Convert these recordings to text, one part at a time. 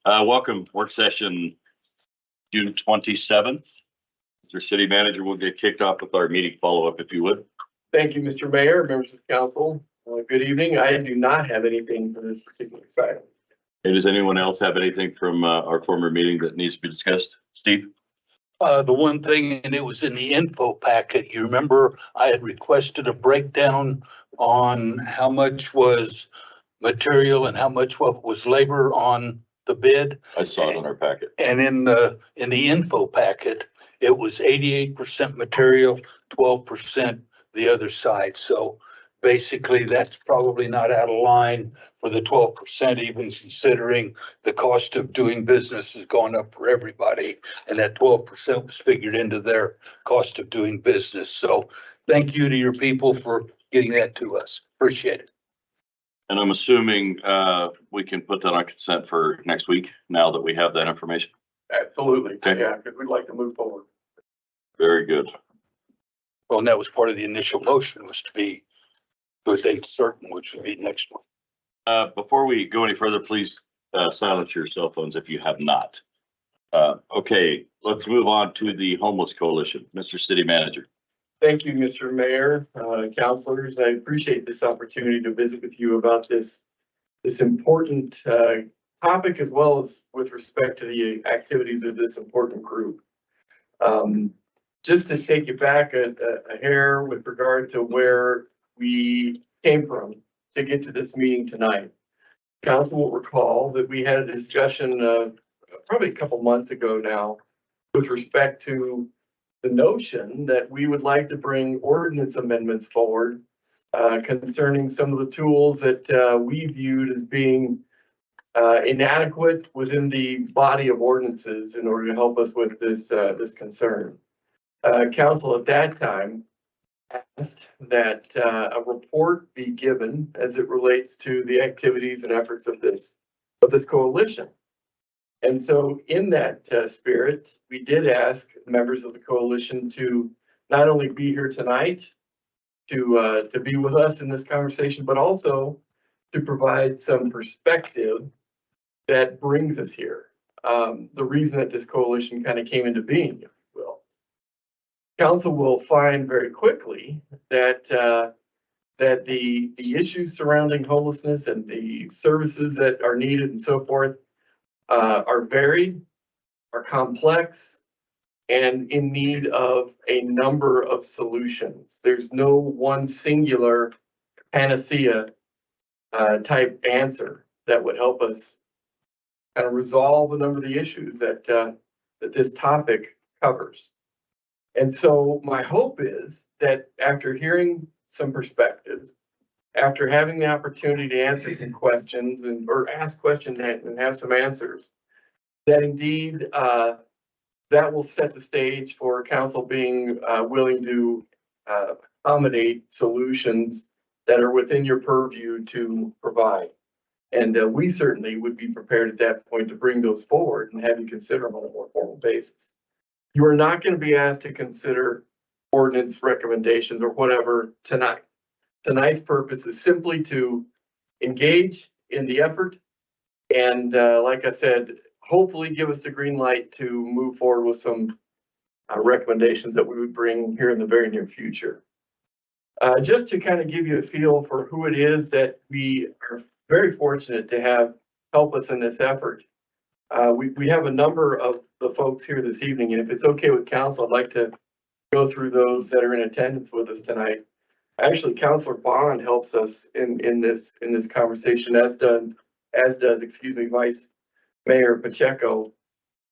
Welcome, work session June 27th. Mr. City Manager will get kicked off with our meeting follow-up, if you would. Thank you, Mr. Mayor, members of council. Good evening. I do not have anything for this particular item. Hey, does anyone else have anything from our former meeting that needs to be discussed? Steve? The one thing, and it was in the info packet, you remember I had requested a breakdown on how much was material and how much was labor on the bid. I saw it in our packet. And in the info packet, it was 88% material, 12% the other side. So basically, that's probably not out of line for the 12%, even considering the cost of doing business has gone up for everybody. And that 12% was figured into their cost of doing business. So thank you to your people for getting that to us. Appreciate it. And I'm assuming we can put that on consent for next week now that we have that information. Absolutely. Okay. Yeah, because we'd like to move forward. Very good. Well, and that was part of the initial motion, was to be to a date certain, which would be next one. Before we go any further, please silence your cell phones if you have not. Okay, let's move on to the Homeless Coalition. Mr. City Manager. Thank you, Mr. Mayor, councilors. I appreciate this opportunity to visit with you about this important topic, as well as with respect to the activities of this important group. Just to take you back a hair with regard to where we came from to get to this meeting tonight. Council will recall that we had a discussion probably a couple months ago now with respect to the notion that we would like to bring ordinance amendments forward concerning some of the tools that we viewed as being inadequate within the body of ordinances in order to help us with this concern. Council at that time asked that a report be given as it relates to the activities and efforts of this coalition. And so in that spirit, we did ask members of the coalition to not only be here tonight to be with us in this conversation, but also to provide some perspective that brings us here. The reason that this coalition kind of came into being, if you will. Council will find very quickly that that the issues surrounding homelessness and the services that are needed and so forth are varied, are complex, and in need of a number of solutions. There's no one singular panacea type answer that would help us kind of resolve a number of the issues that that this topic covers. And so my hope is that after hearing some perspectives, after having the opportunity to answer some questions or ask questions and have some answers, that indeed that will set the stage for council being willing to accommodate solutions that are within your purview to provide. And we certainly would be prepared at that point to bring those forward and have you consider them on a more formal basis. You are not going to be asked to consider ordinance recommendations or whatever tonight. Tonight's purpose is simply to engage in the effort and, like I said, hopefully give us the green light to move forward with some recommendations that we would bring here in the very near future. Just to kind of give you a feel for who it is that we are very fortunate to have help us in this effort. We have a number of the folks here this evening, and if it's okay with council, I'd like to go through those that are in attendance with us tonight. Actually, Councilor Bond helps us in this conversation, as does Vice Mayor Pacheco.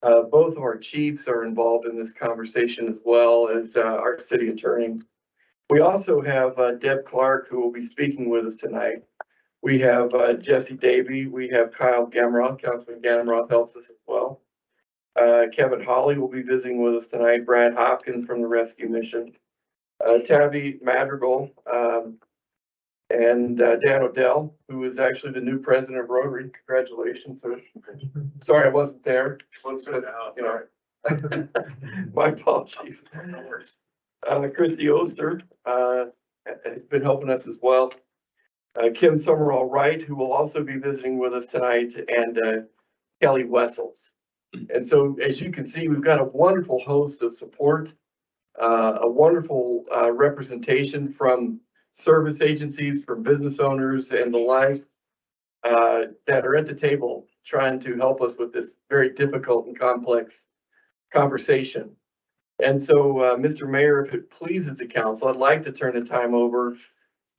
Both of our chiefs are involved in this conversation, as well as our city attorney. We also have Deb Clark, who will be speaking with us tonight. We have Jesse Davey. We have Kyle Gamroth. Councilman Gamroth helps us as well. Kevin Hawley will be visiting with us tonight. Brad Hopkins from the Rescue Mission. Tabby Madrigal, and Dan Odell, who is actually the new president of Rotary. Congratulations, sir. Sorry I wasn't there. My apologies. Christy Oster has been helping us as well. Kim Summerall Wright, who will also be visiting with us tonight, and Kelly Wessels. And so as you can see, we've got a wonderful host of support, a wonderful representation from service agencies, from business owners and the like that are at the table trying to help us with this very difficult and complex conversation. And so, Mr. Mayor, if it pleases the council, I'd like to turn the time over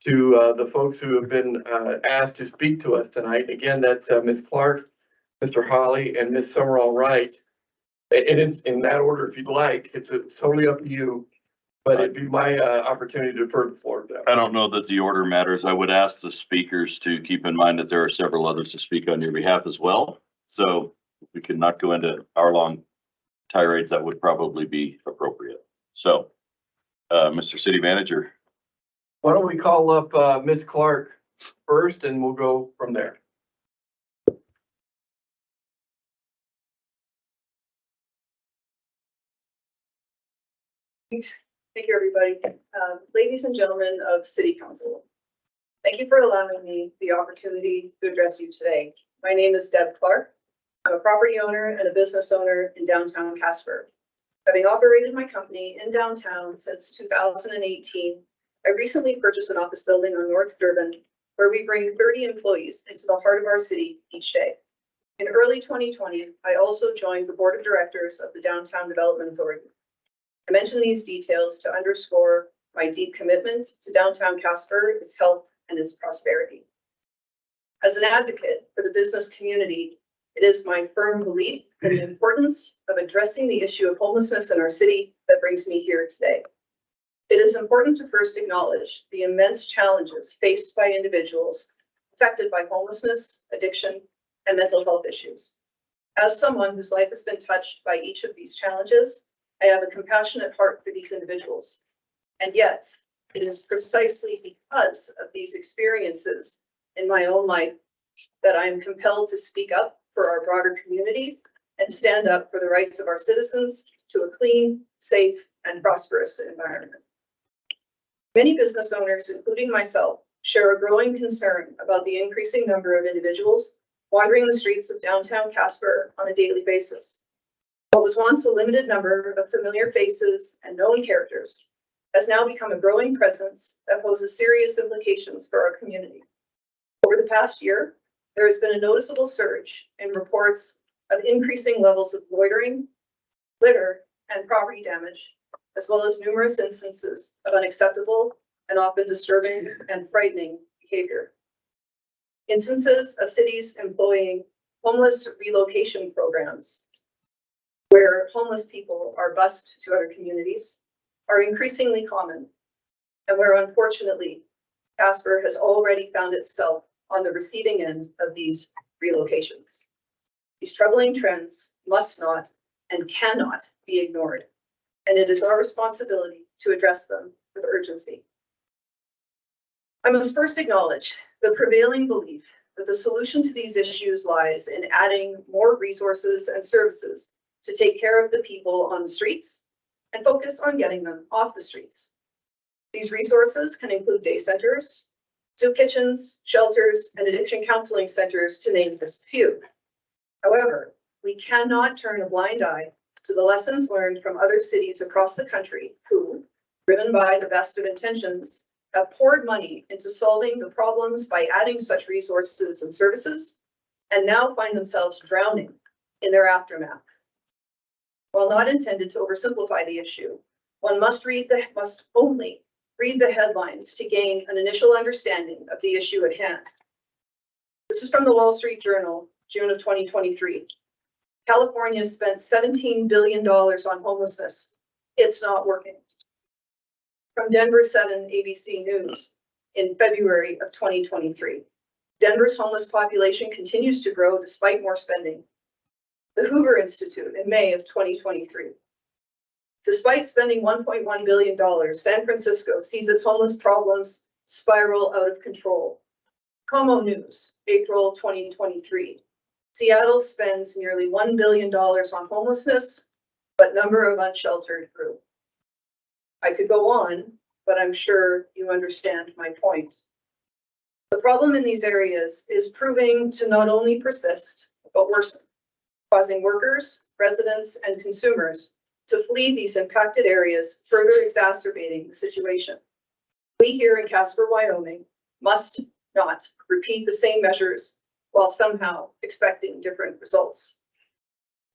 to the folks who have been asked to speak to us tonight. Again, that's Ms. Clark, Mr. Holly, and Ms. Summerall Wright. And it's in that order if you'd like. It's totally up to you, but it'd be my opportunity to defer the floor to them. I don't know that the order matters. I would ask the speakers to keep in mind that there are several others to speak on your behalf as well. So if we could not go into hour-long tirades, that would probably be appropriate. So, Mr. City Manager. Why don't we call up Ms. Clark first and we'll go from there. Thank you, everybody. Ladies and gentlemen of City Council, thank you for allowing me the opportunity to address you today. My name is Deb Clark. I'm a property owner and a business owner in downtown Casper. Having operated my company in downtown since 2018, I recently purchased an office building on North Durban where we bring 30 employees into the heart of our city each day. In early 2020, I also joined the board of directors of the Downtown Development Authority. I mention these details to underscore my deep commitment to downtown Casper, its health, and its prosperity. As an advocate for the business community, it is my firm belief in the importance of addressing the issue of homelessness in our city that brings me here today. It is important to first acknowledge the immense challenges faced by individuals affected by homelessness, addiction, and mental health issues. As someone whose life has been touched by each of these challenges, I have a compassionate heart for these individuals. And yet, it is precisely because of these experiences in my own life that I am compelled to speak up for our broader community and stand up for the rights of our citizens to a clean, safe, and prosperous environment. Many business owners, including myself, share a growing concern about the increasing number of individuals wandering the streets of downtown Casper on a daily basis. What was once a limited number of familiar faces and known characters has now become a growing presence that poses serious implications for our community. Over the past year, there has been a noticeable surge in reports of increasing levels of loitering, litter, and property damage, as well as numerous instances of unacceptable and often disturbing and frightening behavior. Instances of cities employing homeless relocation programs, where homeless people are bused to other communities, are increasingly common, and where unfortunately Casper has already found itself on the receiving end of these relocations. These troubling trends must not and cannot be ignored, and it is our responsibility to address them with urgency. I must first acknowledge the prevailing belief that the solution to these issues lies in adding more resources and services to take care of the people on the streets and focus on getting them off the streets. These resources can include day centers, soup kitchens, shelters, and addiction counseling centers, to name just a few. However, we cannot turn a blind eye to the lessons learned from other cities across the country who, driven by the best of intentions, have poured money into solving the problems by adding such resources and services, and now find themselves drowning in their aftermath. While not intended to oversimplify the issue, one must only read the headlines to gain an initial understanding of the issue at hand. This is from the Wall Street Journal, June of 2023. California spent $17 billion on homelessness. It's not working. From Denver 7 ABC News in February of 2023. Denver's homeless population continues to grow despite more spending. The Hoover Institute in May of 2023. Despite spending $1.1 billion, San Francisco sees its homeless problems spiral out of control. Como News, April 2023. Seattle spends nearly $1 billion on homelessness, but number of unsheltered grew. I could go on, but I'm sure you understand my point. The problem in these areas is proving to not only persist, but worsen. causing workers, residents, and consumers to flee these impacted areas, further exacerbating the situation. We here in Casper, Wyoming, must not repeat the same measures while somehow expecting different results.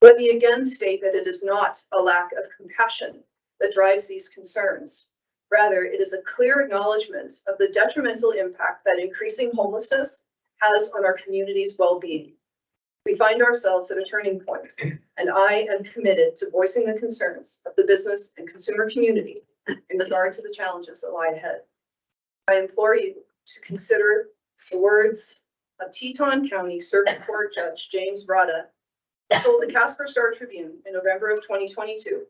Let me again state that it is not a lack of compassion that drives these concerns. Rather, it is a clear acknowledgement of the detrimental impact that increasing homelessness has on our community's well-being. We find ourselves at a turning point, and I am committed to voicing the concerns of the business and consumer community in regard to the challenges that lie ahead. I implore you to consider the words of Teton County Circuit Court Judge James Rada, who told the Casper Star Tribune in November of 2022,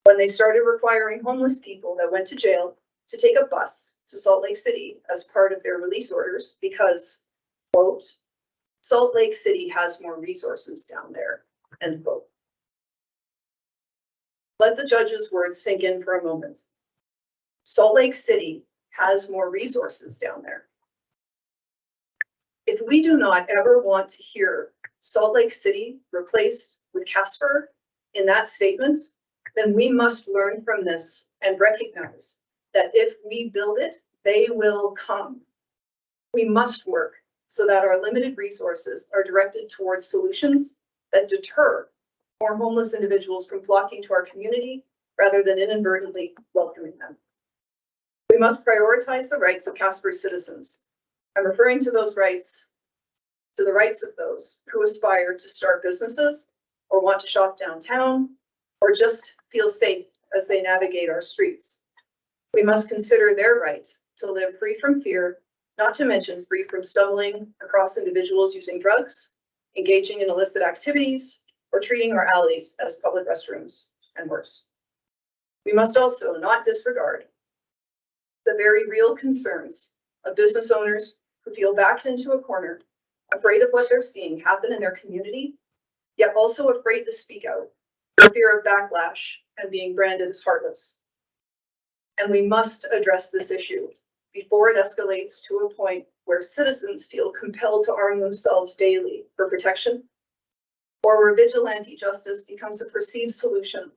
when they started requiring homeless people that went to jail to take a bus to Salt Lake City as part of their release orders because, quote, Salt Lake City has more resources down there, end quote. Let the judge's words sink in for a moment. Salt Lake City has more resources down there. If we do not ever want to hear Salt Lake City replaced with Casper in that statement, then we must learn from this and recognize that if we build it, they will come. We must work so that our limited resources are directed towards solutions that deter more homeless individuals from flocking to our community rather than inadvertently welcoming them. We must prioritize the rights of Casper's citizens. I'm referring to those rights, to the rights of those who aspire to start businesses or want to shop downtown or just feel safe as they navigate our streets. We must consider their right to live free from fear, not to mention free from stumbling across individuals using drugs, engaging in illicit activities, or treating our alleys as public restrooms and worse. We must also not disregard the very real concerns of business owners who feel backed into a corner, afraid of what they're seeing happen in their community, yet also afraid to speak out for fear of backlash and being branded as heartless. And we must address this issue before it escalates to a point where citizens feel compelled to arm themselves daily for protection, or where vigilante justice becomes a perceived solution,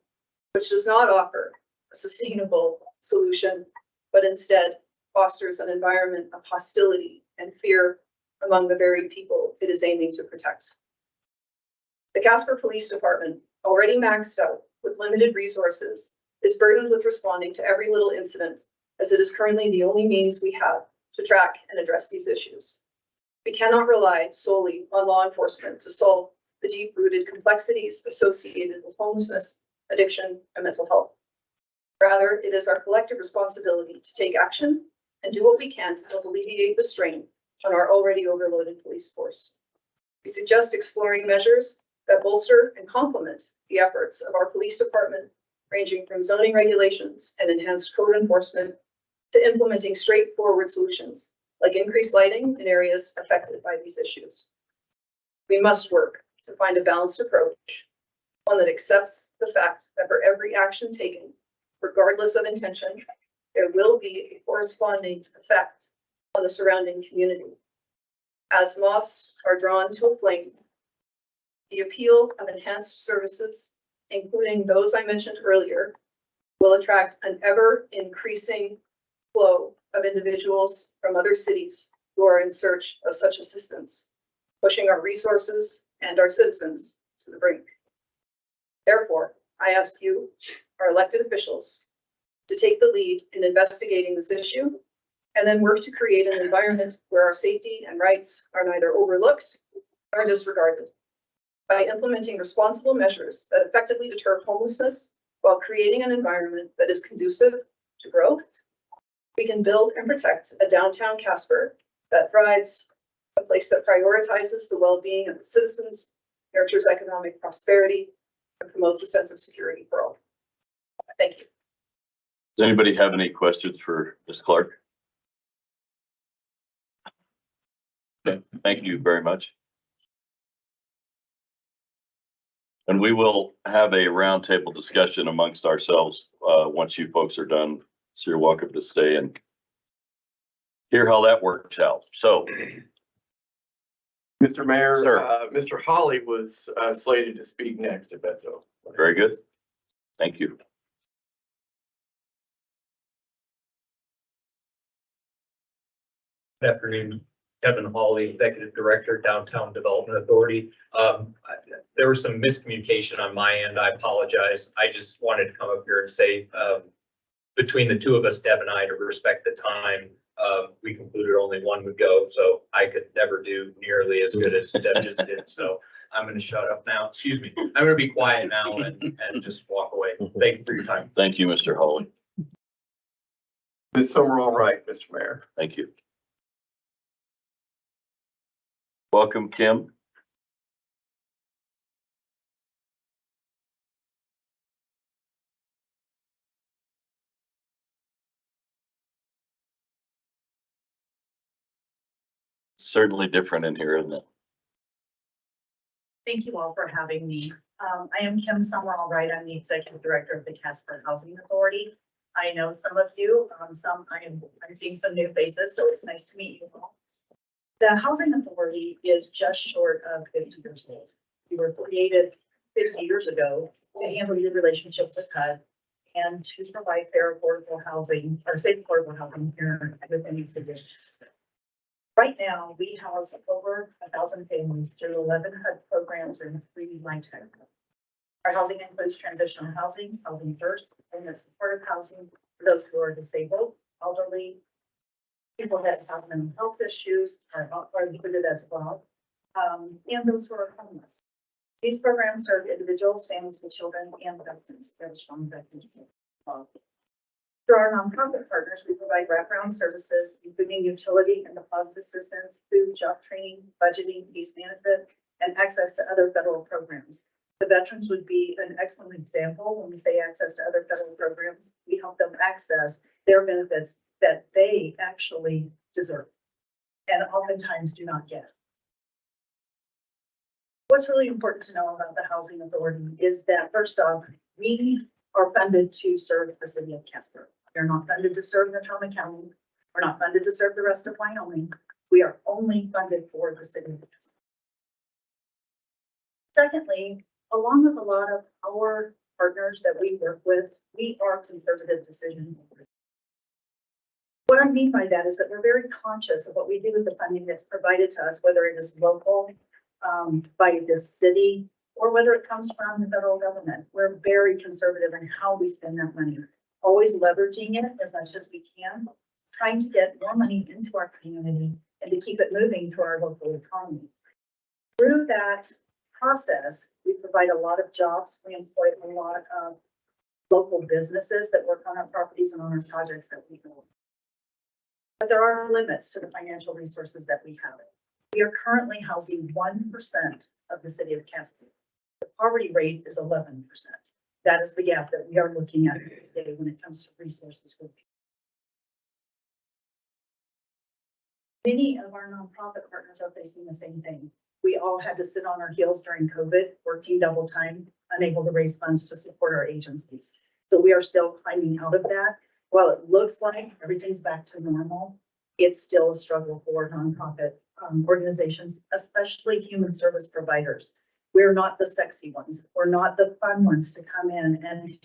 which does not offer a sustainable solution, but instead fosters an environment of hostility and fear among the very people it is aiming to protect. The Casper Police Department, already maxed out with limited resources, is burdened with responding to every little incident, as it is currently the only means we have to track and address these issues. We cannot rely solely on law enforcement to solve the deep-rooted complexities associated with homelessness, addiction, and mental health. Rather, it is our collective responsibility to take action and do what we can to help alleviate the strain on our already overloaded police force. We suggest exploring measures that bolster and complement the efforts of our police department, ranging from zoning regulations and enhanced code enforcement to implementing straightforward solutions like increased lighting in areas affected by these issues. We must work to find a balanced approach, one that accepts the fact that for every action taken, regardless of intention, there will be a corresponding effect on the surrounding community. As moths are drawn to a flame, the appeal of enhanced services, including those I mentioned earlier, will attract an ever-increasing flow of individuals from other cities who are in search of such assistance, pushing our resources and our citizens to the brink. Therefore, I ask you, our elected officials, to take the lead in investigating this issue and then work to create an environment where our safety and rights are neither overlooked nor disregarded. By implementing responsible measures that effectively deter homelessness while creating an environment that is conducive to growth, we can build and protect a downtown Casper that thrives, a place that prioritizes the well-being of its citizens, nurtures economic prosperity, and promotes a sense of security for all. Thank you. Does anybody have any questions for Ms. Clark? Okay, thank you very much. And we will have a roundtable discussion amongst ourselves once you folks are done. So you're welcome to stay and hear how that works out. So Mr. Mayor, Sir. Mr. Holly was slated to speak next, if that's so. Very good. Thank you. Good afternoon, Kevin Hawley, Executive Director, Downtown Development Authority. There was some miscommunication on my end. I apologize. I just wanted to come up here and say, between the two of us, Deb and I, to respect the time, we concluded only one would go, so I could never do nearly as good as Deb just did. So I'm going to shut up now. Excuse me. I'm going to be quiet now and just walk away. Thank you for your time. Thank you, Mr. Hawley. Ms. Summerall Wright, Mr. Mayor. Thank you. Welcome, Kim. Certainly different in here, isn't it? Thank you all for having me. I am Kim Summerall Wright. I'm the Executive Director of the Casper Housing Authority. I know some of you, I'm seeing some new faces, so it's nice to meet you all. The Housing Authority is just short of 50 years old. We were created 50 years ago to handle your relationship with HUD and to provide fair, affordable housing or safe, affordable housing here within the city. Right now, we house over 1,000 families through 11 HUD programs and 3 lifetime. Our housing includes transitional housing, housing first, and the supportive housing for those who are disabled, elderly, people that have mental health issues are included as well, and those who are homeless. These programs serve individuals, families with children, and veterans. We have a strong veterans. Through our nonprofit partners, we provide wraparound services, including utility and deposit assistance, food, job training, budgeting, case management, and access to other federal programs. The veterans would be an excellent example. When we say access to other federal programs, we help them access their benefits that they actually deserve and oftentimes do not get. What's really important to know about the Housing Authority is that, first off, we are funded to serve the city of Casper. We are not funded to serve Natrona County. We're not funded to serve the rest of Wyoming. We are only funded for the city of Casper. Secondly, along with a lot of our partners that we work with, we are conservative decision makers. What I mean by that is that we're very conscious of what we do with the funding that's provided to us, whether it is local, by this city, or whether it comes from the federal government. We're very conservative in how we spend that money, always leveraging it as much as we can, trying to get more money into our community and to keep it moving to our local economy. Through that process, we provide a lot of jobs. We employ a lot of local businesses that work on our properties and on our projects that we build. But there are limits to the financial resources that we have. We are currently housing 1% of the city of Casper. The poverty rate is 11%. That is the gap that we are looking at today when it comes to resources for people. Many of our nonprofit partners are facing the same thing. We all had to sit on our heels during COVID, working double time, unable to raise funds to support our agencies. So we are still climbing out of that. While it looks like everything's back to normal, it's still a struggle for nonprofit organizations, especially human service providers. We're not the sexy ones. We're not the fun ones to come in and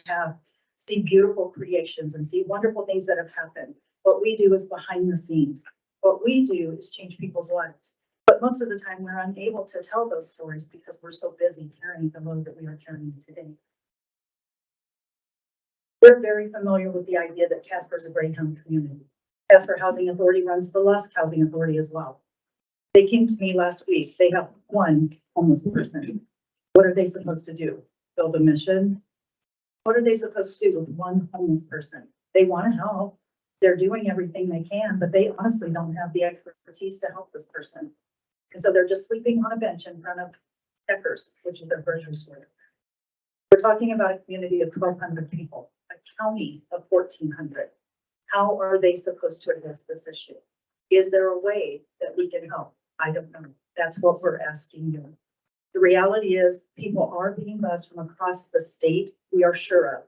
see beautiful creations and see wonderful things that have happened. What we do is behind the scenes. What we do is change people's lives. But most of the time we're unable to tell those stories because we're so busy carrying the load that we are carrying today. We're very familiar with the idea that Casper is a great home community. Casper Housing Authority runs the Lusk Housing Authority as well. They came to me last week. They have one homeless person. What are they supposed to do? Build a mission? What are they supposed to do with one homeless person? They want to help. They're doing everything they can, but they honestly don't have the expertise to help this person. And so they're just sleeping on a bench in front of Deckers, which is their grocery store. We're talking about a community of 1,200 people, a county of 1,400. How are they supposed to address this issue? Is there a way that we can help? I don't know. That's what we're asking you. The reality is people are being buzzed from across the state. We are sure of.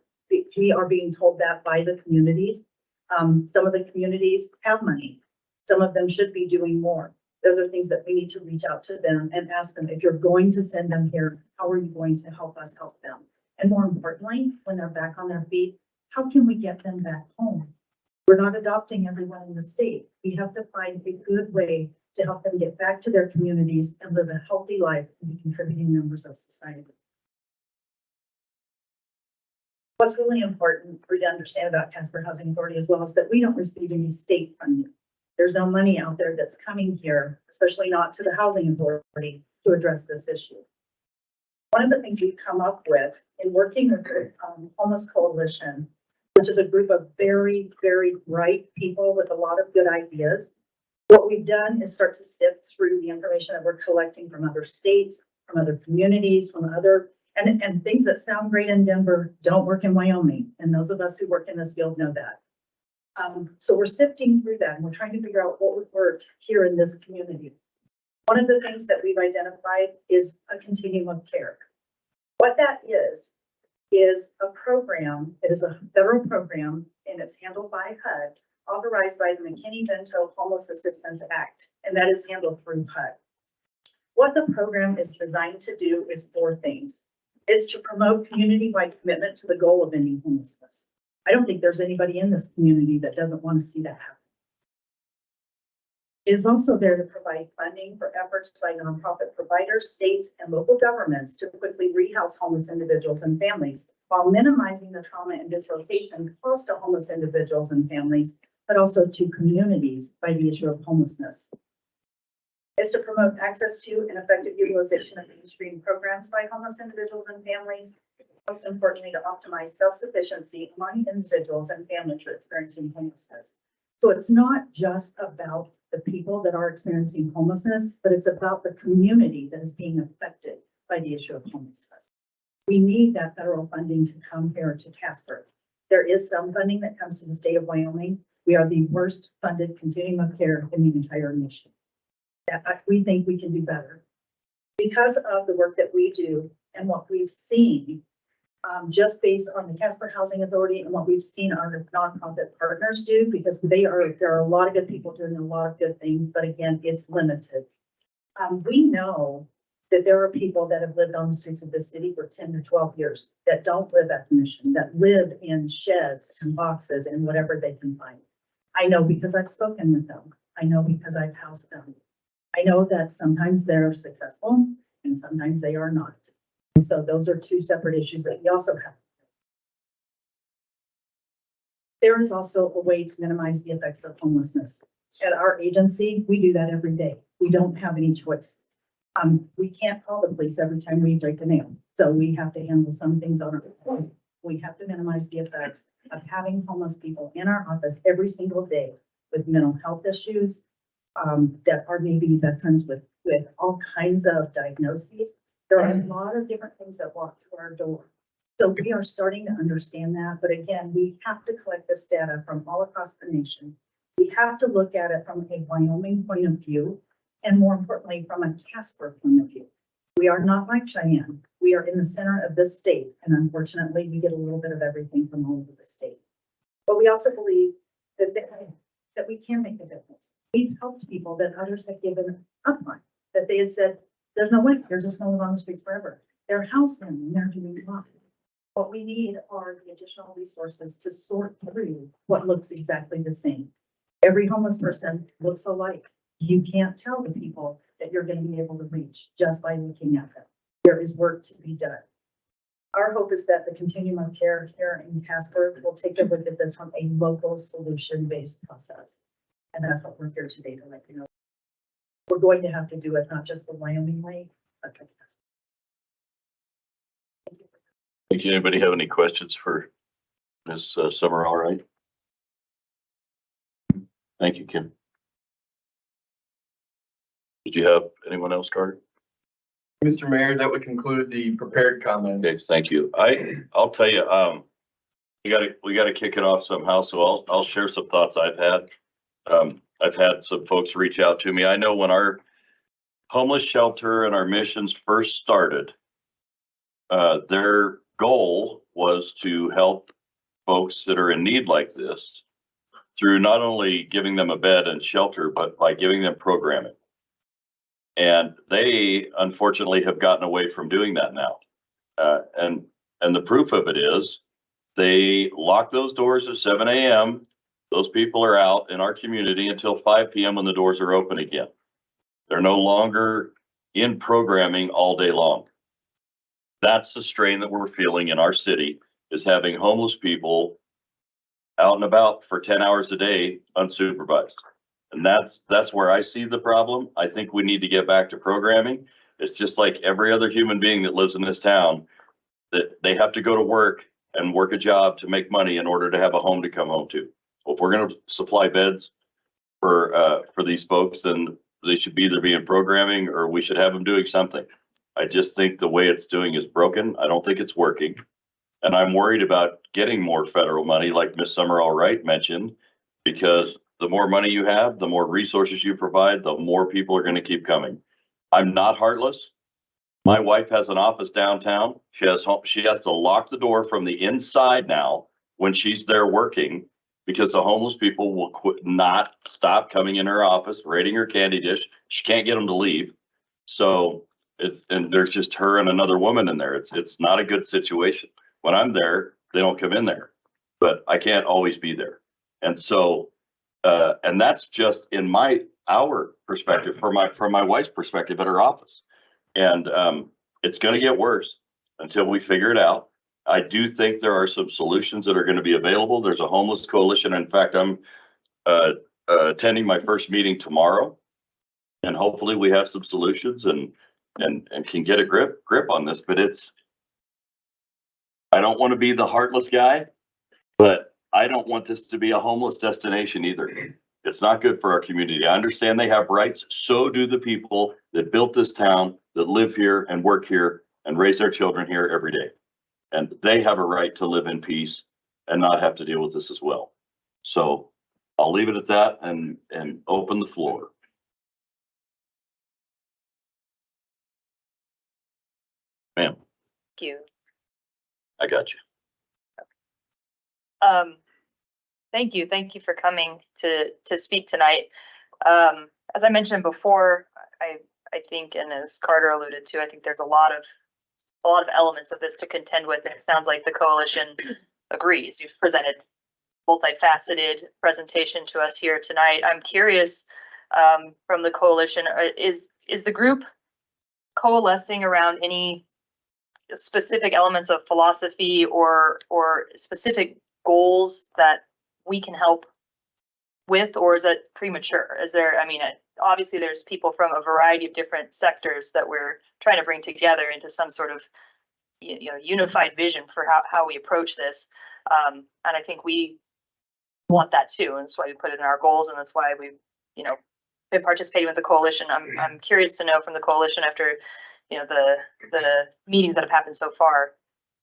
We are being told that by the communities. Some of the communities have money. Some of them should be doing more. Those are things that we need to reach out to them and ask them, if you're going to send them here, how are you going to help us help them? And more importantly, when they're back on their feet, how can we get them back home? We're not adopting everyone in the state. We have to find a good way to help them get back to their communities and live a healthy life and be contributing members of society. What's really important for you to understand about Casper Housing Authority as well is that we don't receive any state funding. There's no money out there that's coming here, especially not to the Housing Authority, to address this issue. One of the things we've come up with in working with the Homeless Coalition, which is a group of very, very bright people with a lot of good ideas, what we've done is start to sift through the information that we're collecting from other states, from other communities, from other, and things that sound great in Denver don't work in Wyoming. And those of us who work in this field know that. So we're sifting through that and we're trying to figure out what would work here in this community. One of the things that we've identified is a continuum of care. What that is a program, it is a federal program and it's handled by HUD, authorized by the McKinney-Vento Homeless Assistance Act, and that is handled through HUD. What the program is designed to do is 4 things. It's to promote community-wide commitment to the goal of ending homelessness. I don't think there's anybody in this community that doesn't want to see that happen. It is also there to provide funding for efforts by nonprofit providers, states, and local governments to quickly rehouse homeless individuals and families while minimizing the trauma and dislocation caused to homeless individuals and families, but also to communities by the issue of homelessness. It's to promote access to and effective utilization of mainstream programs by homeless individuals and families. Most importantly, to optimize self-sufficiency among individuals and families who are experiencing homelessness. So it's not just about the people that are experiencing homelessness, but it's about the community that is being affected by the issue of homelessness. We need that federal funding to come here to Casper. There is some funding that comes to the state of Wyoming. We are the worst funded continuum of care in the entire nation. We think we can do better. Because of the work that we do and what we've seen, just based on the Casper Housing Authority and what we've seen our nonprofit partners do, because there are a lot of good people doing a lot of good things, but again, it's limited. We know that there are people that have lived on the streets of this city for 10 to 12 years that don't live at the mission, that live in sheds and boxes and whatever they can find. I know because I've spoken with them. I know because I've housed them. I know that sometimes they're successful and sometimes they are not. And so those are 2 separate issues that we also have. There is also a way to minimize the effects of homelessness. At our agency, we do that every day. We don't have any choice. We can't call the police every time we break a nail. So we have to handle some things on our own. We have to minimize the effects of having homeless people in our office every single day with mental health issues, that are maybe veterans with all kinds of diagnoses. There are a lot of different things that walk through our door. So we are starting to understand that. But again, we have to collect this data from all across the nation. We have to look at it from a Wyoming point of view, and more importantly, from a Casper point of view. We are not like Cheyenne. We are in the center of this state. And unfortunately, we get a little bit of everything from all over the state. But we also believe that we can make a difference. We've helped people that others have given up on, that they had said, there's no way, they're just going to live on the streets forever. They're housing and they're doing fine. What we need are the additional resources to sort through what looks exactly the same. Every homeless person looks alike. You can't tell the people that you're going to be able to reach just by looking at them. There is work to be done. Our hope is that the continuum of care here in Casper will take a look at this from a local solution-based process. And that's what we're here today to let you know. We're going to have to do it, not just the Wyoming way, but the Casper. Thank you. Anybody have any questions for Ms. Summer? All right. Thank you, Kim. Did you have anyone else, Carter? Mr. Mayor, that would conclude the prepared comments. Okay, thank you. I'll tell you, we gotta kick it off somehow. So I'll share some thoughts I've had. I've had some folks reach out to me. I know when our homeless shelter and our missions first started, their goal was to help folks that are in need like this through not only giving them a bed and shelter, but by giving them programming. And they unfortunately have gotten away from doing that now. And the proof of it is they lock those doors at 7 a.m. Those people are out in our community until 5 p.m. when the doors are open again. They're no longer in programming all day long. That's the strain that we're feeling in our city, is having homeless people out and about for 10 hours a day unsupervised. And that's where I see the problem. I think we need to get back to programming. It's just like every other human being that lives in this town, that they have to go to work and work a job to make money in order to have a home to come home to. Well, if we're going to supply beds for these folks, then they should be either be in programming or we should have them doing something. I just think the way it's doing is broken. I don't think it's working. And I'm worried about getting more federal money, like Ms. Summerall Wright mentioned, because the more money you have, the more resources you provide, the more people are going to keep coming. I'm not heartless. My wife has an office downtown. She has to lock the door from the inside now when she's there working, because the homeless people will not stop coming in her office, raiding her candy dish. She can't get them to leave. So and there's just her and another woman in there. It's not a good situation. When I'm there, they don't come in there, but I can't always be there. And so, and that's just in our perspective, from my wife's perspective at her office. And it's going to get worse until we figure it out. I do think there are some solutions that are going to be available. There's a homeless coalition. In fact, I'm attending my first meeting tomorrow, and hopefully we have some solutions and can get a grip on this. But I don't want to be the heartless guy, but I don't want this to be a homeless destination either. It's not good for our community. I understand they have rights. So do the people that built this town, that live here and work here and raise their children here every day. And they have a right to live in peace and not have to deal with this as well. So I'll leave it at that and open the floor. Ma'am, Thank you. I got you. Thank you. Thank you for coming to speak tonight. As I mentioned before, I think, and as Carter alluded to, I think there's a lot of elements of this to contend with, and it sounds like the coalition agrees. You've presented multifaceted presentation to us here tonight. I'm curious, from the coalition, is the group coalescing around any specific elements of philosophy or specific goals that we can help with, or is it premature? Is there, I mean, obviously there's people from a variety of different sectors that we're trying to bring together into some sort of, unified vision for how we approach this. And I think we want that too. And that's why we put it in our goals. And that's why we've, been participating with the coalition. I'm curious to know from the coalition, after, the meetings that have happened so far,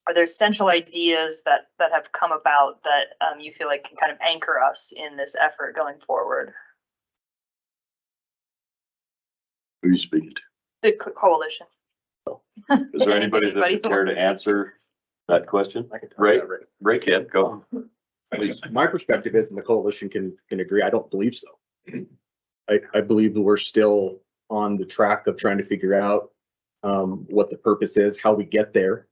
are there central ideas that have come about that you feel like can kind of anchor us in this effort going forward? Who are you speaking to? The coalition. Is there anybody that would care to answer that question? Ray can go. Please. My perspective is, and the coalition can agree, I don't believe so. I believe that we're still on the track of trying to figure out what the purpose is, how we get there.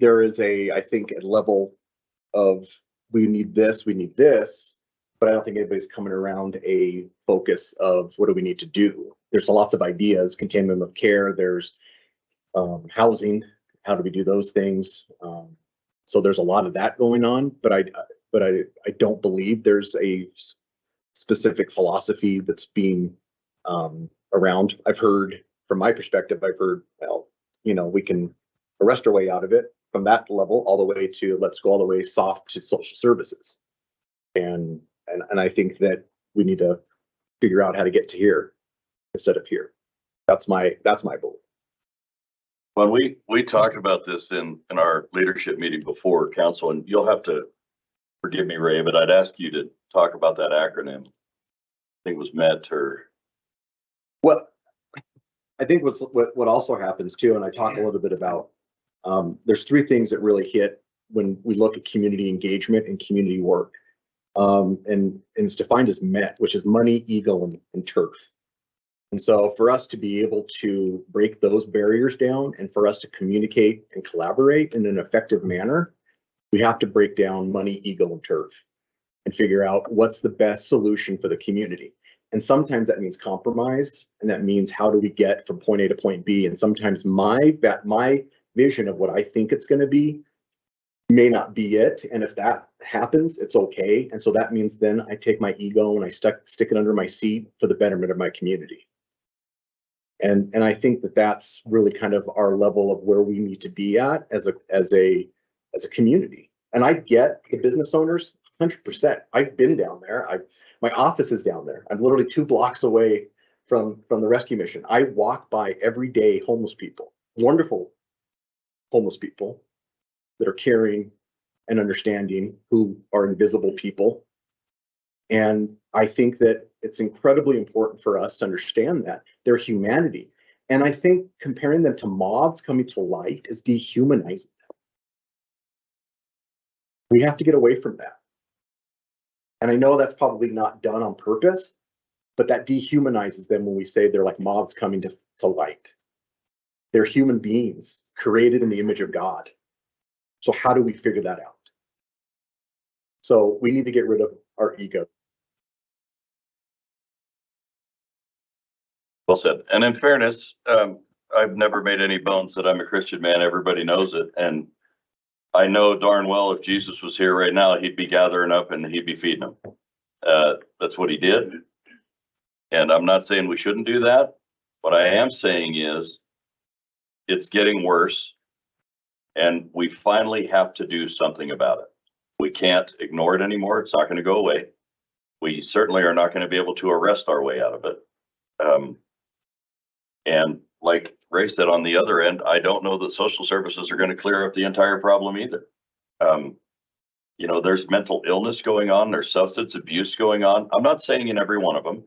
There is a, I think, a level of we need this, but I don't think anybody's coming around a focus of what do we need to do. There's lots of ideas, continuum of care, there's housing, how do we do those things? So there's a lot of that going on, but I don't believe there's a specific philosophy that's being around. I've heard, from my perspective, well, we can arrest our way out of it from that level all the way to let's go all the way soft to social services. And I think that we need to figure out how to get to here instead of here. That's my belief. When we talked about this in our leadership meeting before council, and you'll have to forgive me, Ray, but I'd ask you to talk about that acronym. I think it was MET or. Well, I think what also happens too, and I talk a little bit about, there's three things that really hit when we look at community engagement and community work. And it's defined as MET, which is money, ego, and turf. And so for us to be able to break those barriers down and for us to communicate and collaborate in an effective manner, we have to break down money, ego, and turf and figure out what's the best solution for the community. And sometimes that means compromise, and that means how do we get from point A to point B. And sometimes my vision of what I think it's going to be may not be it. And if that happens, it's okay. And so that means then I take my ego and I stick it under my seat for the betterment of my community. And I think that that's really kind of our level of where we need to be at as a community. And I get the business owners 100%. I've been down there. My office is down there. I'm literally 2 blocks away from the rescue mission. I walk by every day homeless people, wonderful homeless people that are caring and understanding, who are invisible people. And I think that it's incredibly important for us to understand that their humanity. And I think comparing them to moths coming to light is dehumanizing them. We have to get away from that. And I know that's probably not done on purpose, but that dehumanizes them when we say they're like moths coming to light. They're human beings created in the image of God. So how do we figure that out? So we need to get rid of our ego. Well said. And in fairness, I've never made any bones that I'm a Christian man. Everybody knows it. And I know darn well if Jesus was here right now, he'd be gathering up and he'd be feeding them. That's what he did. And I'm not saying we shouldn't do that. What I am saying is it's getting worse and we finally have to do something about it. We can't ignore it anymore. It's not going to go away. We certainly are not going to be able to arrest our way out of it. And like Ray said, on the other end, I don't know that social services are going to clear up the entire problem either. You know, there's mental illness going on, there's substance abuse going on. I'm not saying in every one of them,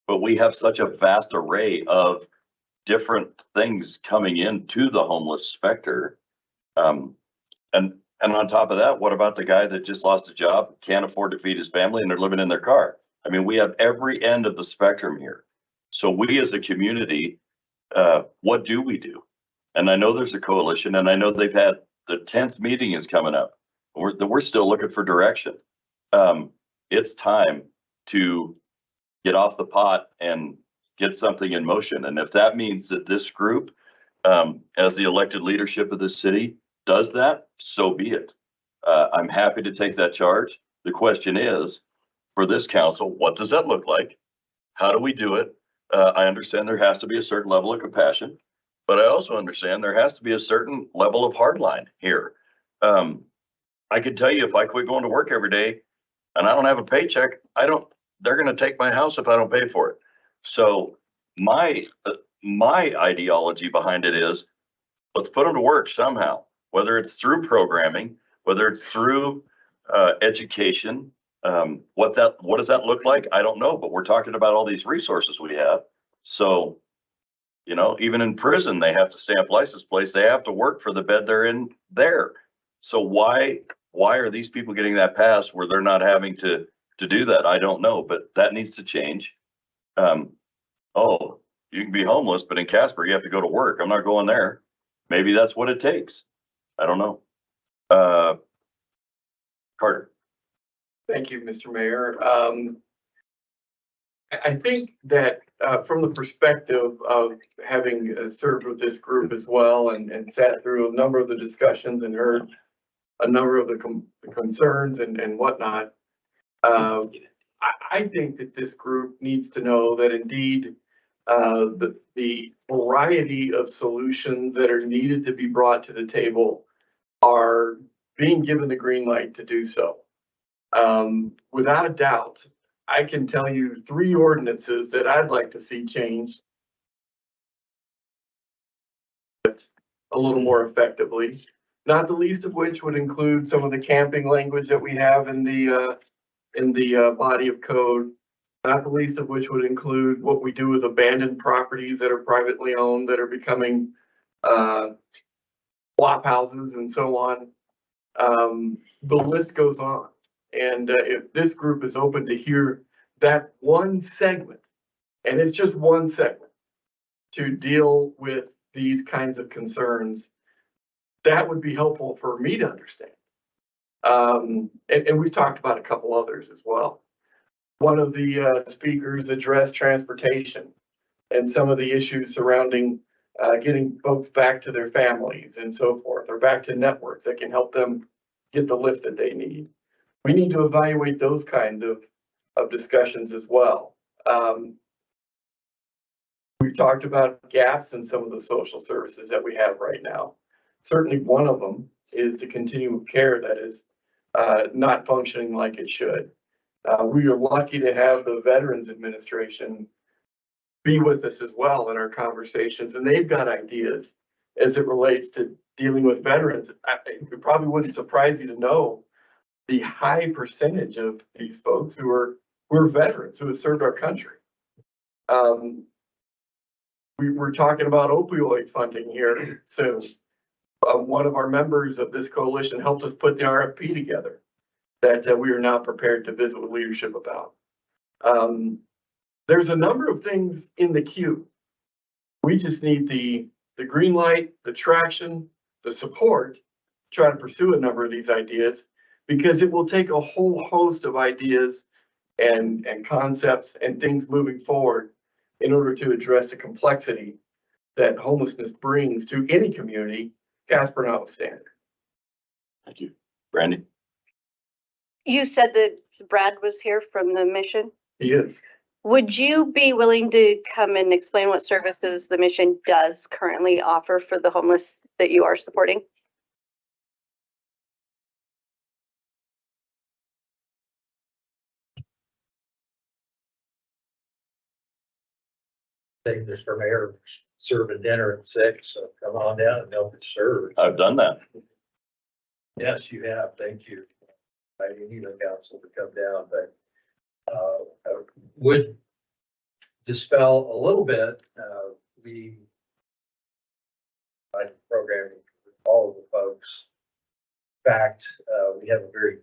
but we have such a vast array of different things coming into the homeless specter. And on top of that, what about the guy that just lost a job, can't afford to feed his family, and they're living in their car? I mean, we have every end of the spectrum here. So we as a community, what do we do? And I know there's a coalition, and I know they've had the 10th meeting is coming up. We're still looking for direction. It's time to get off the pot and get something in motion. And if that means that this group, as the elected leadership of this city, does that, so be it. I'm happy to take that charge. The question is, for this council, what does that look like? How do we do it? I understand there has to be a certain level of compassion, but I also understand there has to be a certain level of hardline here. I can tell you if I quit going to work every day and I don't have a paycheck, they're going to take my house if I don't pay for it. So my ideology behind it is, let's put them to work somehow, whether it's through programming, whether it's through education. What does that look like? I don't know, but we're talking about all these resources we have. So, you know, even in prison, they have to stamp license plates. They have to work for the bed they're in there. So why are these people getting that pass where they're not having to do that? I don't know, but that needs to change. Oh, you can be homeless, but in Casper, you have to go to work. I'm not going there. Maybe that's what it takes. I don't know. Carter. Thank you, Mr. Mayor. I think that from the perspective of having served with this group as well and sat through a number of the discussions and heard a number of the concerns and whatnot, I think that this group needs to know that indeed the variety of solutions that are needed to be brought to the table are being given the green light to do so. Without a doubt, I can tell you 3 ordinances that I'd like to see changed a little more effectively, not the least of which would include some of the camping language that we have in the body of code, not the least of which would include what we do with abandoned properties that are privately owned that are becoming flop houses and so on. The list goes on. And if this group is open to hear that one segment, and it's just one segment, to deal with these kinds of concerns, that would be helpful for me to understand. And we've talked about a couple others as well. One of the speakers addressed transportation and some of the issues surrounding getting folks back to their families and so forth, or back to networks that can help them get the lift that they need. We need to evaluate those kind of discussions as well. We've talked about gaps in some of the social services that we have right now. Certainly one of them is the continuum of care that is not functioning like it should. We are lucky to have the Veterans Administration be with us as well in our conversations, and they've got ideas as it relates to dealing with veterans. It probably wouldn't surprise you to know the high percentage of these folks who are veterans who have served our country. We're talking about opioid funding here soon. One of our members of this coalition helped us put the RFP together that we are now prepared to visit with leadership about. There's a number of things in the queue. We just need the green light, the traction, the support to try to pursue a number of these ideas, because it will take a whole host of ideas and concepts and things moving forward in order to address the complexity that homelessness brings to any community, Casper notwithstanding. Thank you. Brandy? You said that Brad was here from the mission. He is. Would you be willing to come and explain what services the mission does currently offer for the homeless that you are supporting? Take this for mayor, serving dinner at 6, so come on down and help it serve. I've done that. Yes, you have. Thank you. I need a council to come down, but I would dispel a little bit. We provide programming for all of the folks. In fact, we have a very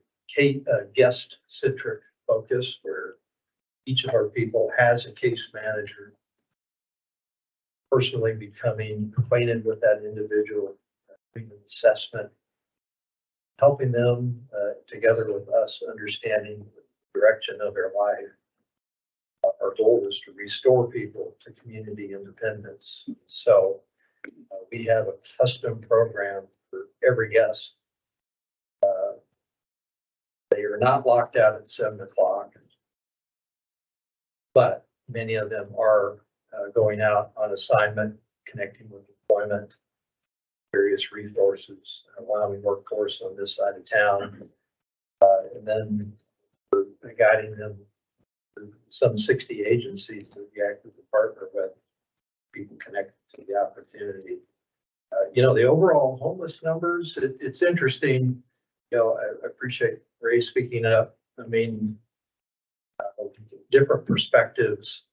guest-centric focus where each of our people has a case manager, personally becoming acquainted with that individual, doing an assessment, helping them together with us understanding the direction of their life. Our goal is to restore people to community independence. So we have a custom program for every guest. They are not locked out at 7 o'clock, but many of them are going out on assignment, connecting with employment, various resources, allowing workforce on this side of town, and then we're guiding them to some 60 agencies that we actively partner with, people connected to the opportunity. The overall homeless numbers, it's interesting. I appreciate Ray speaking up. I mean, different perspectives.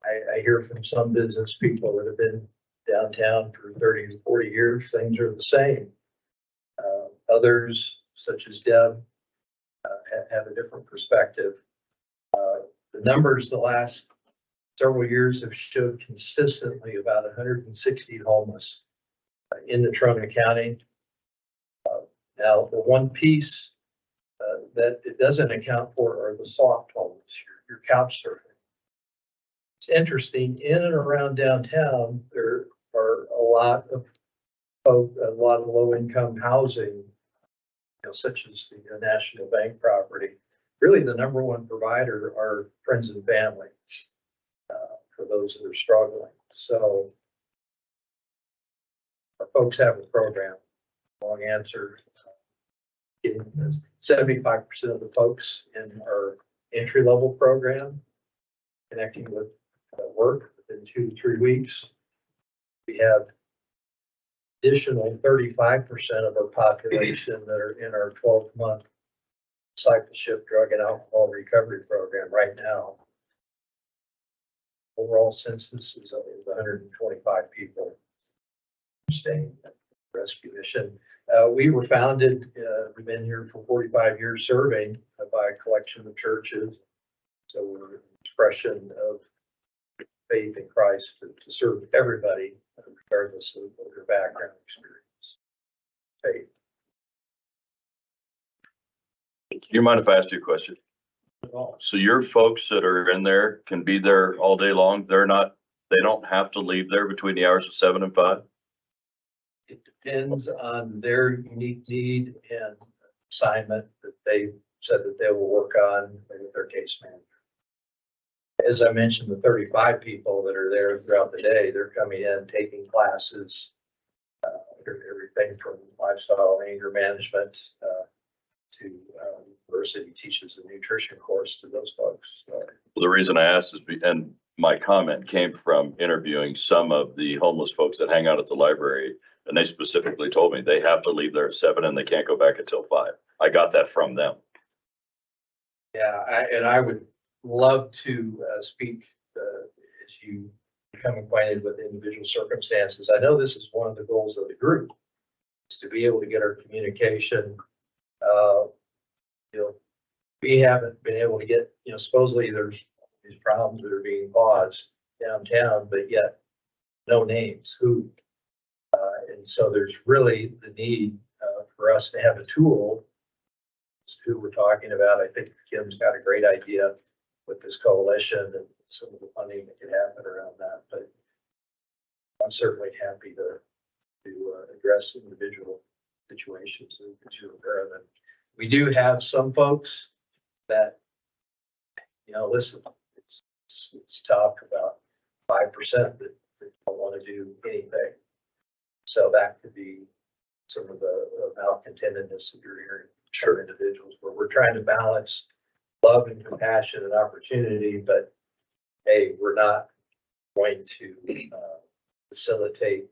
I hear from some business people that have been downtown for 30 to 40 years, things are the same. Others, such as Deb, have a different perspective. The numbers the last several years have showed consistently about 160 homeless in Natrona County. Now, the one piece that it doesn't account for are the soft homeless, your couch surfing. It's interesting, in and around downtown, there are a lot of low-income housing, such as the National Bank property. Really, the number one provider are friends and family for those that are struggling. So our folks have a program. Long answer. 75% of the folks in our entry-level program connecting with work within 2 to 3 weeks. We have additional 35% of our population that are in our 12-month discipleship drug and alcohol recovery program right now. Overall census is 125 people staying rescue mission. We were founded, we've been here for 45 years serving by a collection of churches. So we're an expression of faith in Christ to serve everybody, regardless of their background experience. Faith. Do you mind if I ask you a question? So your folks that are in there can be there all day long? They don't have to leave there between the hours of 7 and 5? It depends on their unique need and assignment that they said that they will work on with their case manager. As I mentioned, the 35 people that are there throughout the day, they're coming in, taking classes, everything from lifestyle and anger management to university teaches a nutrition course to those folks. Well, the reason I asked is, and my comment came from interviewing some of the homeless folks that hang out at the library, and they specifically told me they have to leave there at 7 and they can't go back until 5. I got that from them. Yeah, and I would love to speak as you become acquainted with individual circumstances. I know this is one of the goals of the group, is to be able to get our communication. We haven't been able to get, supposedly there's these problems that are being caused downtown, but yet no names, who. And so there's really the need for us to have a tool. Who we're talking about. I think Kim's got a great idea with this coalition and some of the funding that could happen around that, but I'm certainly happy to address individual situations that you're aware of. And we do have some folks that, listen, it's tough, about 5% that don't want to do anything. So that could be some of the malcontentedness that you're hearing from certain individuals, where we're trying to balance love and compassion and opportunity, but hey, we're not going to facilitate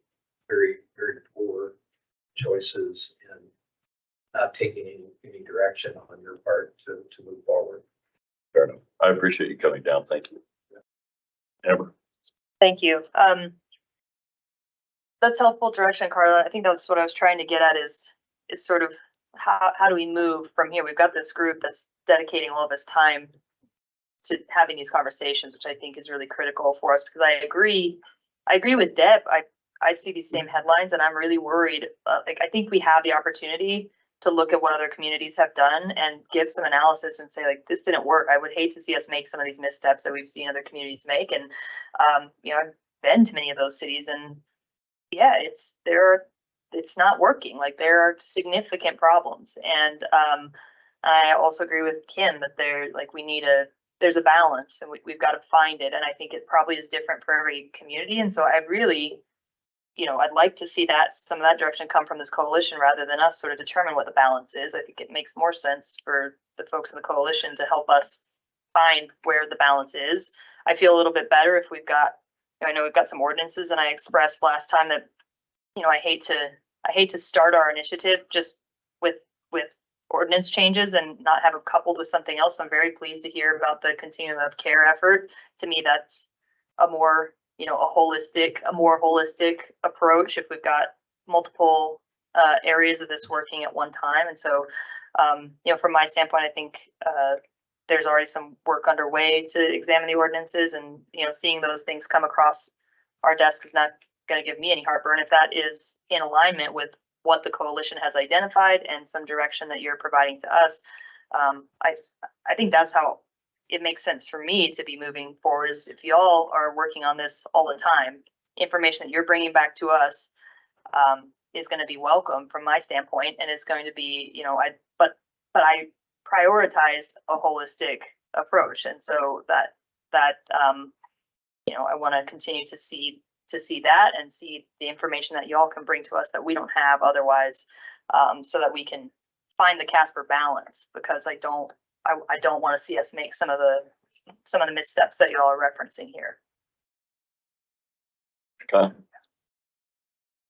very, very poor choices and not taking any direction on your part to move forward. Fair enough. I appreciate you coming down. Thank you. Amber. Thank you. That's helpful direction, Carla. I think that's what I was trying to get at is sort of how do we move from here? We've got this group that's dedicating all of this time to having these conversations, which I think is really critical for us, because I agree with Deb. I see these same headlines and I'm really worried. I think we have the opportunity to look at what other communities have done and give some analysis and say, like, this didn't work. I would hate to see us make some of these missteps that we've seen other communities make. And, I've been to many of those cities, and yeah, it's not working. Like, there are significant problems. And I also agree with Kim that there's a balance, and we've got to find it. And I think it probably is different for every community. And so I really, I'd like to see some of that direction come from this coalition rather than us sort of determine what the balance is. I think it makes more sense for the folks in the coalition to help us find where the balance is. I feel a little bit better if I know we've got some ordinances, and I expressed last time that, I hate to start our initiative just with ordinance changes and not have it coupled with something else. I'm very pleased to hear about the continuum of care effort. To me, that's a more holistic approach if we've got multiple areas of this working at one time. And so, from my standpoint, I think there's already some work underway to examine the ordinances, and, seeing those things come across our desk is not going to give me any heartburn if that is in alignment with what the coalition has identified and some direction that you're providing to us. I think that's how it makes sense for me to be moving forward, is if y'all are working on this all the time, information that you're bringing back to us is going to be welcome from my standpoint, and it's going to be, but I prioritize a holistic approach, and so that I want to continue to see that and see the information that y'all can bring to us that we don't have otherwise, so that we can find the Casper balance, because I don't want to see us make some of the missteps that y'all are referencing here. Okay.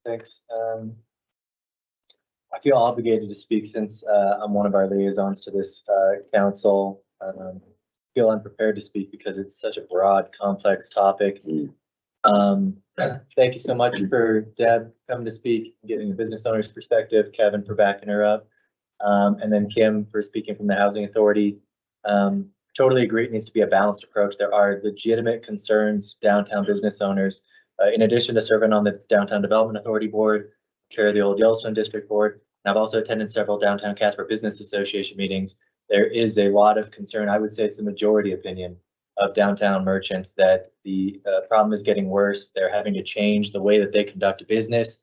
Thanks. I feel obligated to speak since I'm one of our liaisons to this council. Feel unprepared to speak because it's such a broad, complex topic. Thank you so much for Deb coming to speak, getting the business owner's perspective, Kevin for backing her up. And then Kim for speaking from the Housing Authority. Totally agree, it needs to be a balanced approach. There are legitimate concerns, downtown business owners. In addition to serving on the Downtown Development Authority Board, chair of the Old Yellowstone District Board, and I've also attended several Downtown Casper Business Association meetings. There is a lot of concern, I would say it's the majority opinion of downtown merchants, that the problem is getting worse. They're having to change the way that they conduct business,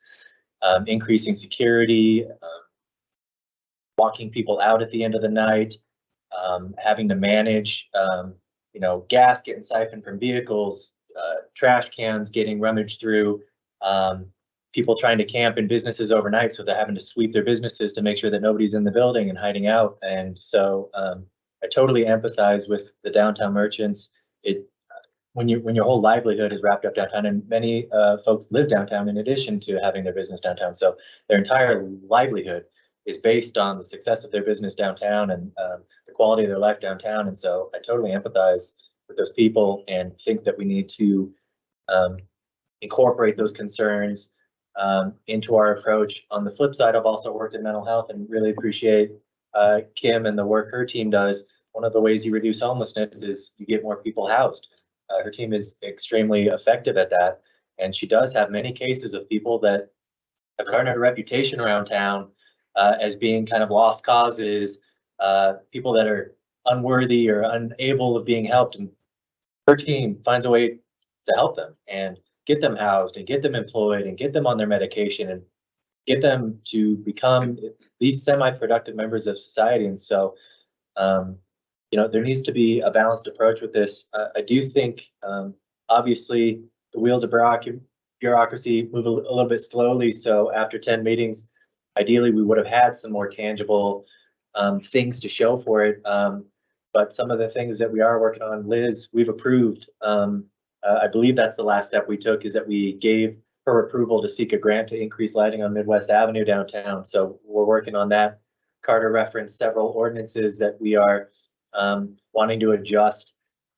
increasing security, walking people out at the end of the night, having to manage, gas getting siphoned from vehicles, trash cans getting rummaged through, people trying to camp in businesses overnight, so they're having to sweep their businesses to make sure that nobody's in the building and hiding out. And so I totally empathize with the downtown merchants. When your whole livelihood is wrapped up downtown, and many folks live downtown in addition to having their business downtown, so their entire livelihood is based on the success of their business downtown and the quality of their life downtown. And so I totally empathize with those people and think that we need to incorporate those concerns into our approach. On the flip side, I've also worked in mental health and really appreciate Kim and the work her team does. One of the ways you reduce homelessness is you get more people housed. Her team is extremely effective at that. And she does have many cases of people that have garnered a reputation around town as being kind of lost causes, people that are unworthy or unable of being helped. And her team finds a way to help them and get them housed and get them employed and get them on their medication and get them to become these semi-productive members of society. And so, there needs to be a balanced approach with this. I do think, obviously, the wheels of bureaucracy move a little bit slowly. So after 10 meetings, ideally, we would have had some more tangible things to show for it. But some of the things that we are working on, Liz, we've approved. I believe that's the last step we took, is that we gave her approval to seek a grant to increase lighting on Midwest Avenue downtown. So we're working on that. Carter referenced several ordinances that we are wanting to adjust.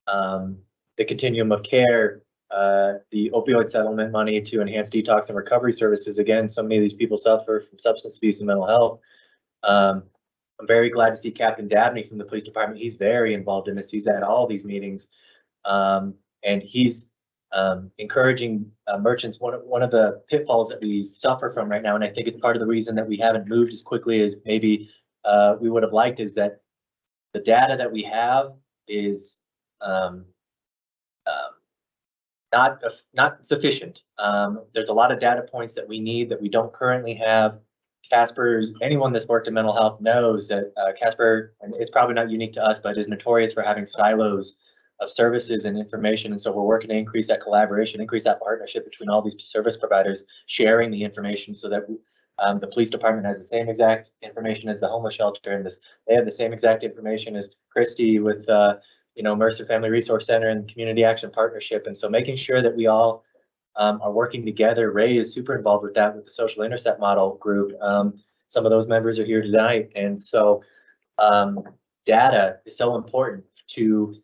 The continuum of care, the opioid settlement money to enhance detox and recovery services. Again, so many of these people suffer from substance abuse and mental health. I'm very glad to see Captain Dabney from the police department. He's very involved in this. He's at all these meetings. And he's encouraging merchants. One of the pitfalls that we suffer from right now, and I think it's part of the reason that we haven't moved as quickly as maybe we would have liked, is that the data that we have is not sufficient. There's a lot of data points that we need that we don't currently have. Anyone that's worked in mental health knows that Casper, and it's probably not unique to us, but is notorious for having silos of services and information. And so we're working to increase that collaboration, increase that partnership between all these service providers, sharing the information so that the police department has the same exact information as the homeless shelter, and they have the same exact information as Christie with Mercer Family Resource Center and Community Action Partnership. And so making sure that we all are working together. Ray is super involved with that, with the Social Intercept Model group. Some of those members are here tonight. And so data is so important to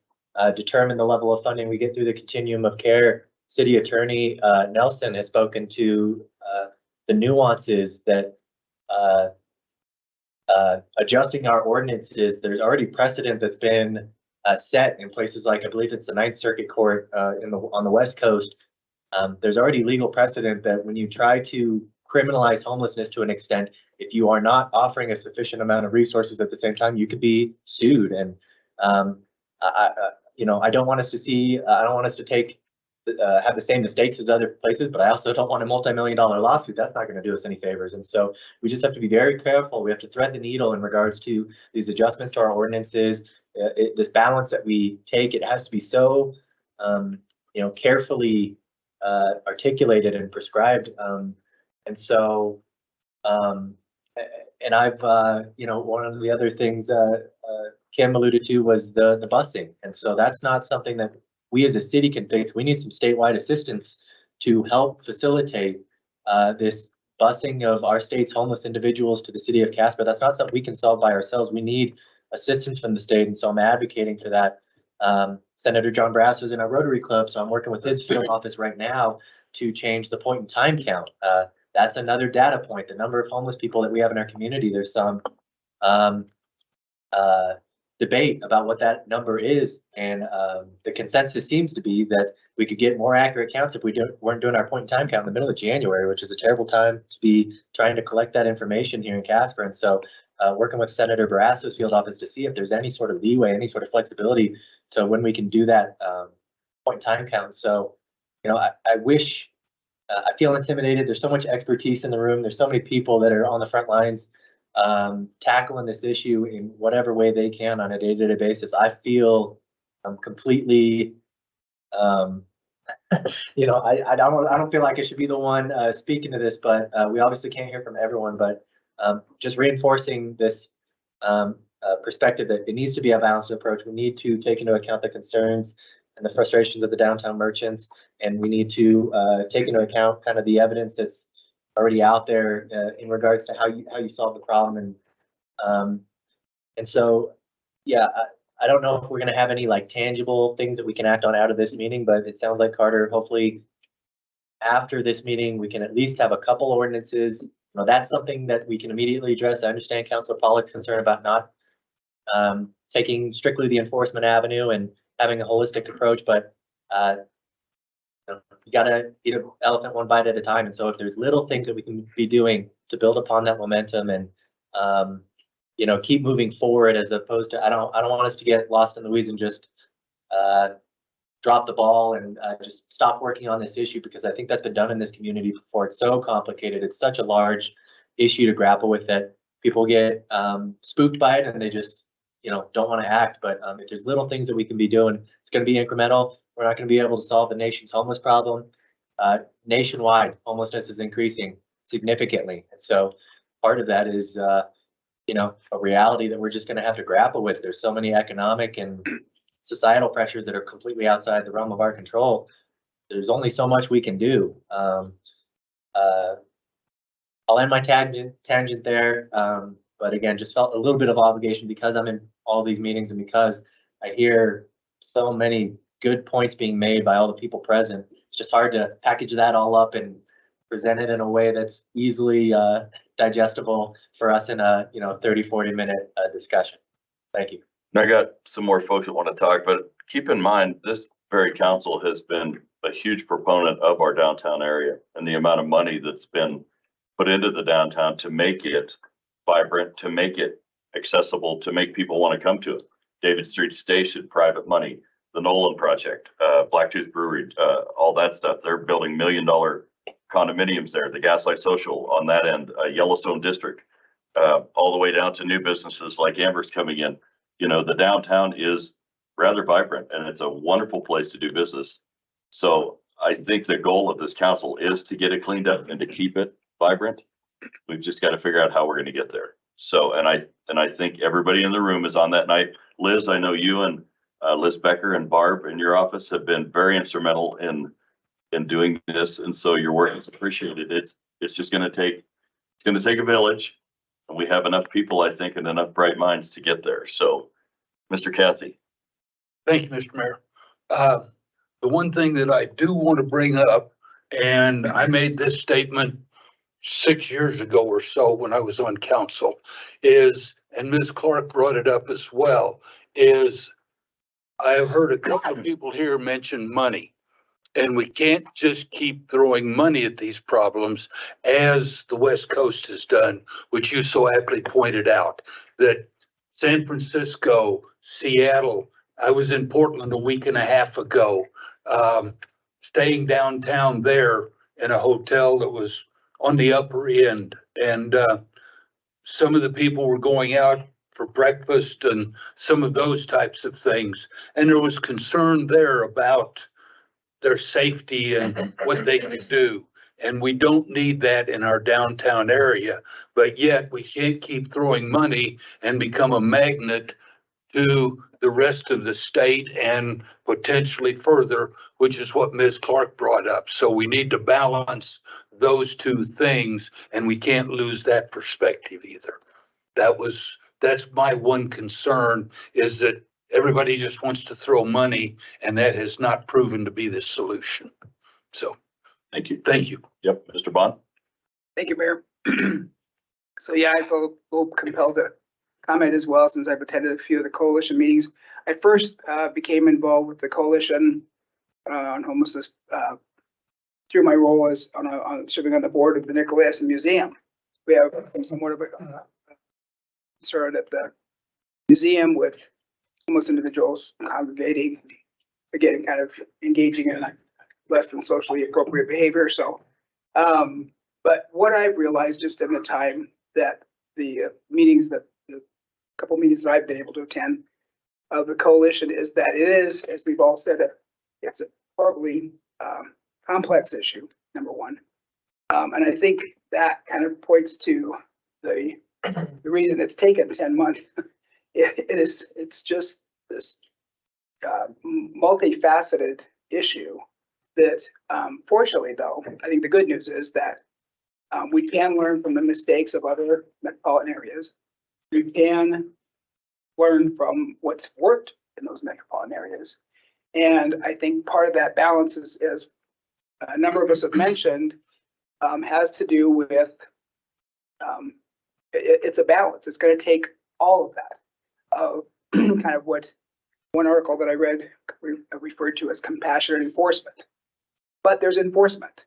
determine the level of funding we get through the continuum of care. City Attorney Nelson has spoken to the nuances that adjusting our ordinances. There's already precedent that's been set in places like, I believe it's the Ninth Circuit Court on the West Coast. There's already legal precedent that when you try to criminalize homelessness to an extent, if you are not offering a sufficient amount of resources at the same time, you could be sued. And I don't want us to see, I don't want us to have the same mistakes as other places, but I also don't want a multi-million-dollar lawsuit. That's not going to do us any favors. And so we just have to be very careful. We have to thread the needle in regards to these adjustments to our ordinances. This balance that we take, it has to be so, carefully articulated and prescribed. And so, and I've, one of the other things Kim alluded to was the busing. And so that's not something that we as a city can fix. We need some statewide assistance to help facilitate this busing of our state's homeless individuals to the city of Casper. That's not something we can solve by ourselves. We need assistance from the state. And so I'm advocating for that. Senator John Brass was in our Rotary Club, so I'm working with his field office right now to change the point in time count. That's another data point, the number of homeless people that we have in our community. There's some debate about what that number is. And the consensus seems to be that we could get more accurate counts if we weren't doing our point in time count in the middle of January, which is a terrible time to be trying to collect that information here in Casper. And so working with Senator Barrasso's field office to see if there's any sort of leeway, any sort of flexibility to when we can do that point in time count. So, you know, I wish, I feel intimidated. There's so much expertise in the room. There's so many people that are on the front lines tackling this issue in whatever way they can on a day-to-day basis. I feel completely, you know, I don't feel like I should be the one speaking to this, but we obviously can't hear from everyone. But just reinforcing this perspective that it needs to be a balanced approach. We need to take into account the concerns and the frustrations of the downtown merchants, and we need to take into account kind of the evidence that's already out there in regards to how you solve the problem. And so, yeah, I don't know if we're going to have any like tangible things that we can act on out of this meeting, but it sounds like, Carter, hopefully after this meeting, we can at least have a couple ordinances. You know, that's something that we can immediately address. I understand Councilor Pollack's concern about not taking strictly the enforcement avenue and having a holistic approach, but you gotta eat an elephant one bite at a time. And so if there's little things that we can be doing to build upon that momentum and you know, keep moving forward, as opposed to, I don't want us to get lost in the weeds and just drop the ball and just stop working on this issue, because I think that's been done in this community before. It's so complicated. It's such a large issue to grapple with that people get spooked by it and they just, you know, don't want to act. But if there's little things that we can be doing, it's going to be incremental. We're not going to be able to solve the nation's homeless problem. Nationwide, homelessness is increasing significantly. And so part of that is, you know, a reality that we're just going to have to grapple with. There's so many economic and societal pressures that are completely outside the realm of our control. There's only so much we can do. I'll end my tangent there. But again, just felt a little bit of obligation because I'm in all these meetings and because I hear so many good points being made by all the people present. It's just hard to package that all up and present it in a way that's easily digestible for us in a 30-40 minute discussion. Thank you. I got some more folks that want to talk, but keep in mind, this very council has been a huge proponent of our downtown area and the amount of money that's been put into the downtown to make it vibrant, to make it accessible, to make people want to come to it. David Street Station, private money, the Nolan Project, Blacktooth Brewery, all that stuff. They're building $1 million condominiums there. The Gaslight Social on that end, Yellowstone District, all the way down to new businesses like Amber's coming in. You know, the downtown is rather vibrant and it's a wonderful place to do business. So I think the goal of this council is to get it cleaned up and to keep it vibrant. We've just got to figure out how we're going to get there. So, and I think everybody in the room is on that night. Liz, I know you and Liz Becker and Barb in your office have been very instrumental in doing this. And so your work is appreciated. It's just going to take a village, and we have enough people, I think, and enough bright minds to get there. So, Mr. Cathy. Thank you, Mr. Mayor. The one thing that I do want to bring up, and I made this statement 6 years ago or so when I was on council, is, and Ms. Clark brought it up as well, is I have heard a couple of people here mention money. And we can't just keep throwing money at these problems as the West Coast has done, which you so aptly pointed out, that San Francisco, Seattle, I was in Portland a week and a half ago, staying downtown there in a hotel that was on the upper end. And some of the people were going out for breakfast and some of those types of things. And there was concern there about their safety and what they could do. And we don't need that in our downtown area, but yet we can't keep throwing money and become a magnet to the rest of the state and potentially further, which is what Ms. Clark brought up. So we need to balance those two things, and we can't lose that perspective either. That's my one concern, is that everybody just wants to throw money, and that has not proven to be the solution. So Thank you. Thank you. Yep, Mr. Bond? Thank you, Mayor. So yeah, I feel compelled to comment as well, since I've attended a few of the coalition meetings. I first became involved with the coalition on homelessness through my role as on serving on the board of the Nicholas Museum. We have somewhat of a concern at the museum with homeless individuals congregating, again, kind of engaging in less than socially appropriate behavior. So, but what I've realized just in the time that the meetings, the couple meetings that I've been able to attend of the coalition, is that it is, as we've all said, it's a horribly complex issue, number one. And I think that kind of points to the reason it's taken 10 months. It's just this multifaceted issue that, fortunately though, I think the good news is that we can learn from the mistakes of other metropolitan areas. We can learn from what's worked in those metropolitan areas. And I think part of that balance is, as a number of us have mentioned, has to do with, it's a balance. It's going to take all of that, kind of what one article that I read referred to as compassionate enforcement. But there's enforcement.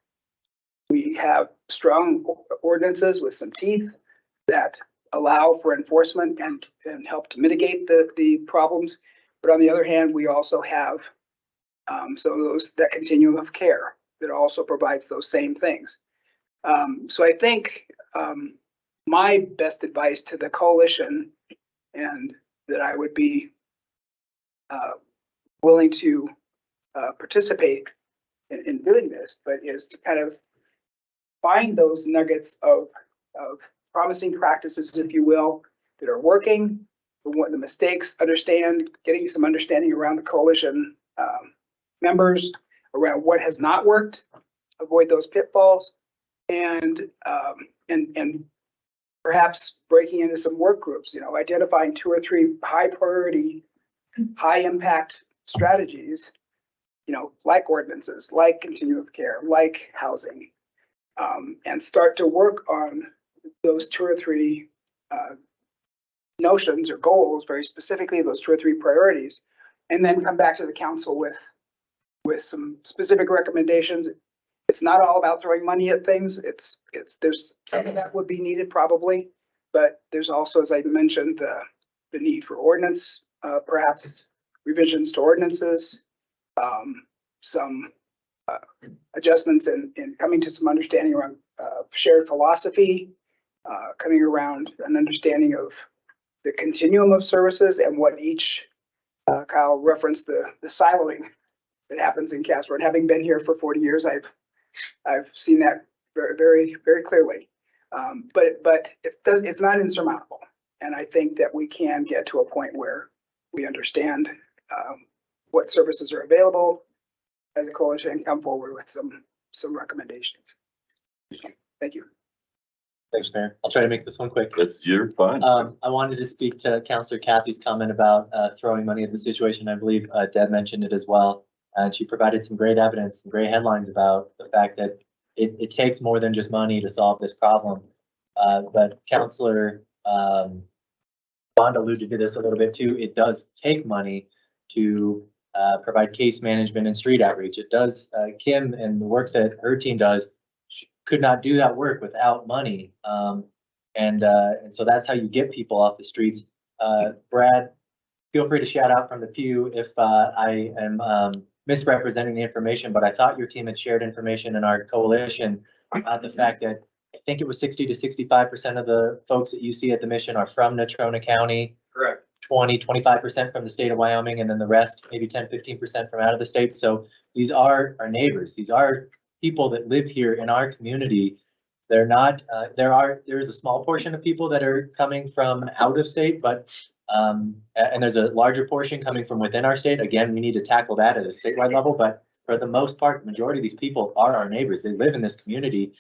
We have strong ordinances with some teeth that allow for enforcement and help to mitigate the problems. But on the other hand, we also have that continuum of care that also provides those same things. So I think my best advice to the coalition, and that I would be willing to participate in doing this, but is to kind of find those nuggets of promising practices, if you will, that are working, what the mistakes, getting some understanding around the coalition members around what has not worked, avoid those pitfalls, and perhaps breaking into some work groups, identifying 2 or 3 high priority, high impact strategies, like ordinances, like continuum of care, like housing, and start to work on those 2 or 3 notions or goals, very specifically those 2 or 3 priorities, and then come back to the council with some specific recommendations. It's not all about throwing money at things. There's some of that would be needed probably, but there's also, as I mentioned, the need for ordinance, perhaps revisions to ordinances, some adjustments in coming to some understanding around shared philosophy, coming around an understanding of the continuum of services and what each, Kyle referenced the siloing that happens in Casper. And having been here for 40 years, I've seen that very, very, very clearly. But it's not insurmountable. And I think that we can get to a point where we understand what services are available as a coalition and come forward with some recommendations. Thank you. Thanks, Mayor. I'll try to make this one quick. You're fine. I wanted to speak to Councilor Kathy's comment about throwing money at the situation. I believe Deb mentioned it as well. And she provided some great evidence, some great headlines about the fact that it takes more than just money to solve this problem. But Councilor Bond alluded to this a little bit too. It does take money to provide case management and street outreach. It does. Kim and the work that her team does could not do that work without money. And so that's how you get people off the streets. Brad, feel free to shout out from the pew if I am misrepresenting the information, but I thought your team had shared information in our coalition about the fact that I think it was 60 to 65% of the folks that you see at the mission are from Natrona County. Correct. 25% from the state of Wyoming, and then the rest, maybe 10-15% from out of the state. So these are our neighbors. These are people that live here in our community. They're not, there is a small portion of people that are coming from out of state, but and there's a larger portion coming from within our state. Again, we need to tackle that at a statewide level, but for the most part, the majority of these people are our neighbors. They live in this community.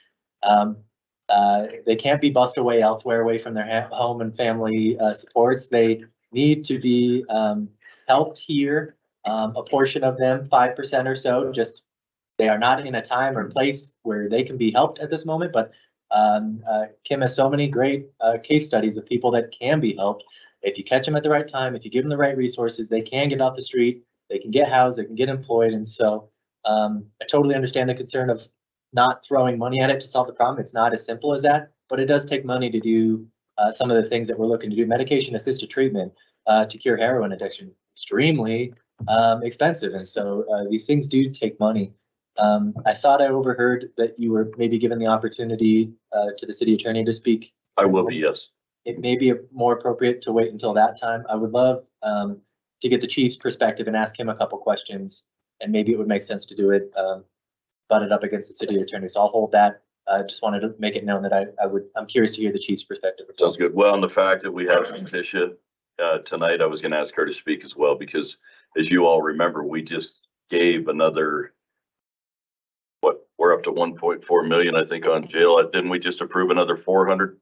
They can't be bussed away elsewhere, away from their home and family supports. They need to be helped here. A portion of them, 5% or so, just They are not in a time or place where they can be helped at this moment, but Kim has so many great case studies of people that can be helped. If you catch them at the right time, if you give them the right resources, they can get off the street, they can get housed, they can get employed. And so I totally understand the concern of not throwing money at it to solve the problem. It's not as simple as that, but it does take money to do some of the things that we're looking to do. Medication assisted treatment to cure heroin addiction, extremely expensive. And so these things do take money. I thought I overheard that you were maybe given the opportunity to the city attorney to speak. I will be, yes. It may be more appropriate to wait until that time. I would love to get the chief's perspective and ask him a couple questions, and maybe it would make sense to do it butted up against the city attorney. So I'll hold that. I just wanted to make it known that I'm curious to hear the chief's perspective. Sounds good. Well, and the fact that we have Letitia tonight, I was going to ask her to speak as well, because as you all remember, we just gave another, we're up to 1.4 million, I think, on jail. Didn't we just approve another $600,000?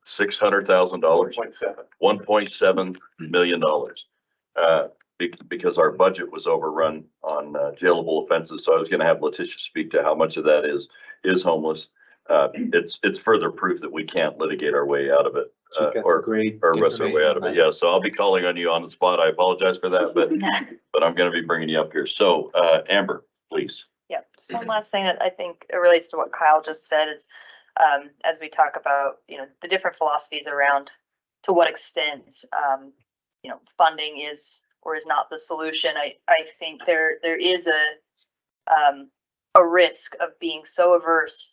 $1.7 million. Because our budget was overrun on jailable offenses. So I was going to have Letitia speak to how much of that is homeless. It's further proof that we can't litigate our way out of it or wrest our way out of it. Yeah. So I'll be calling on you on the spot. I apologize for that, but I'm going to be bringing you up here. So Amber, please. Yep. So one last thing that I think it relates to what Kyle just said is, as we talk about, the different philosophies around to what extent, funding is or is not the solution. I think there is a risk of being so averse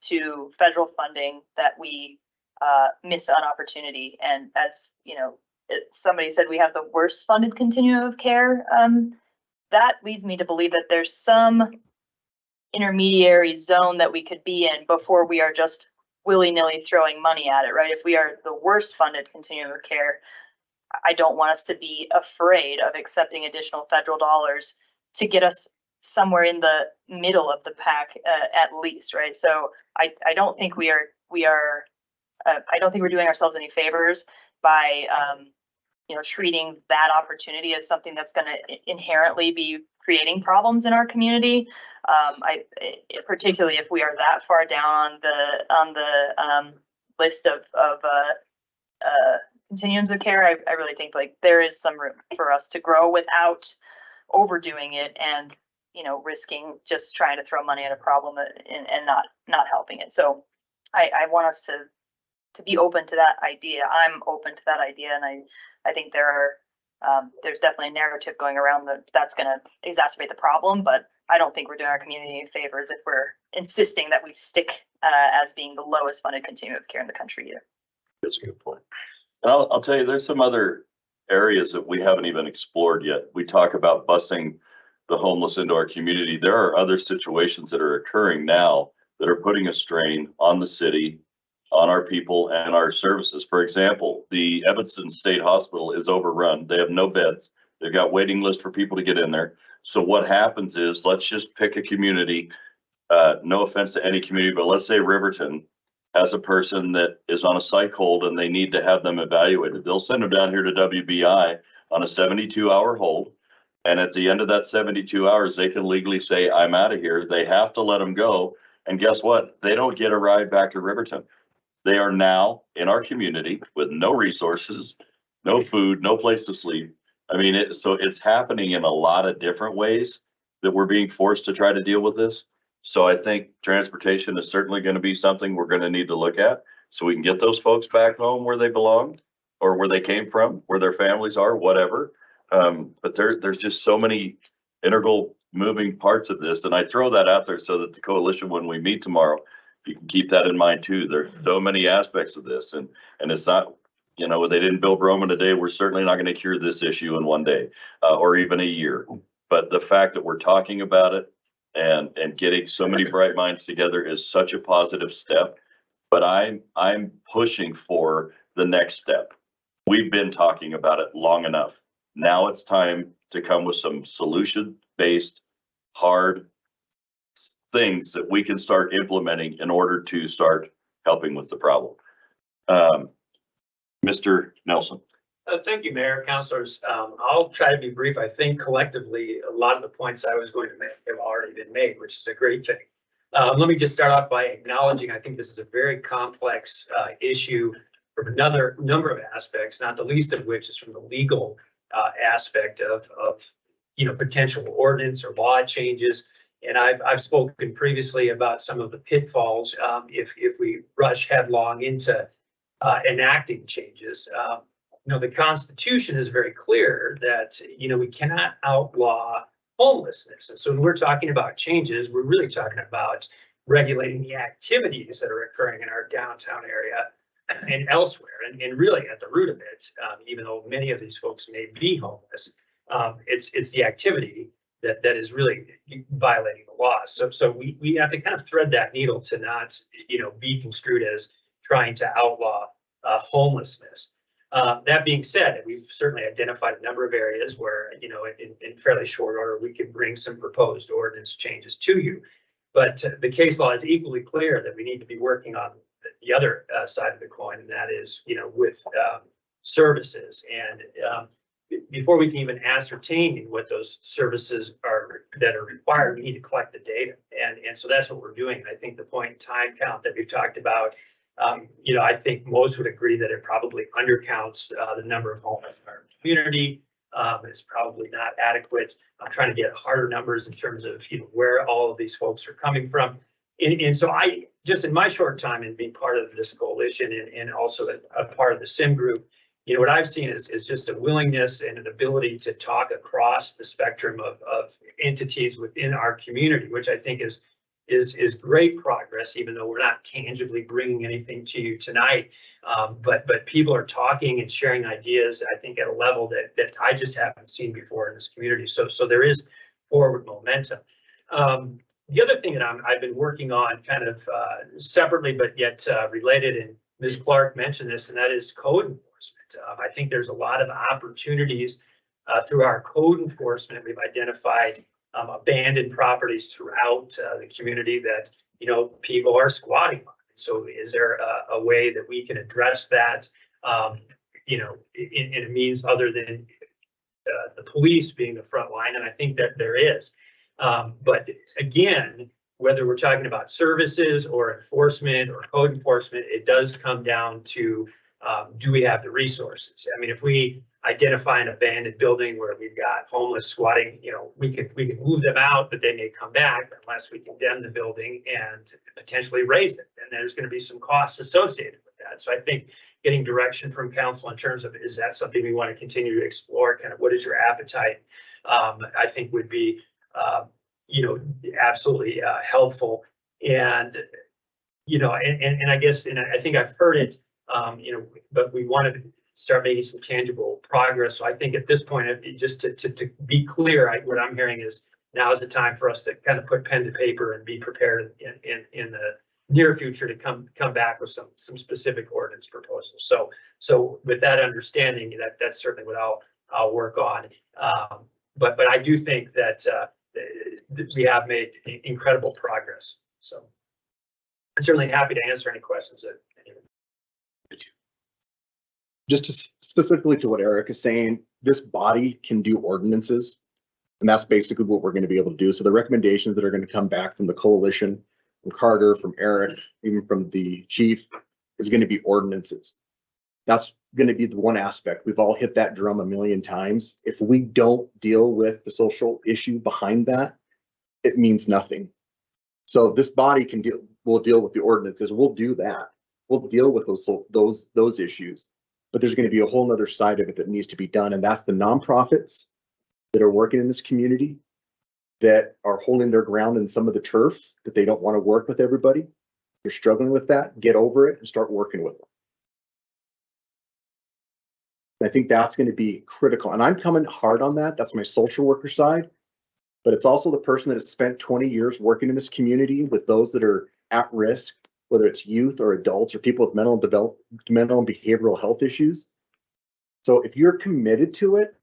to federal funding that we miss an opportunity. And as somebody said, we have the worst funded continuum of care. That leads me to believe that there's some intermediary zone that we could be in before we are just willy-nilly throwing money at it, right? If we are the worst funded continuum of care, I don't want us to be afraid of accepting additional federal dollars to get us somewhere in the middle of the pack at least, right? So I don't think we are I don't think we're doing ourselves any favors by treating that opportunity as something that's going to inherently be creating problems in our community. Particularly if we are that far down on the list of continuums of care, I really think like there is some room for us to grow without overdoing it and risking just trying to throw money at a problem and not helping it. So I want us to be open to that idea. I'm open to that idea, and I think there's definitely a narrative going around that's going to exacerbate the problem, but I don't think we're doing our community favors if we're insisting that we stick as being the lowest funded continuum of care in the country either. That's a good point. And I'll tell you, there's some other areas that we haven't even explored yet. We talk about busing the homeless into our community. There are other situations that are occurring now that are putting a strain on the city, on our people and our services. For example, the Evanston State Hospital is overrun. They have no beds. They've got waiting lists for people to get in there. So what happens is, let's just pick a community. No offense to any community, but let's say Riverton has a person that is on a psych hold and they need to have them evaluated. They'll send them down here to WBI on a 72-hour hold. And at the end of that 72 hours, they can legally say, I'm out of here. They have to let them go. And guess what? They don't get a ride back to Riverton. They are now in our community with no resources, no food, no place to sleep. I mean, so it's happening in a lot of different ways that we're being forced to try to deal with this. So I think transportation is certainly going to be something we're going to need to look at so we can get those folks back home where they belong or where they came from, where their families are, whatever. But there's just so many integral moving parts of this. And I throw that out there so that the coalition, when we meet tomorrow, you can keep that in mind too. There's so many aspects of this, and it's not, they didn't build Rome in a day. We're certainly not going to cure this issue in one day or even a year. But the fact that we're talking about it and getting so many bright minds together is such a positive step. But I'm pushing for the next step. We've been talking about it long enough. Now it's time to come with some solution-based, hard things that we can start implementing in order to start helping with the problem. Mr. Nelson. Thank you, Mayor, councilors. I'll try to be brief. I think collectively, a lot of the points I was going to make have already been made, which is a great thing. Let me just start off by acknowledging, I think this is a very complex issue from another number of aspects, not the least of which is from the legal aspect of potential ordinance or law changes. And I've spoken previously about some of the pitfalls if we rush headlong into enacting changes. The Constitution is very clear that, we cannot outlaw homelessness. And so when we're talking about changes, we're really talking about regulating the activities that are occurring in our downtown area and elsewhere. And really at the root of it, even though many of these folks may be homeless, it's the activity that is really violating the law. So we have to kind of thread that needle to not, be construed as trying to outlaw homelessness. That being said, we've certainly identified a number of areas where, in fairly short order, we could bring some proposed ordinance changes to you. But the case law is equally clear that we need to be working on the other side of the coin, and that is, with services. And before we can even ascertain what those services are that are required, we need to collect the data. And so that's what we're doing. I think the point in time count that we've talked about, I think most would agree that it probably undercounts the number of homeless in our community. It's probably not adequate. I'm trying to get harder numbers in terms of where all of these folks are coming from. And so I just in my short time in being part of this coalition and also a part of the SIM group, what I've seen is just a willingness and an ability to talk across the spectrum of entities within our community, which I think is great progress, even though we're not tangibly bringing anything to you tonight. But people are talking and sharing ideas, I think, at a level that I just haven't seen before in this community. So there is forward momentum. The other thing that I've been working on kind of separately, but yet related, and Ms. Clark mentioned this, and that is code enforcement. I think there's a lot of opportunities through our code enforcement. We've identified abandoned properties throughout the community that, people are squatting on. So is there a way that we can address that, in a means other than the police being the front line? And I think that there is. But again, whether we're talking about services or enforcement or code enforcement, it does come down to, do we have the resources? I mean, if we identify an abandoned building where we've got homeless squatting, we can move them out, but they may come back unless we condemn the building and potentially raise it. And there's going to be some costs associated with that. So I think getting direction from council in terms of, is that something we want to continue to explore? Kind of what is your appetite? I think would be, absolutely helpful. And, and I guess, and I think I've heard it, but we wanted to start making some tangible progress. So I think at this point, just to be clear, what I'm hearing is now is the time for us to kind of put pen to paper and be prepared in the near future to come back with some specific ordinance proposals. So with that understanding, that's certainly what I'll work on. But I do think that we have made incredible progress. So I'm certainly happy to answer any questions that anyone. Just specifically to what Eric is saying, this body can do ordinances, and that's basically what we're going to be able to do. So the recommendations that are going to come back from the coalition, from Carter, from Eric, even from the chief, is going to be ordinances. That's going to be the one aspect. We've all hit that drum a million times. If we don't deal with the social issue behind that, it means nothing. So this body will deal with the ordinances. We'll do that. We'll deal with those issues. But there's going to be a whole nother side of it that needs to be done. And that's the nonprofits that are working in this community that are holding their ground in some of the turf that they don't want to work with everybody. You're struggling with that, get over it and start working with them. I think that's going to be critical. And I'm coming hard on that. That's my social worker side. But it's also the person that has spent 20 years working in this community with those that are at risk, whether it's youth or adults or people with mental and behavioral health issues. So if you're committed to it,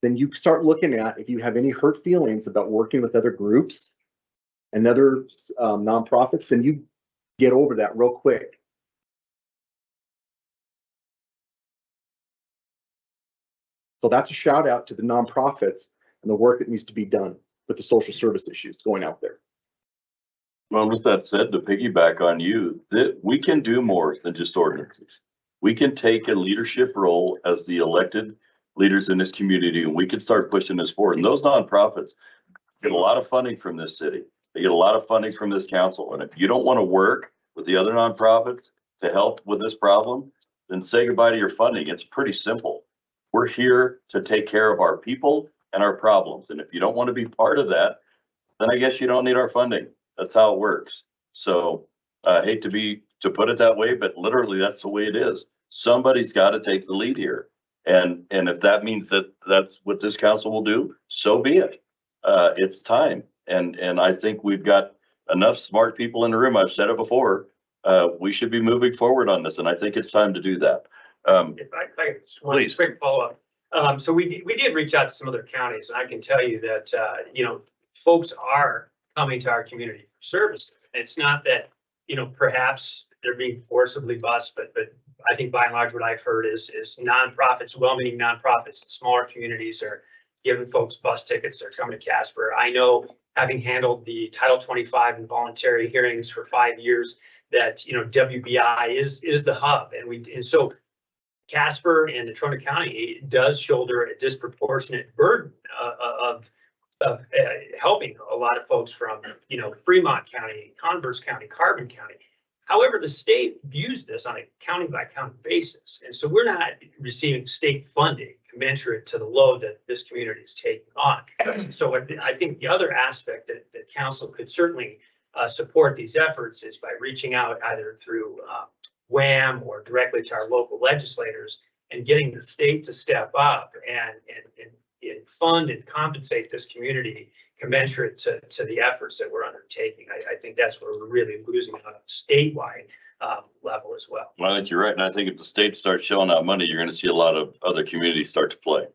then you start looking at if you have any hurt feelings about working with other groups and other nonprofits, then you get over that real quick. So that's a shout out to the nonprofits and the work that needs to be done with the social service issues going out there. Well, with that said, to piggyback on you, that we can do more than just ordinances. We can take a leadership role as the elected leaders in this community, and we can start pushing this forward. And those nonprofits get a lot of funding from this city. They get a lot of funding from this council. And if you don't want to work with the other nonprofits to help with this problem, then say goodbye to your funding. It's pretty simple. We're here to take care of our people and our problems. And if you don't want to be part of that, then I guess you don't need our funding. That's how it works. So I hate to put it that way, but literally that's the way it is. Somebody's got to take the lead here. And if that means that that's what this council will do, so be it. It's time. And I think we've got enough smart people in the room. I've said it before. We should be moving forward on this, and I think it's time to do that. If I just want a Please. quick follow-up. So we did reach out to some other counties, and I can tell you that, folks are coming to our community for service. It's not that, perhaps they're being forcibly bused, but I think by and large, what I've heard is nonprofits, well-meaning nonprofits in smaller communities are giving folks bus tickets. They're coming to Casper. I know, having handled the Title 25 and voluntary hearings for 5 years, that, WBI is the hub. And so Casper and Natrona County does shoulder a disproportionate burden of helping a lot of folks from, Fremont County, Converse County, Carbon County. However, the state views this on a county by county basis. And so we're not receiving state funding commensurate to the load that this community is taking on. So I think the other aspect that council could certainly support these efforts is by reaching out either through WHAM or directly to our local legislators and getting the state to step up and fund and compensate this community commensurate to the efforts that we're undertaking. I think that's where we're really losing on a statewide level as well. Well, I think you're right. And I think if the state starts shelling out money, you're going to see a lot of other communities start to play.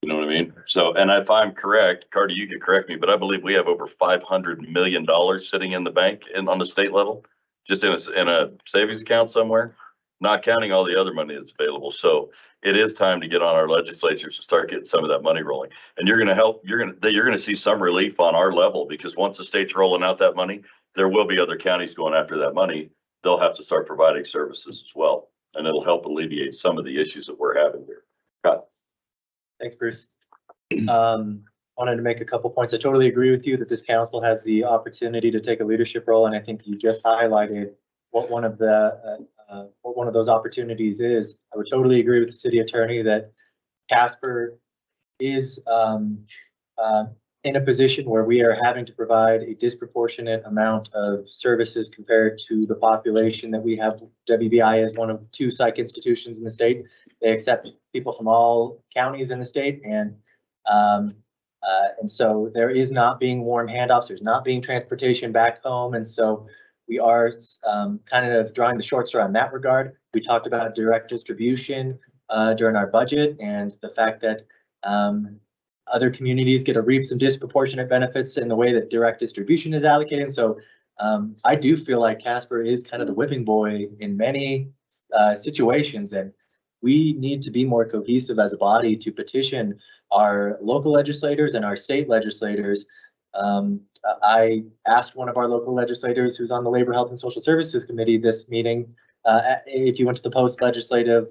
You know what I mean? So, and if I'm correct, Carter, you can correct me, but I believe we have over $500 million sitting in the bank on the state level, just in a savings account somewhere, not counting all the other money that's available. So it is time to get on our legislatures to start getting some of that money rolling. And you're going to help, you're going to see some relief on our level, because once the state's rolling out that money, there will be other counties going after that money. They'll have to start providing services as well. And it'll help alleviate some of the issues that we're having here. Scott. Thanks, Bruce. Wanted to make a couple points. I totally agree with you that this council has the opportunity to take a leadership role, and I think you just highlighted what one of those opportunities is. I would totally agree with the city attorney that Casper is in a position where we are having to provide a disproportionate amount of services compared to the population that we have. WBI is one of 2 psych institutions in the state. They accept people from all counties in the state, and so there is not being warm handoffs. There's not being transportation back home, and so we are kind of drawing the short straw in that regard. We talked about direct distribution during our budget, and the fact that other communities get to reap some disproportionate benefits in the way that direct distribution is allocated. So I do feel like Casper is kind of the whipping boy in many situations, and we need to be more cohesive as a body to petition our local legislators and our state legislators. I asked one of our local legislators who's on the Labor, Health and Social Services Committee this meeting, if you went to the post-legislative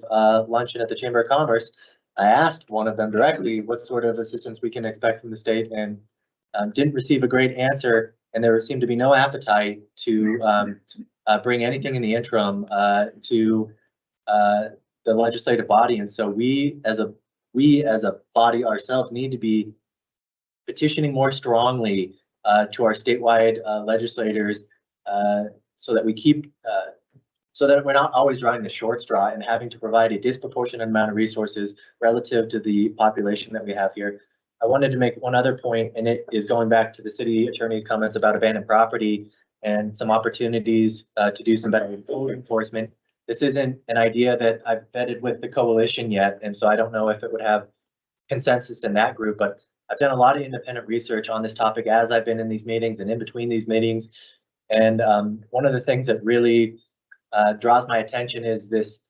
luncheon at the Chamber of Commerce, I asked one of them directly what sort of assistance we can expect from the state, and didn't receive a great answer. And there seemed to be no appetite to bring anything in the interim to the legislative body. And so we as a body ourselves need to be petitioning more strongly to our statewide legislators so that we keep so that we're not always drawing the short straw and having to provide a disproportionate amount of resources relative to the population that we have here. I wanted to make one other point, and it is going back to the city attorney's comments about abandoned property and some opportunities to do some better code enforcement. This isn't an idea that I've vetted with the coalition yet, and so I don't know if it would have consensus in that group, but I've done a lot of independent research on this topic as I've been in these meetings and in between these meetings. And one of the things that really draws my attention is this,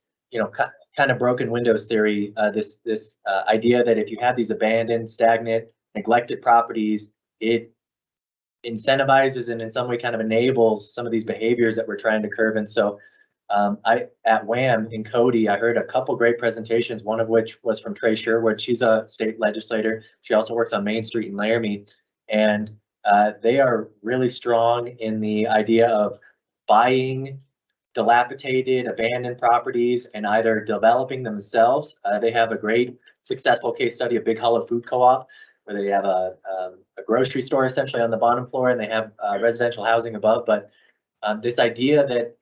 kind of broken windows theory, this idea that if you have these abandoned, stagnant, neglected properties, it incentivizes and in some way kind of enables some of these behaviors that we're trying to curb. And so at WHAM in Cody, I heard a couple great presentations, one of which was from Trey Sherwood. She's a state legislator. She also works on Main Street in Laramie. And they are really strong in the idea of buying dilapidated, abandoned properties and either developing themselves. They have a great successful case study of Big Hollow Food Co-op, where they have a grocery store essentially on the bottom floor and they have residential housing above. But this idea that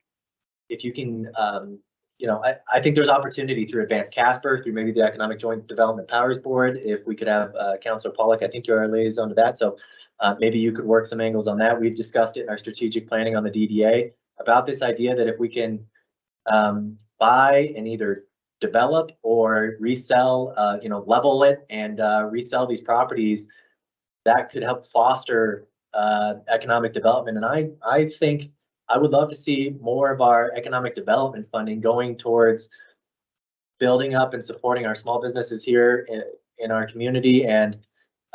if you can, I think there's opportunity through Advanced Casper, through maybe the Economic Joint Development Powers Board. If we could have Councilor Pollock, I think you're our liaison to that. So maybe you could work some angles on that. We've discussed it in our strategic planning on the DDA about this idea that if we can buy and either develop or resell, level it and resell these properties, that could help foster economic development. And I think I would love to see more of our economic development funding going towards building up and supporting our small businesses here in our community. And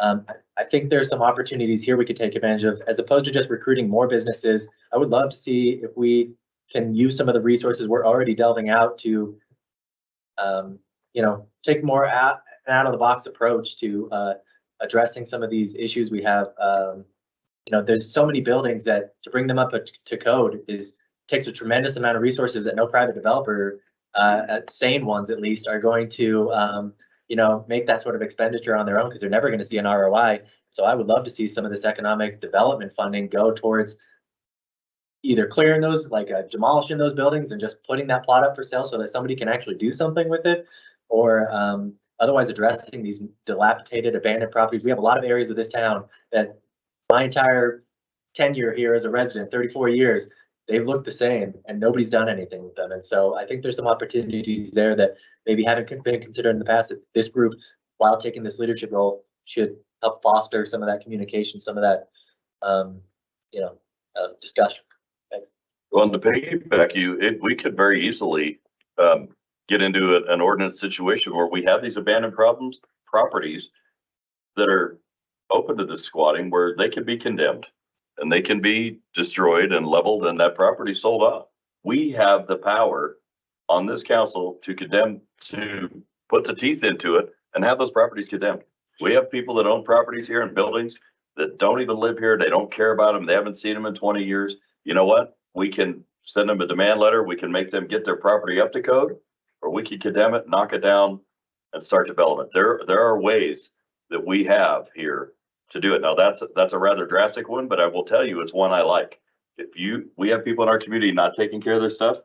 I think there's some opportunities here we could take advantage of, as opposed to just recruiting more businesses. I would love to see if we can use some of the resources we're already delving out to, take more out of the box approach to addressing some of these issues we have. There's so many buildings that to bring them up to code takes a tremendous amount of resources that no private developer, sane ones at least, are going to make that sort of expenditure on their own, because they're never going to see an ROI. So I would love to see some of this economic development funding go towards either clearing those, like demolishing those buildings and just putting that plot up for sale so that somebody can actually do something with it, or otherwise addressing these dilapidated, abandoned properties. We have a lot of areas of this town that my entire tenure here as a resident, 34 years, they've looked the same and nobody's done anything with them. And so I think there's some opportunities there that maybe haven't been considered in the past, that this group, while taking this leadership role, should help foster some of that communication, some of that, discussion. Thanks. Well, to piggyback you, we could very easily get into an ordinance situation where we have these abandoned properties that are open to the squatting, where they can be condemned and they can be destroyed and leveled and that property sold off. We have the power on this council to condemn, to put the teeth into it and have those properties condemned. We have people that own properties here and buildings that don't even live here. They don't care about them. They haven't seen them in 20 years. You know what? We can send them a demand letter. We can make them get their property up to code, or we can condemn it, knock it down, and start development. There are ways that we have here to do it. Now that's a rather drastic one, but I will tell you, it's one I like. If we have people in our community not taking care of this stuff,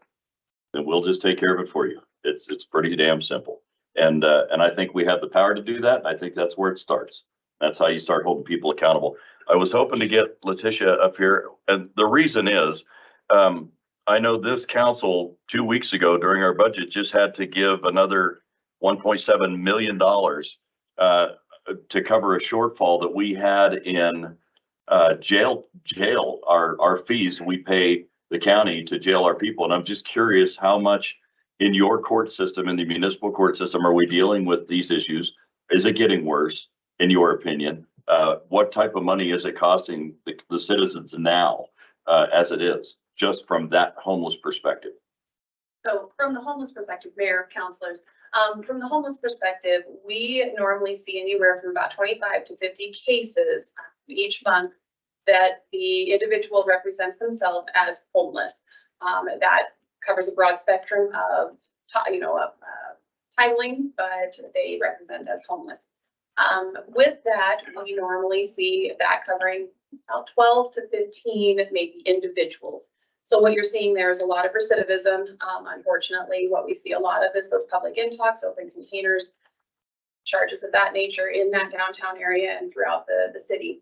then we'll just take care of it for you. It's pretty damn simple. And I think we have the power to do that. I think that's where it starts. That's how you start holding people accountable. I was hoping to get Letitia up here, and the reason is, I know this council 2 weeks ago during our budget just had to give another $1.7 million to cover a shortfall that we had in jail, our fees we pay the county to jail our people. And I'm just curious, how much in your court system, in the municipal court system, are we dealing with these issues? Is it getting worse, in your opinion? What type of money is it costing the citizens now, as it is, just from that homeless perspective? So from the homeless perspective, Mayor, councilors, from the homeless perspective, we normally see anywhere from about 25 to 50 cases each month that the individual represents themselves as homeless. That covers a broad spectrum of, titling, but they represent as homeless. With that, we normally see that covering about 12 to 15, maybe individuals. So what you're seeing there is a lot of recidivism. Unfortunately, what we see a lot of is those public intox, open containers, charges of that nature in that downtown area and throughout the city.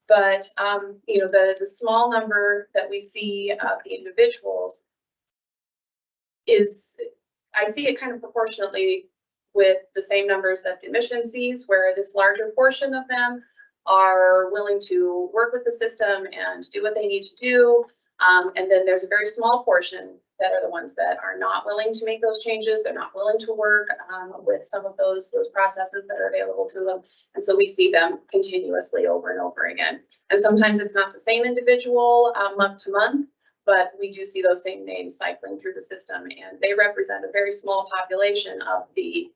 But, the small number that we see of the individuals I see it kind of proportionately with the same numbers that the admission sees, where this larger portion of them are willing to work with the system and do what they need to do. And then there's a very small portion that are the ones that are not willing to make those changes. They're not willing to work with some of those processes that are available to them. And so we see them continuously over and over again. And sometimes it's not the same individual month to month, but we do see those same names cycling through the system, and they represent a very small population of the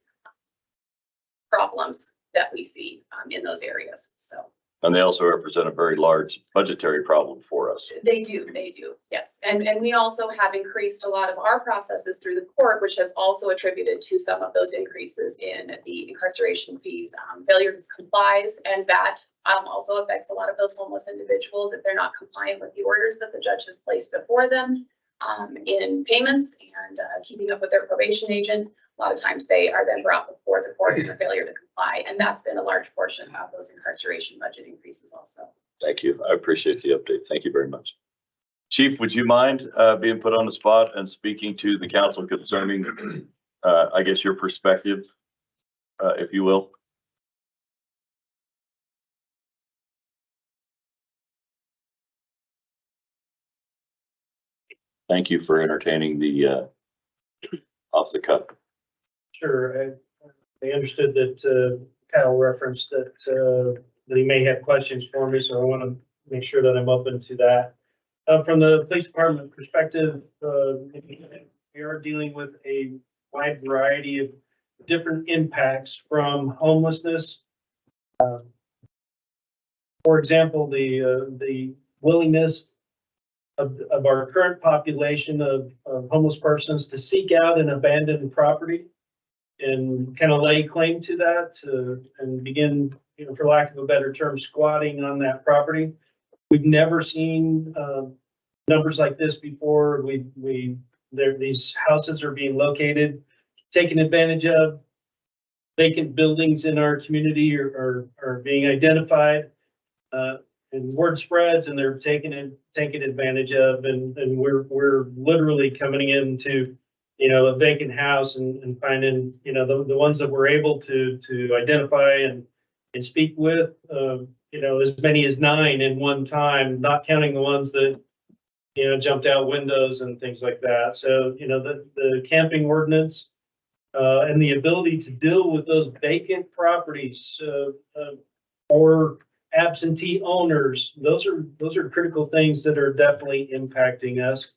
problems that we see in those areas. So. And they also represent a very large budgetary problem for us. They do, yes. And we also have increased a lot of our processes through the court, which has also attributed to some of those increases in the incarceration fees. Failure to comply, and that also affects a lot of those homeless individuals if they're not compliant with the orders that the judge has placed before them in payments and keeping up with their probation agent. A lot of times they are then brought before the court for failure to comply, and that's been a large portion of those incarceration budget increases also. Thank you. I appreciate the update. Thank you very much. Chief, would you mind being put on the spot and speaking to the council concerning, I guess, your perspective, if you will? Thank you for entertaining the off the cuff. Sure. I understood that Kyle referenced that he may have questions for me, so I want to make sure that I'm open to that. From the police department perspective, we are dealing with a wide variety of different impacts from homelessness. For example, the willingness of our current population of homeless persons to seek out an abandoned property and kind of lay claim to that and begin, for lack of a better term, squatting on that property. We've never seen numbers like this before. These houses are being located, taken advantage of. Vacant buildings in our community are being identified, and word spreads, and they're taking advantage of, and we're literally coming into a vacant house and finding the ones that we're able to identify and speak with, as many as 9 in one time, not counting the ones that jumped out windows and things like that. So the camping ordinance and the ability to deal with those vacant properties or absentee owners, those are critical things that are definitely impacting us.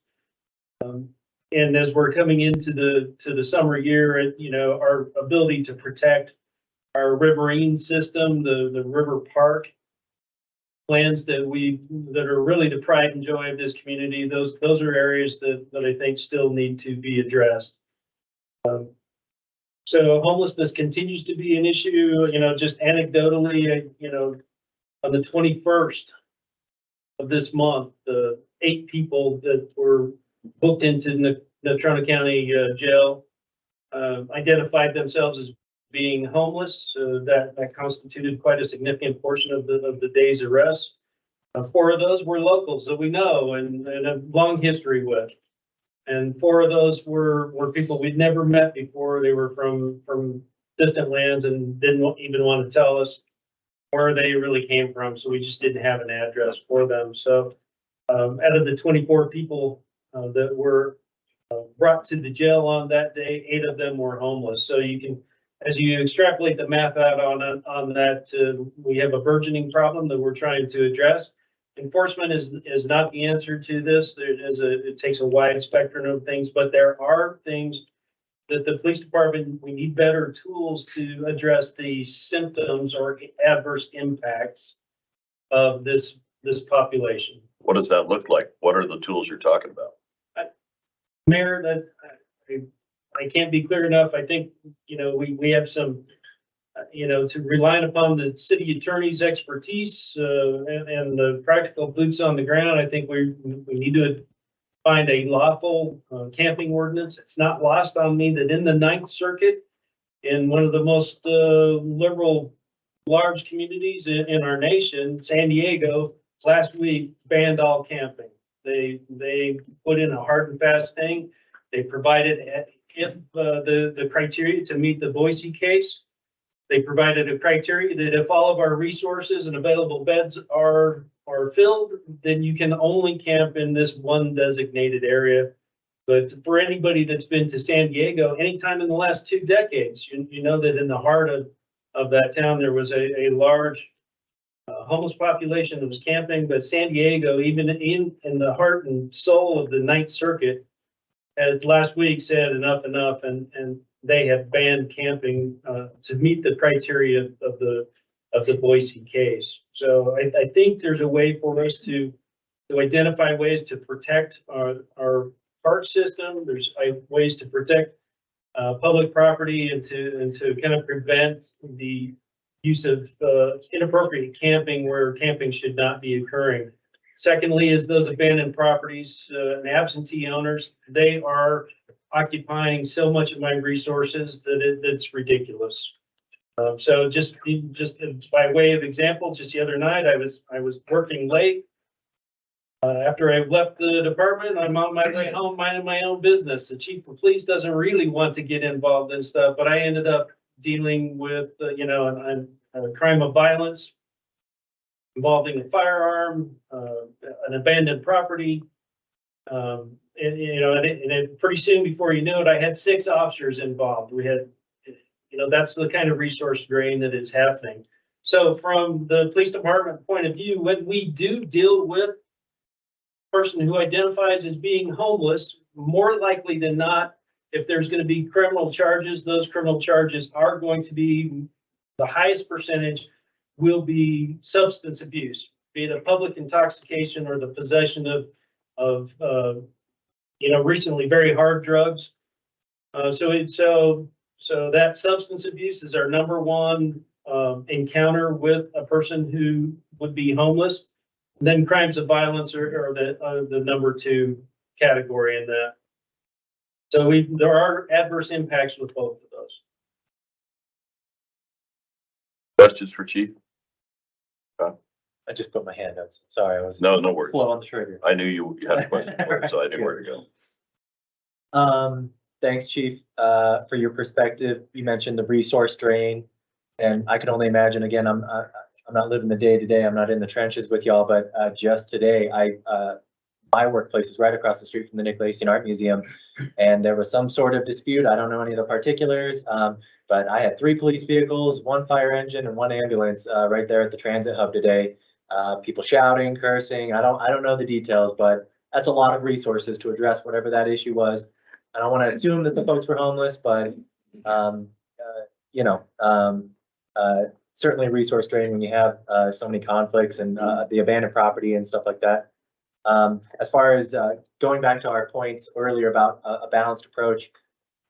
And as we're coming into the summer year, our ability to protect our riverine system, the river park plans that are really the pride and joy of this community, those are areas that I think still need to be addressed. So homelessness continues to be an issue. Just anecdotally, on the 21st of this month, 8 people that were booked into the Natrona County Jail identified themselves as being homeless. That constituted quite a significant portion of the day's arrest. 4 of those were locals that we know and a long history with. And 4 of those were people we'd never met before. They were from distant lands and didn't even want to tell us where they really came from. So we just didn't have an address for them. So out of the 24 people that were brought to the jail on that day, 8 of them were homeless. So you can, as you extrapolate the math out on that, we have a burgeoning problem that we're trying to address. Enforcement is not the answer to this. It takes a wide spectrum of things, but there are things that the police department, we need better tools to address the symptoms or adverse impacts of this population. What does that look like? What are the tools you're talking about? Mayor, that I can't be clear enough. I think, we have some, to relying upon the city attorney's expertise and the practical boots on the ground. I think we need to find a lawful camping ordinance. It's not lost on me that in the 9th Circuit, in one of the most liberal, large communities in our nation, San Diego, last week banned all camping. They put in a hard and fast thing. They provided, if the criteria to meet the Boise case, they provided a criteria that if all of our resources and available beds are filled, then you can only camp in this one designated area. But for anybody that's been to San Diego, anytime in the last 2 decades, you know that in the heart of that town, there was a large homeless population that was camping, but San Diego, even in the heart and soul of the Ninth Circuit, had last week said enough, and they have banned camping to meet the criteria of the Boise case. So I think there's a way for us to identify ways to protect our park system. There's ways to protect public property and to kind of prevent the use of inappropriate camping where camping should not be occurring. Secondly, is those abandoned properties and absentee owners, they are occupying so much of my resources that it's ridiculous. So just by way of example, just the other night, I was working late. After I left the department, I'm on my way home minding my own business. The chief of police doesn't really want to get involved in stuff, but I ended up dealing with, a crime of violence involving a firearm, an abandoned property. And pretty soon before you know it, I had 6 officers involved. We had, that's the kind of resource drain that is happening. So from the police department point of view, when we do deal with a person who identifies as being homeless, more likely than not, if there's going to be criminal charges, those criminal charges are going to be, the highest percentage will be substance abuse, be it a public intoxication or the possession of recently very hard drugs. So that substance abuse is our number one encounter with a person who would be homeless. And then crimes of violence are the number 2 category in that. So there are adverse impacts with both of those. Questions for Chief? I just put my hand up. Sorry, I was No worries. slow on the trigger. I knew you had a question for him, so I knew where to go. Thanks, Chief, for your perspective. You mentioned the resource drain, and I can only imagine. Again, I'm not living the day to day. I'm not in the trenches with y'all, but just today, my workplace is right across the street from the Nick Lacey Art Museum, and there was some sort of dispute. I don't know any of the particulars, but I had 3 police vehicles, 1 fire engine, and 1 ambulance right there at the transit hub today. People shouting, cursing. I don't know the details, but that's a lot of resources to address whatever that issue was. I don't want to assume that the folks were homeless, but certainly resource drain when you have so many conflicts and the abandoned property and stuff like that. As far as going back to our points earlier about a balanced approach,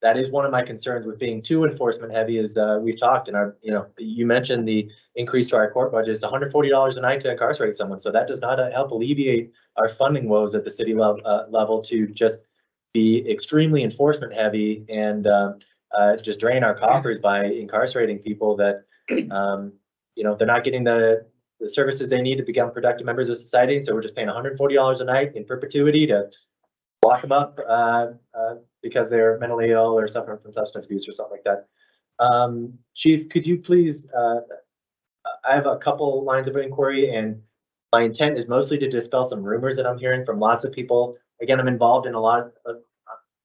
that is one of my concerns with being too enforcement heavy. Is we've talked and you mentioned the increase to our court budget is $140 a night to incarcerate someone, so that does not help alleviate our funding woes at the city level to just be extremely enforcement heavy and just drain our coffers by incarcerating people that they're not getting the services they need to become productive members of society. So we're just paying $140 a night in perpetuity to lock them up because they're mentally ill or suffering from substance abuse or something like that. Chief, could you please, I have a couple lines of inquiry, and my intent is mostly to dispel some rumors that I'm hearing from lots of people. Again, I'm involved in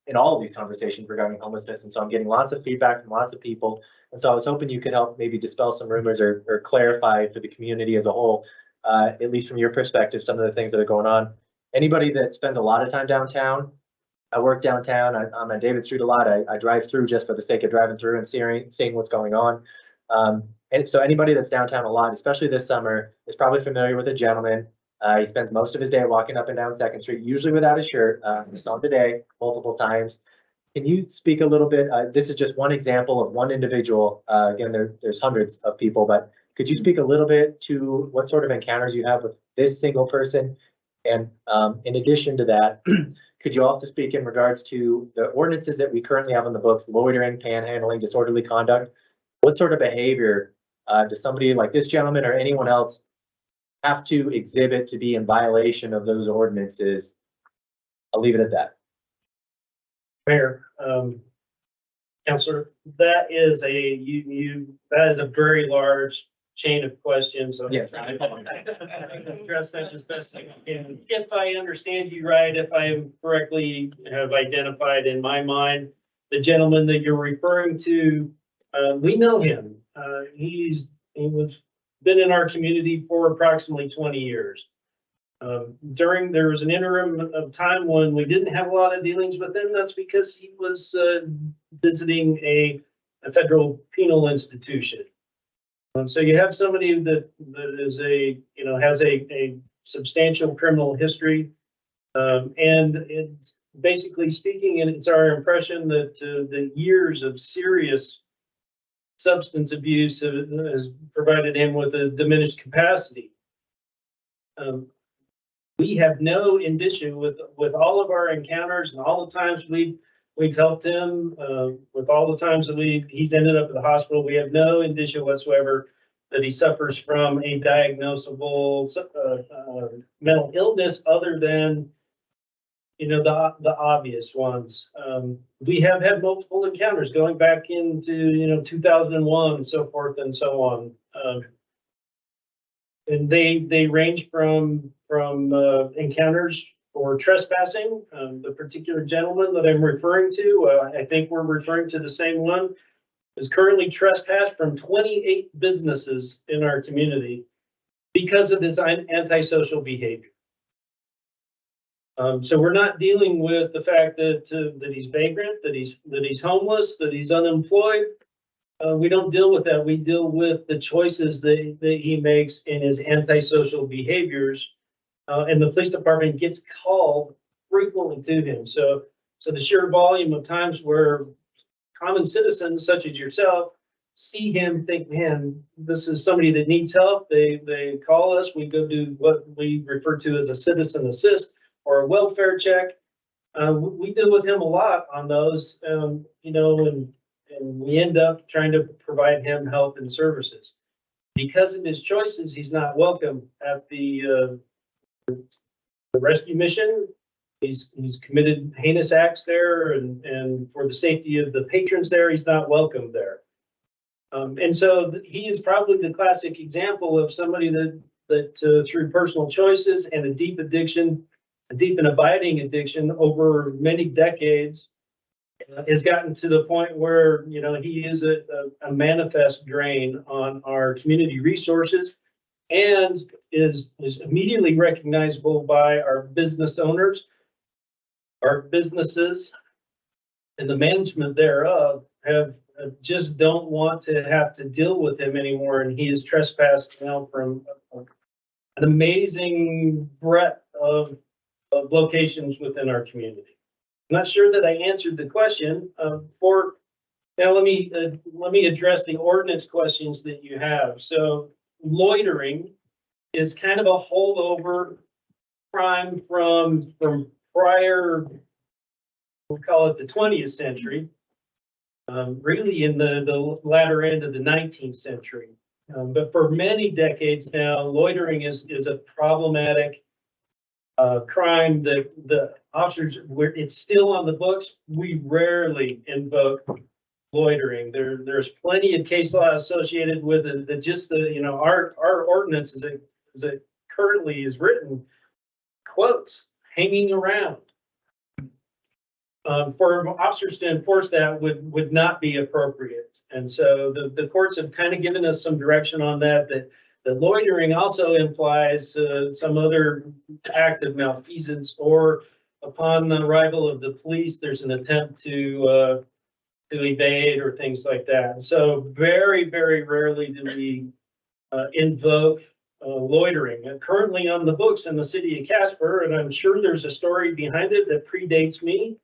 in all of these conversations regarding homelessness, and so I'm getting lots of feedback from lots of people. And so I was hoping you could help maybe dispel some rumors or clarify for the community as a whole, at least from your perspective, some of the things that are going on. Anybody that spends a lot of time downtown, I work downtown, I'm on David Street a lot. I drive through just for the sake of driving through and seeing what's going on. And so anybody that's downtown a lot, especially this summer, is probably familiar with a gentleman. He spends most of his day walking up and down 2nd Street, usually without a shirt. I saw him today multiple times. Can you speak a little bit? This is just one example of one individual. Again, there's hundreds of people, but could you speak a little bit to what sort of encounters you have with this single person? And in addition to that, could you also speak in regards to the ordinances that we currently have on the books, loitering, panhandling, disorderly conduct? What sort of behavior does somebody like this gentleman or anyone else have to exhibit to be in violation of those ordinances? I'll leave it at that. Mayor, Councilor, that is a very large chain of questions. So Yes. I address that as best I can. If I understand you right, if I correctly have identified in my mind, the gentleman that you're referring to, we know him. He was been in our community for approximately 20 years. There was an interim of time when we didn't have a lot of dealings with him. That's because he was visiting a federal penal institution. So you have somebody that is has a substantial criminal history. And it's basically speaking, and it's our impression that the years of serious substance abuse has provided him with a diminished capacity. We have no indicia with all of our encounters and all the times we've helped him, with all the times that he's ended up at the hospital. We have no indicia whatsoever that he suffers from a diagnosable mental illness other than the obvious ones. We have had multiple encounters going back into 2001 and so forth and so on. And they range from encounters for trespassing. The particular gentleman that I'm referring to, I think we're referring to the same one, is currently trespassed from 28 businesses in our community because of his antisocial behavior. So we're not dealing with the fact that he's vagrant, that he's homeless, that he's unemployed. We don't deal with that. We deal with the choices that he makes in his antisocial behaviors. And the police department gets called frequently to him. So the sheer volume of times where common citizens such as yourself see him, think, man, this is somebody that needs help. They call us. We go do what we refer to as a citizen assist or a welfare check. We deal with him a lot on those, and we end up trying to provide him help and services. Because of his choices, he's not welcome at the rescue mission. He's committed heinous acts there, and for the safety of the patrons there, he's not welcome there. And so he is probably the classic example of somebody that through personal choices and a deep addiction, a deep and abiding addiction over many decades, has gotten to the point where he is a manifest drain on our community resources, and is immediately recognizable by our business owners, our businesses, and the management thereof just don't want to have to deal with him anymore. And he is trespassed now from an amazing breadth of locations within our community. I'm not sure that I answered the question. Now let me address the ordinance questions that you have. So loitering is kind of a holdover crime from prior, we'll call it the 20th century, really in the latter end of the 19th century. But for many decades now, loitering is a problematic crime that the officers, it's still on the books. We rarely invoke loitering. There's plenty of case law associated with it. That just our ordinance as it currently is written quotes hanging around. For officers to enforce that would not be appropriate. And so the courts have kind of given us some direction on that loitering also implies some other act of malfeasance, or upon the arrival of the police, there's an attempt to evade or things like that. And so very, very rarely do we invoke loitering. And currently on the books in the city of Casper, and I'm sure there's a story behind it that predates me,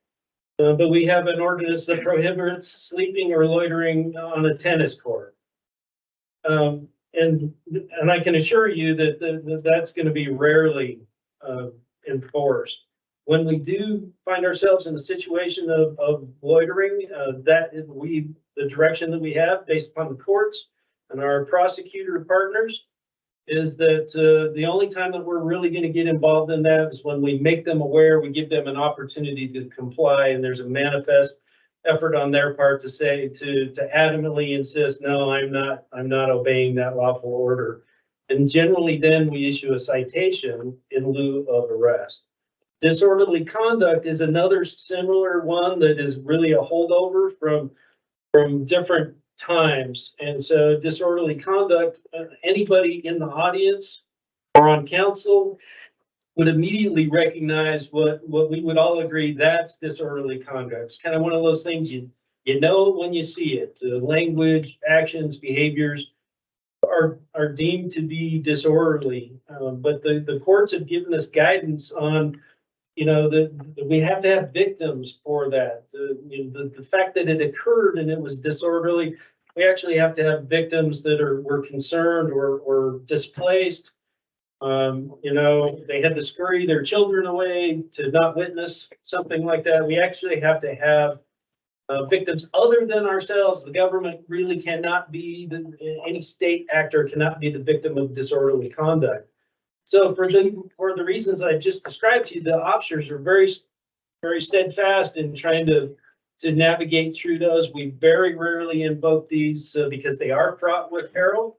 but we have an ordinance that prohibits sleeping or loitering on a tennis court. And I can assure you that that's going to be rarely enforced. When we do find ourselves in a situation of loitering, the direction that we have based upon the courts and our prosecutor partners is that the only time that we're really going to get involved in that is when we make them aware, we give them an opportunity to comply, and there's a manifest effort on their part to say, to adamantly insist, no, I'm not obeying that lawful order. And generally then we issue a citation in lieu of arrest. Disorderly conduct is another similar one that is really a holdover from different times. And so disorderly conduct, anybody in the audience or on council would immediately recognize what we would all agree, that's disorderly conduct. It's kind of one of those things you know when you see it. Language, actions, behaviors are deemed to be disorderly. But the courts have given us guidance on, you know, that we have to have victims for that. You know, the fact that it occurred and it was disorderly, we actually have to have victims that were concerned or displaced. You know, they had to scurry their children away to not witness something like that. We actually have to have victims other than ourselves. The government really cannot be, any state actor cannot be the victim of disorderly conduct. So for the reasons I just described to you, the officers are very steadfast in trying to navigate through those. We very rarely invoke these because they are fraught with peril.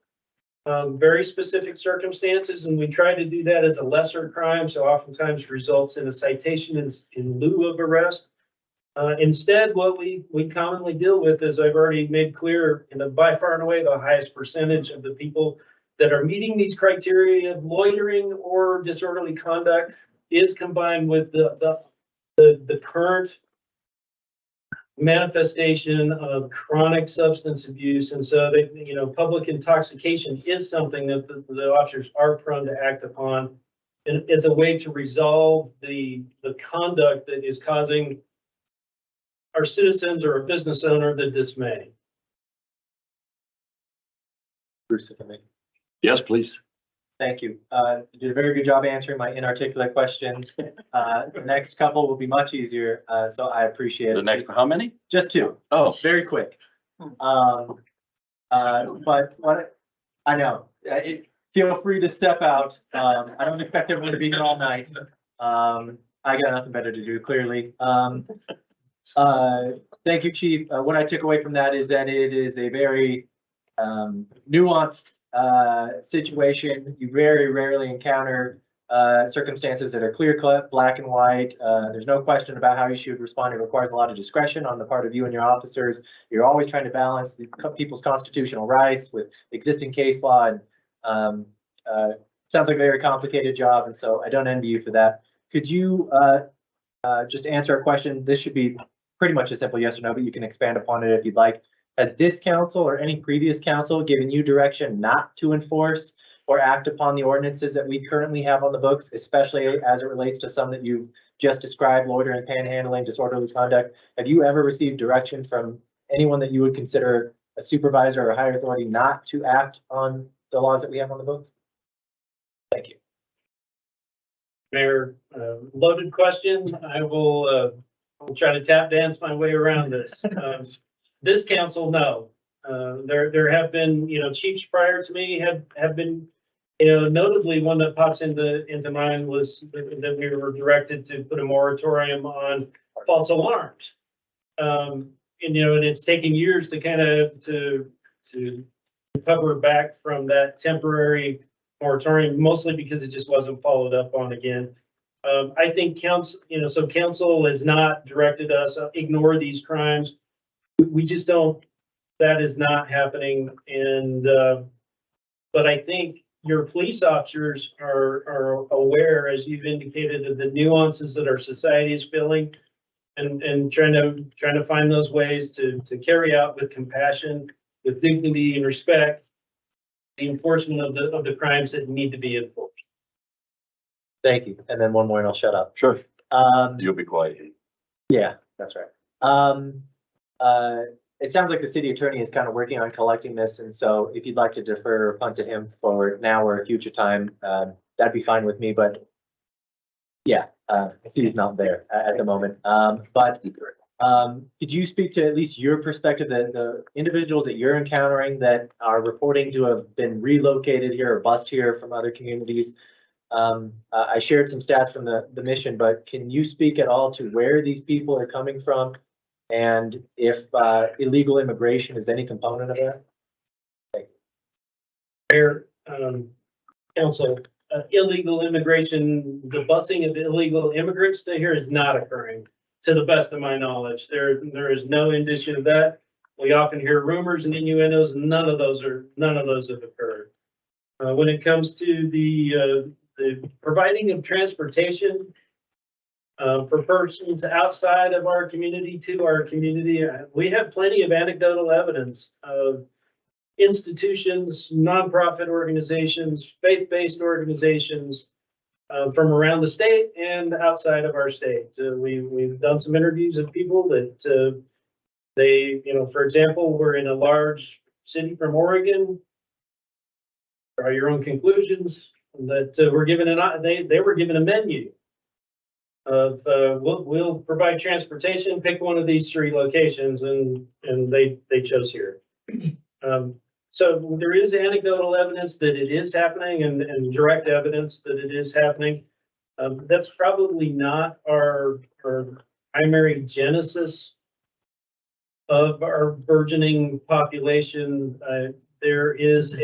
Very specific circumstances, and we try to do that as a lesser crime, so oftentimes results in a citation in lieu of arrest. Instead, what we commonly deal with, as I've already made clear, by far and away the highest percentage of the people that are meeting these criteria of loitering or disorderly conduct is combined with the current manifestation of chronic substance abuse. And so that, you know, public intoxication is something that the officers are prone to act upon, and as a way to resolve the conduct that is causing our citizens or a business owner the dismay. Bruce, if I may. Yes, please. Thank you. You did a very good job answering my inarticulate question. The next couple will be much easier, so I appreciate it. The next, how many? Just two. Oh, Very quick. But what, I know, feel free to step out. I don't expect everyone to be here all night. I got nothing better to do, clearly. Thank you, Chief. What I took away from that is that it is a very nuanced situation. You very rarely encounter circumstances that are clear-cut, black and white. There's no question about how you should respond. It requires a lot of discretion on the part of you and your officers. You're always trying to balance the people's constitutional rights with existing case law, and sounds like a very complicated job, and so I don't envy you for that. Could you just answer a question? This should be pretty much a simple yes or no, but you can expand upon it if you'd like. Has this council or any previous council given you direction not to enforce or act upon the ordinances that we currently have on the books, especially as it relates to some that you've just described, loitering, panhandling, disorderly conduct? Have you ever received direction from anyone that you would consider a supervisor or a higher authority not to act on the laws that we have on the books? Thank you. Mayor, loaded question. I will I'll try to tap dance my way around this. This council, no. There have been, you know, chiefs prior to me have been, you know, notably one that pops into mind was that we were directed to put a moratorium on false alarms. And, you know, and it's taken years to kind of to recover back from that temporary moratorium, mostly because it just wasn't followed up on again. I think council, you know, so council has not directed us, ignore these crimes. We just don't, that is not happening. And, but I think your police officers are aware, as you've indicated, of the nuances that our society is feeling, and trying to find those ways to carry out with compassion, with dignity and respect, the enforcement of the crimes that need to be enforced. Thank you. And then one more and I'll shut up. sure. You'll be quiet. Yeah, that's right. It sounds like the city attorney is kind of working on collecting this, and so if you'd like to defer or punt to him for now or a future time, that'd be fine with me, but yeah, I see he's not there at the moment. But could you speak to at least your perspective, the individuals that you're encountering that are reporting to have been relocated here or bused here from other communities? I shared some stats from the mission, but can you speak at all to where these people are coming from? And if illegal immigration is any component of that? Mayor, council, illegal immigration, the busing of illegal immigrants to here is not occurring, to the best of my knowledge. There is no indication of that. We often hear rumors and innuendos. None of those have occurred. When it comes to the providing of transportation for persons outside of our community to our community, we have plenty of anecdotal evidence of institutions, nonprofit organizations, faith-based organizations from around the state and outside of our state. We've done some interviews of people that they, for example, we're in a large city from Oregon. Draw your own conclusions. That were given they were given a menu of we'll provide transportation, pick one of these 3 locations, and they chose here. So there is anecdotal evidence that it is happening and direct evidence that it is happening. That's probably not our primary genesis of our burgeoning population. There is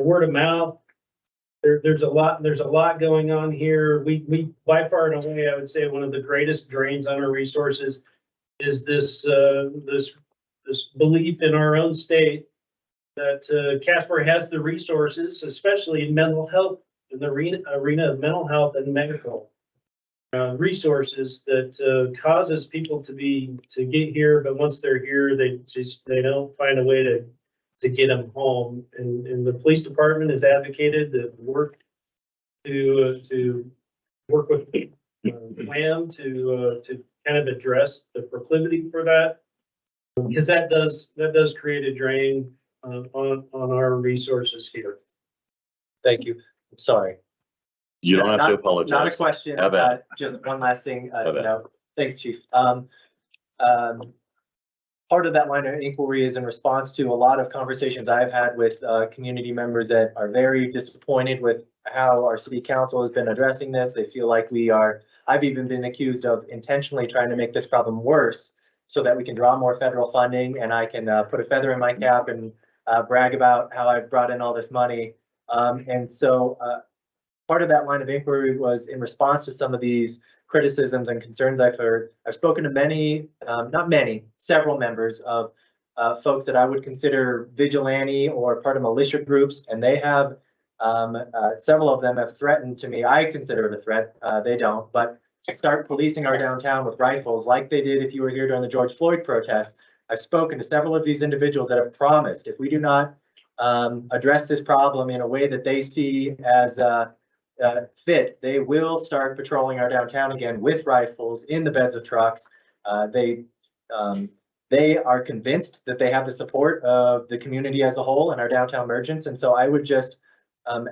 word of mouth. There's a lot going on here. We by far and away, I would say one of the greatest drains on our resources is this belief in our own state that Casper has the resources, especially in mental health, in the arena of mental health and medical resources that causes people to get here, but once they're here, they don't find a way to get them home. And the police department has advocated to work with plan to kind of address the proclivity for that, because that does create a drain on our resources here. Thank you. I'm sorry. You don't have to Not a apologize. question, Have at it. just one last thing, Have at it. thanks, Chief. Part of that line of inquiry is in response to a lot of conversations I've had with community members that are very disappointed with how our city council has been addressing this. They feel like I've even been accused of intentionally trying to make this problem worse so that we can draw more federal funding and I can put a feather in my cap and brag about how I've brought in all this money. And so part of that line of inquiry was in response to some of these criticisms and concerns I've heard. I've spoken to many, not many, several members of folks that I would consider vigilante or part of militia groups, and they have, several of them have threatened to me. I consider it a threat, they don't, but to start policing our downtown with rifles like they did if you were here during the George Floyd protests. I've spoken to several of these individuals that have promised if we do not address this problem in a way that they see as fit, they will start patrolling our downtown again with rifles in the beds of trucks. They are convinced that they have the support of the community as a whole and our downtown merchants. And so I would just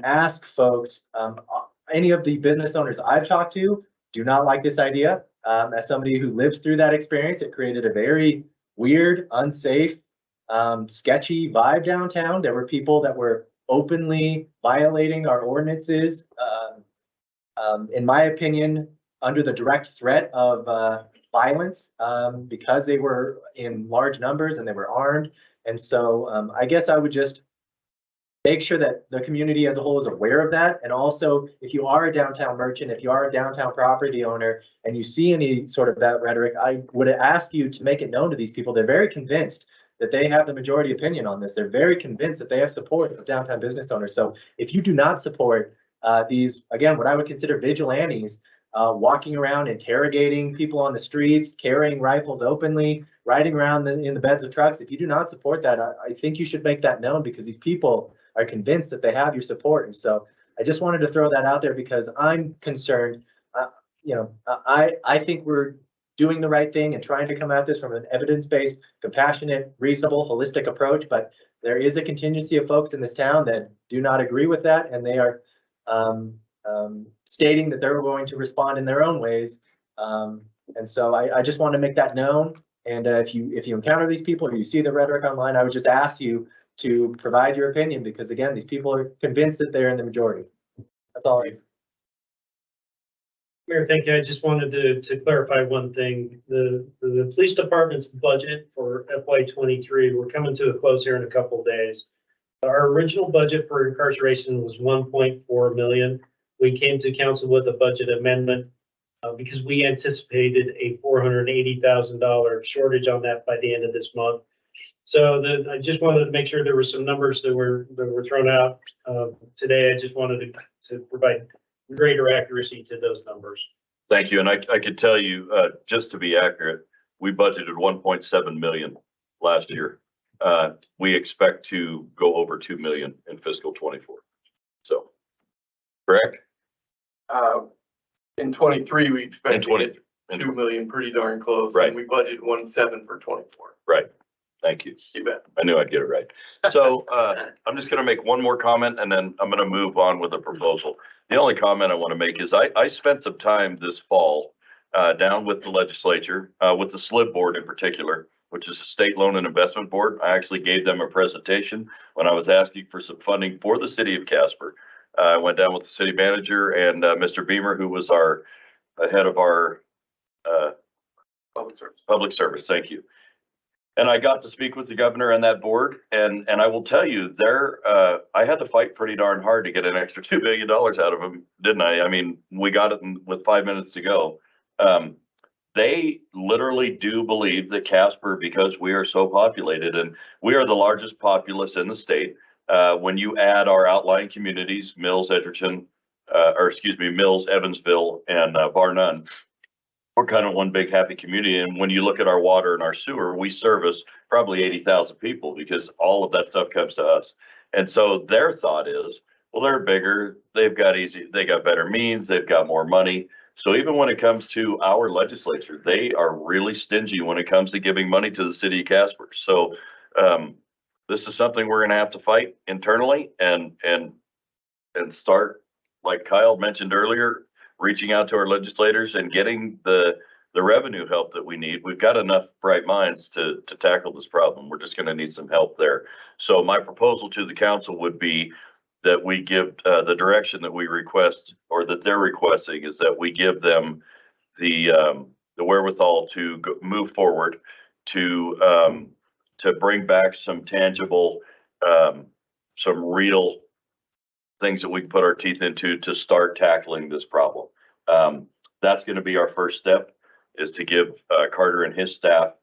ask folks, any of the business owners I've talked to do not like this idea. As somebody who lived through that experience, it created a very weird, unsafe, sketchy vibe downtown. There were people that were openly violating our ordinances, in my opinion, under the direct threat of violence, because they were in large numbers and they were armed. And so I guess I would just make sure that the community as a whole is aware of that. And also, if you are a downtown merchant, if you are a downtown property owner, and you see any sort of that rhetoric, I would ask you to make it known to these people. They're very convinced that they have the majority opinion on this. They're very convinced that they have support of downtown business owners. So if you do not support these, again, what I would consider vigilantes, walking around, interrogating people on the streets, carrying rifles openly, riding around in the beds of trucks, if you do not support that, I think you should make that known, because these people are convinced that they have your support. And so I just wanted to throw that out there because I'm concerned. I think we're doing the right thing and trying to come at this from an evidence-based, compassionate, reasonable, holistic approach. But there is a contingency of folks in this town that do not agree with that, and they are stating that they're going to respond in their own ways. And so I just want to make that known. And if you encounter these people or you see the rhetoric online, I would just ask you to provide your opinion, because again, these people are convinced that they're in the majority. That's all. Mayor, thank you. I just wanted to clarify one thing. The police department's budget for FY '23, we're coming to a close here in a couple of days. Our original budget for incarceration was 1.4 million. We came to council with a budget amendment because we anticipated a $480,000 shortage on that by the end of this month. So I just wanted to make sure there were some numbers that were thrown out today. I just wanted to provide greater accuracy to those numbers. Thank you. And I could tell you, just to be accurate, we budgeted 1.7 million last year. We expect to go over 2 million in fiscal '24. So, correct? In '23, we In expect to 20, hit 2 million, pretty darn close. Right. And we budgeted 1.7 for '24. right. Thank you. You bet. I knew I'd get it right. So, I'm just gonna make one more comment and then I'm gonna move on with a proposal. The only comment I want to make is I spent some time this fall, down with the legislature, with the SLIB board in particular, which is the State Loan and Investment Board. I actually gave them a presentation when I was asking for some funding for the city of Casper. I went down with the city manager and, Mr. Beamer, who was our head of our, public service. Thank you. And I got to speak with the governor and that board, and I will tell you, I had to fight pretty darn hard to get an extra $2 billion out of them, didn't I? I mean, we got it with 5 minutes to go. They literally do believe that Casper, because we are so populated and we are the largest populace in the state, when you add our outlying communities, Mills, Edgerton, Mills, Evansville, and Bar None, we're kind of one big happy community. And when you look at our water and our sewer, we service probably 80,000 people because all of that stuff comes to us. And so their thought is, well, they're bigger, they got better means, they've got more money. So even when it comes to our legislature, they are really stingy when it comes to giving money to the city of Casper. So this is something we're gonna have to fight internally and start, like Kyle mentioned earlier, reaching out to our legislators and getting the revenue help that we need. We've got enough bright minds to tackle this problem. We're just gonna need some help there. So my proposal to the council would be that we give the direction that we request, or that they're requesting, is that we give them the wherewithal to move forward to bring back some tangible, some real things that we can put our teeth into to start tackling this problem. That's going to be our first step, is to give Carter and his staff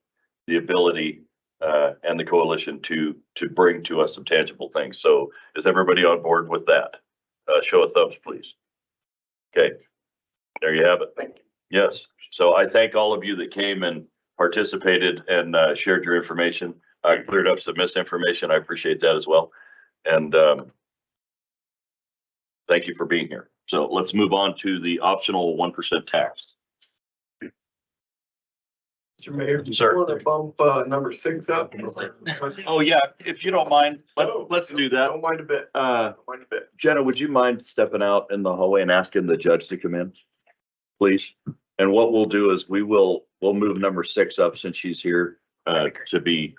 the ability and the coalition to bring to us some tangible things. So is everybody on board with that? Show of thumbs, please. Okay, there you have it. Thank you. Yes. So I thank all of you that came and participated and shared your information. I cleared up some misinformation. I appreciate that as well. And thank you for being here. So let's move on to the optional 1% tax. Mr. Mayor, do you Sir. want to bump number 6 up? Oh, yeah, if you don't mind, let's do that. Don't mind a bit. Don't mind a bit. Jenna, would you mind stepping out in the hallway and asking the judge to come in, please? And what we'll do is we'll move number 6 up since she's here, to be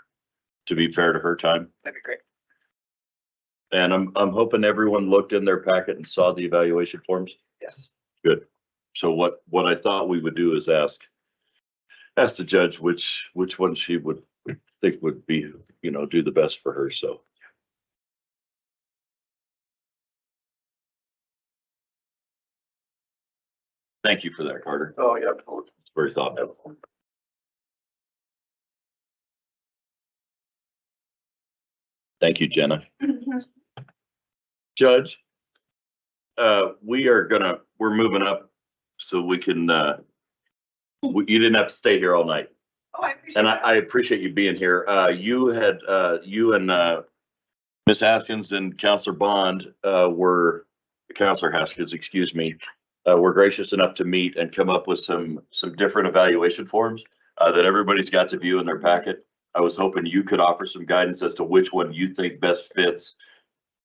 fair to her time. That'd be great. And I'm hoping everyone looked in their packet and saw the evaluation forms. Yes. Good. So what I thought we would do is ask the judge which one she would think would be, do the best for her. So. Thank you for that, Carter. Oh, yeah. It's very thoughtful. Thank you, Jenna. Judge, we're moving up so we can, you didn't have to stay here all night. Oh, I appreciate And that. I appreciate you being here. You and Ms. Haskins and Counselor Bond Counselor Haskins, excuse me, were gracious enough to meet and come up with some different evaluation forms that everybody's got to view in their packet. I was hoping you could offer some guidance as to which one you think best fits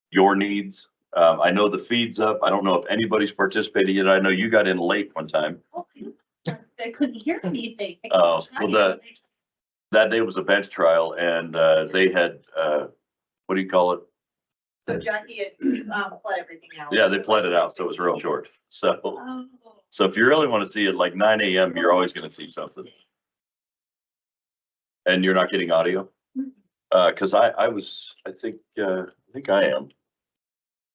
your needs. I know the feed's up. I don't know if anybody's participated yet. I know you got in late one time. I couldn't hear anything. Oh, well, that day was a bench trial and they had, what do you call it? So Jackie had pled everything out. Yeah, they pled it out, so it was real short. So, Oh. So if you really want to see it like 9 AM, you're always going to see something. And you're not getting audio? Cause I think I am.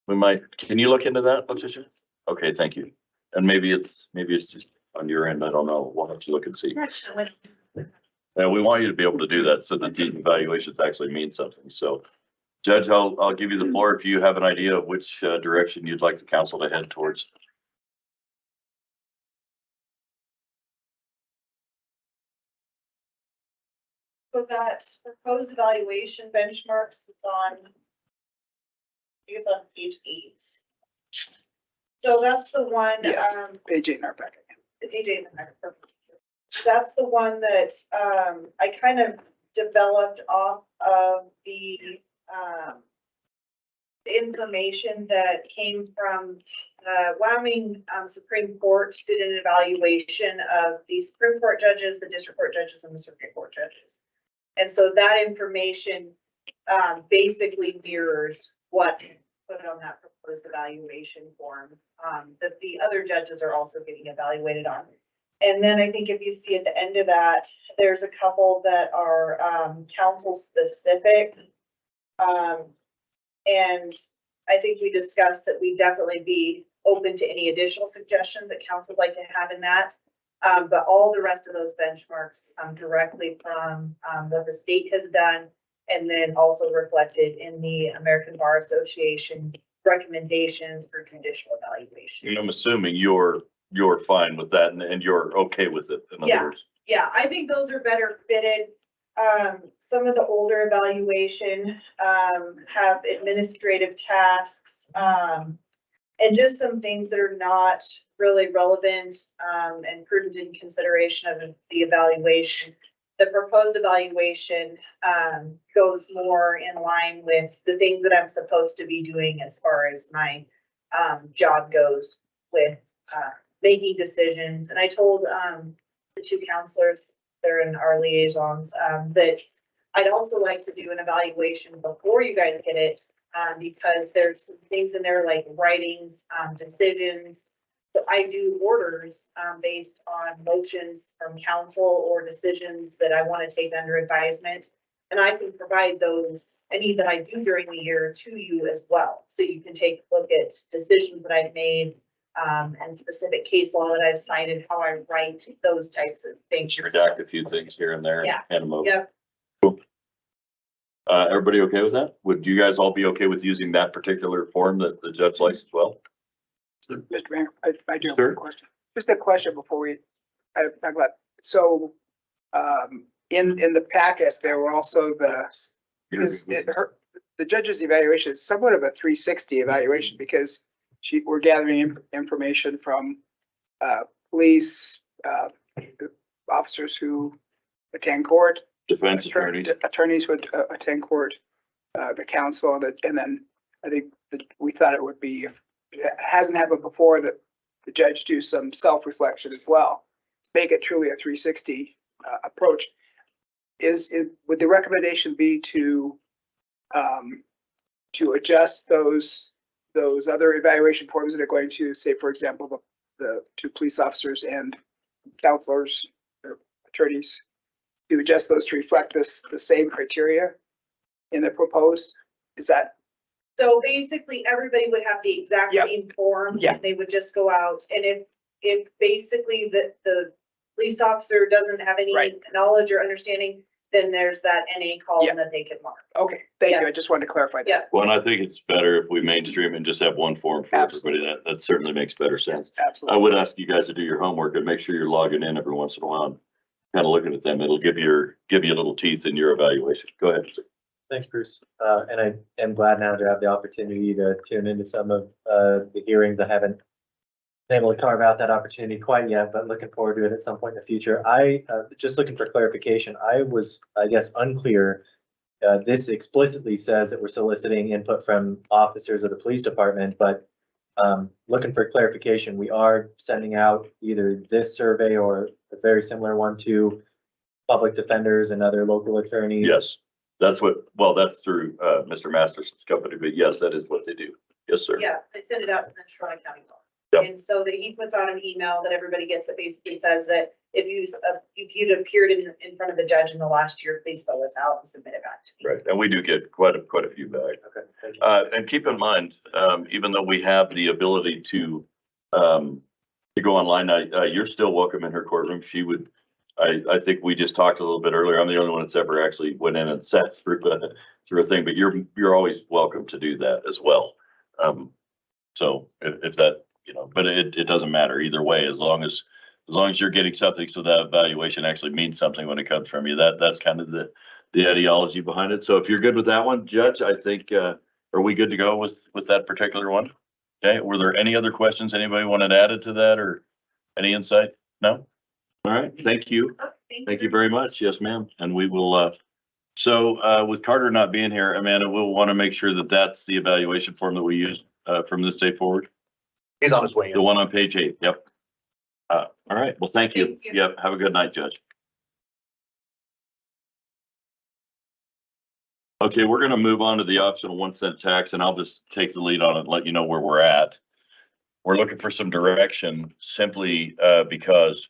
We might, can you look into that, Patricia? Okay, thank you. And maybe it's just on your end. I don't know. We'll have to look and see. Yeah, we want you to be able to do that so that the evaluations actually mean something. So Judge, I'll give you the floor if you have an idea of which direction you'd like the council to head towards. So that proposed evaluation benchmarks is on, I think it's on page 8. So that's the one, Yes. Page 8 in our packet. page 8 in the packet, perfect. That's the one that, I kind of developed off of the information that came from Wyoming Supreme Court did an evaluation of the Supreme Court judges, the district court judges, and the Supreme Court judges. And so that information basically mirrors what put on that proposed evaluation form that the other judges are also getting evaluated on. And then I think if you see at the end of that, there's a couple that are council specific. And I think we discussed that we'd definitely be open to any additional suggestions that council would like to have in that. But all the rest of those benchmarks come directly from what the state has done, and then also reflected in the American Bar Association recommendations for judicial evaluation. And I'm assuming you're fine with that and you're okay with it, in other words. Yeah, I think those are better fitted. Some of the older evaluation have administrative tasks and just some things that are not really relevant and prudent in consideration of the evaluation. The proposed evaluation goes more in line with the things that I'm supposed to be doing as far as my job goes with making decisions. And I told the two counselors, they're in our liaisons, that I'd also like to do an evaluation before you guys get it, because there's some things in there like writings, decisions. So I do orders based on motions from council or decisions that I want to take under advisement. And I can provide those, any that I do during the year, to you as well. So you can take a look at decisions that I've made and specific case law that I've cited, how I write those types of things. Redact a few things here and there. Yeah. Hand them over. Yep. Cool. Everybody okay with that? Would you guys all be okay with using that particular form that the judge likes as well? Mr. Mayor, I do have Sure. a question. Just a question before we talk about, so in the packet, there were also the judge's evaluation is somewhat of a 360 evaluation because we're gathering information from police, officers who attend court, Defense attorneys. attorneys who attend court, the council, and then I think that we thought it would be, if it hasn't happened before, that the judge do some self-reflection as well, make it truly a 360 approach. Would the recommendation be to adjust those other evaluation forms that are going to, say, for example, the two police officers and counselors or attorneys, to adjust those to reflect the same criteria in the proposed? Is that? So basically, everybody would have the exact Yep. same form. Yeah. They would just go out, and if basically the police officer doesn't have any Right. knowledge or understanding, then there's that NA column Yeah. that they can mark. Okay, thank Yeah. you. I just wanted to clarify that. Yeah. Well, and I think it's better if we mainstream and just have one form for everybody. Absolutely. That certainly makes better sense. I Absolutely. would ask you guys to do your homework and make sure you're logging in every once in a while, and kind of looking at them. It'll give you a little teeth in your evaluation. Go ahead. Thanks, Bruce. And I am glad now to have the opportunity to tune into some of the hearings. I haven't been able to carve out that opportunity quite yet, but looking forward to it at some point in the future. I just looking for clarification. I was, I guess, unclear. This explicitly says that we're soliciting input from officers of the police department, but looking for clarification, we are sending out either this survey or a very similar one to public defenders and other local attorneys. Yes, that's through Mr. Masterson's company, but yes, that is what they do. Yes, sir. Yeah, they send it out in the Toronto County law. Yep. And so that he puts out an email that everybody gets that basically says that if you'd appeared in front of the judge in the last year, please fill this out and submit it back to me. Right, and we do get quite a few back. Okay, thank you. And keep in mind, even though we have the ability to go online, you're still welcome in her courtroom. She would, I think we just talked a little bit earlier. I'm the only one that's ever actually went in and sat through a thing, but you're always welcome to do that as well. So if that, but it doesn't matter either way, as long as you're getting something, so that evaluation actually means something when it comes from you. That's kind of the ideology behind it. So if you're good with that one, Judge, I think, are we good to go with that particular one? Okay, were there any other questions anybody wanted added to that, or any insight? No? All right, thank you. Oh, Thank you very much. Yes, ma'am. And we will, so with Carter not being here, Amanda, we'll want to make sure that that's the evaluation form that we use from this day forward. He's on his way The in. one on page 8. Yep. All right. Well, thank you. Thank you. Yep. Have a good night, Judge. Okay, we're going to move on to the optional 1-cent tax, and I'll just take the lead on it and let you know where we're at. We're looking for some direction simply because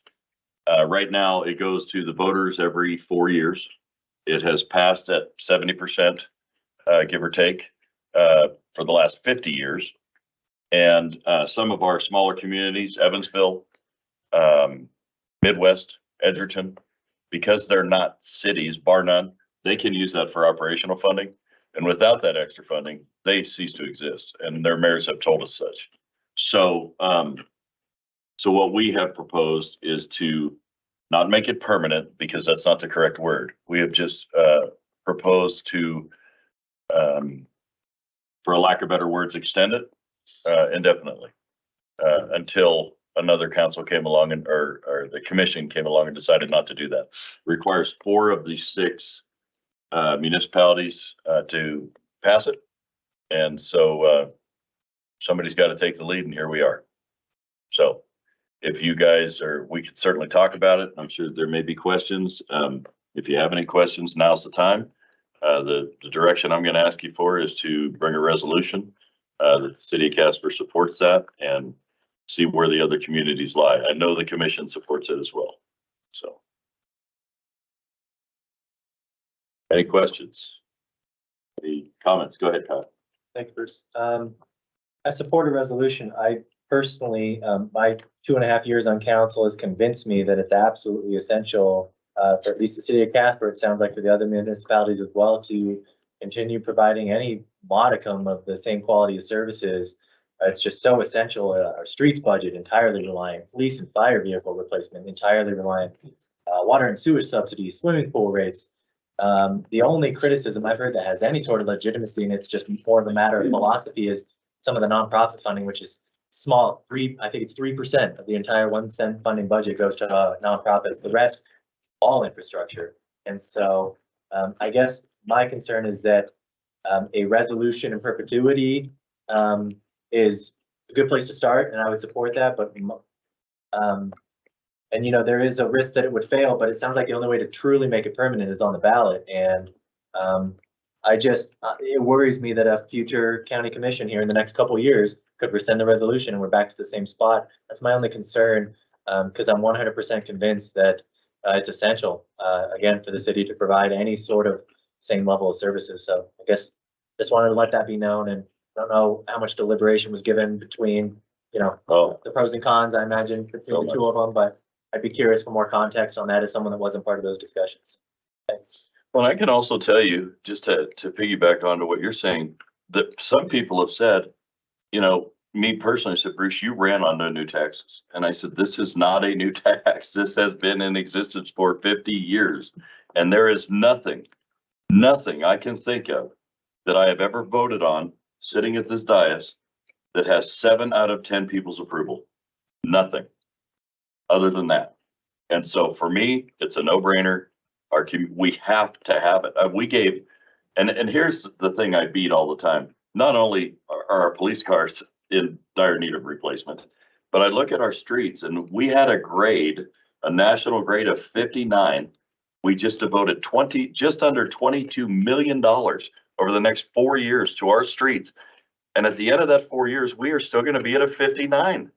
right now it goes to the voters every 4 years. It has passed at 70%, give or take, for the last 50 years. And some of our smaller communities, Evansville, Midwest, Edgerton, because they're not cities, bar none, they can use that for operational funding. And without that extra funding, they cease to exist. And their mayors have told us such. So, so what we have proposed is to not make it permanent, because that's not the correct word. We have just proposed to, for a lack of better words, extend it indefinitely until another council came along and or the commission came along and decided not to do that. Requires 4 of the 6 municipalities to pass it. And so somebody's got to take the lead, and here we are. So if you guys are, we could certainly talk about it. I'm sure there may be questions. If you have any questions, now's the time. The direction I'm going to ask you for is to bring a resolution. The city of Casper supports that, and see where the other communities lie. I know the commission supports it as well. So. Any questions? Any comments? Go ahead, Kyle. Thank you, Bruce. I support a resolution. I personally, my 2.5 years on council has convinced me that it's absolutely essential for at least the city of Casper, it sounds like for the other municipalities as well, to continue providing any modicum of the same quality of services. It's just so essential. Our streets budget entirely reliant, police and fire vehicle replacement entirely reliant, water and sewer subsidies, swimming pool rates. The only criticism I've heard that has any sort of legitimacy, and it's just more of a matter of philosophy, is some of the nonprofit funding, which is small. I think it's 3% of the entire 1-cent funding budget goes to nonprofits. The rest, all infrastructure. And so I guess my concern is that a resolution in perpetuity is a good place to start, and I would support that. But and there is a risk that it would fail, but it sounds like the only way to truly make it permanent is on the ballot. And it worries me that a future county commission here in the next couple of years could rescind the resolution and we're back to the same spot. That's my only concern, because I'm 100% convinced that it's essential, again, for the city to provide any sort of same level of services. So I guess just wanted to let that be known, and I don't know how much deliberation was given between, the pros and cons, I imagine, between the two of them, but I'd be curious for more context on that as someone that wasn't part of those discussions. Thanks. Well, I can also tell you, just to piggyback onto what you're saying, that some people have said, me personally said, Bruce, you ran on no new taxes. And I said, this is not a new tax. This has been in existence for 50 years. And there is nothing I can think of that I have ever voted on sitting at this dais that has 7 out of 10 people's approval. Nothing other than that. And so for me, it's a no-brainer. We have to have it. We gave, and here's the thing I beat all the time. Not only are our police cars in dire need of replacement, but I look at our streets, and we had a national grade of 59. We just devoted just under $22 million over the next 4 years to our streets. And at the end of that 4 years, we are still going to be at a 59.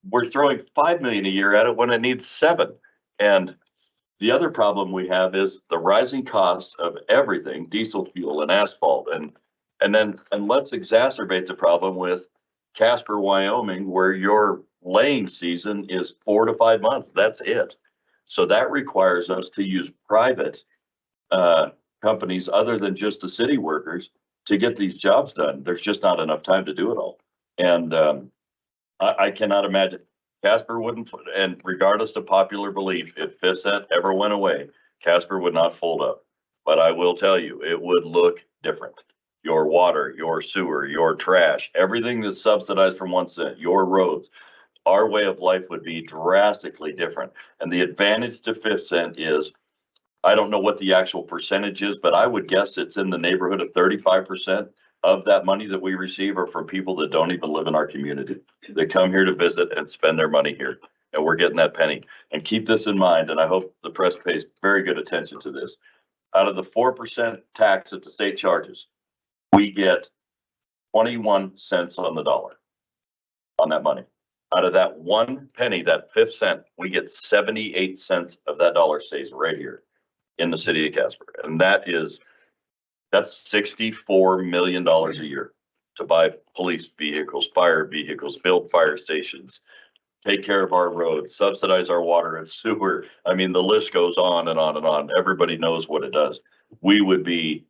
we're throwing 5 million a year at it when it needs 7. And the other problem we have is the rising costs of everything, diesel fuel and asphalt. And let's exacerbate the problem with Casper, Wyoming, where your laying season is 4 to 5 months. That's it. So that requires us to use private companies other than just the city workers to get these jobs done. There's just not enough time to do it all. And I cannot imagine Casper wouldn't, and regardless of popular belief, if FIFSET ever went away, Casper would not fold up. But I will tell you, it would look different. Your water, your sewer, your trash, everything that's subsidized from 1 cent, your roads, our way of life would be drastically different. And the advantage to FIFSET is, I don't know what the actual percentage is, but I would guess it's in the neighborhood of 35% of that money that we receive are from people that don't even live in our community. They come here to visit and spend their money here, and we're getting that penny. And keep this in mind, and I hope the press pays very good attention to this. Out of the 4% tax that the state charges, we get 21 cents on the dollar on that money. Out of that 1 penny, that 5th cent, we get 78 cents of that dollar stays right here in the city of Casper. And that's $64 million a year to buy police vehicles, fire vehicles, build fire stations, take care of our roads, subsidize our water and sewer. I mean, the list goes on and on and on. Everybody knows what it does. We would be,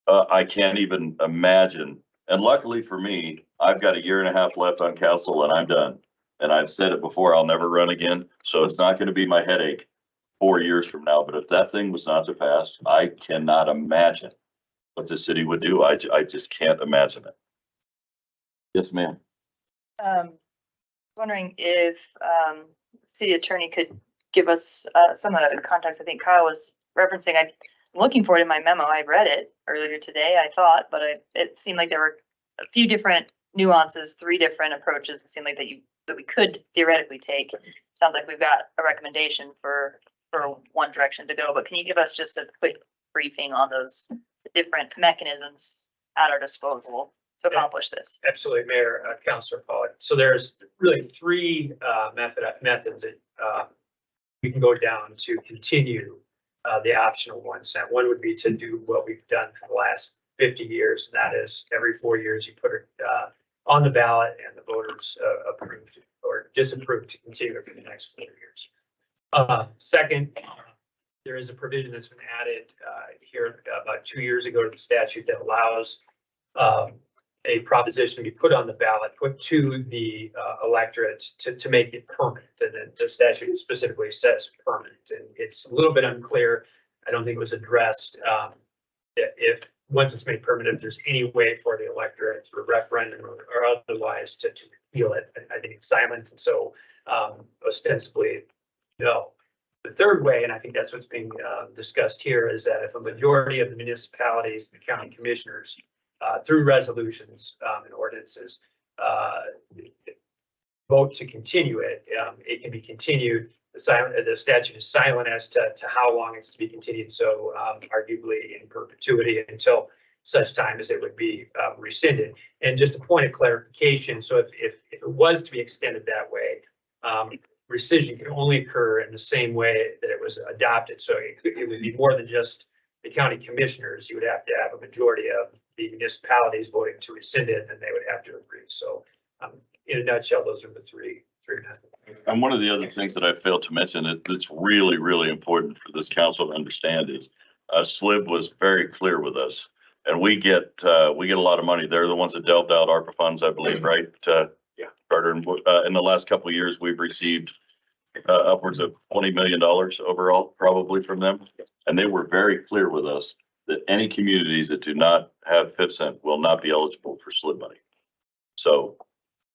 I can't even imagine. And luckily for me, I've got 1.5 years left on council and I'm done. And I've said it before, I'll never run again. So it's not going to be my headache 4 years from now. But if that thing was not to pass, I cannot imagine what the city would do. I just can't imagine it. Yes, ma'am. Wondering if city attorney could give us some of the context. I think Kyle was referencing. I'm looking for it in my memo. I read it earlier today, I thought, but it seemed like there were a few different nuances, 3 different approaches. It seemed like that we could theoretically take. Sounds like we've got a recommendation for one direction to go, but can you give us just a quick briefing on those different mechanisms at our disposal to accomplish this? Absolutely, Mayor, Councilor Pollack. So there's really 3 methods that we can go down to continue the optional 1 cent. One would be to do what we've done for the last 50 years. And that is every 4 years you put it on the ballot and the voters approved or disapproved to continue it for the next 4 years. Second, there is a provision that's been added here about 2 years ago to the statute that allows a proposition to be put on the ballot, put to the electorate to make it permanent. And then the statute specifically says permanent. And it's a little bit unclear. I don't think it was addressed if once it's made permanent, if there's any way for the electorate through referendum or otherwise to repeal it. I think it's silent. And so ostensibly, no. The third way, and I think that's what's being discussed here, is that if a majority of the municipalities, the county commissioners, through resolutions and ordinances, vote to continue it, it can be continued. The statute is silent as to how long it's to be continued. So arguably in perpetuity until such time as it would be rescinded. And just a point of clarification. So if it was to be extended that way, rescission can only occur in the same way that it was adopted. So it would be more than just the county commissioners. You would have to have a majority of the municipalities voting to rescind it, and they would have to agree. So in a nutshell, those are the three methods. And one of the other things that I failed to mention that's really, really important for this council to understand is SLIB was very clear with us, and we get a lot of money. They're the ones that delved out ARPA funds, I believe, right? Yeah, Carter. And in the last couple of years, we've received upwards of $20 million overall, probably from them. And they were very clear with us that any communities that do not have FIFSET will not be eligible for SLIB money. So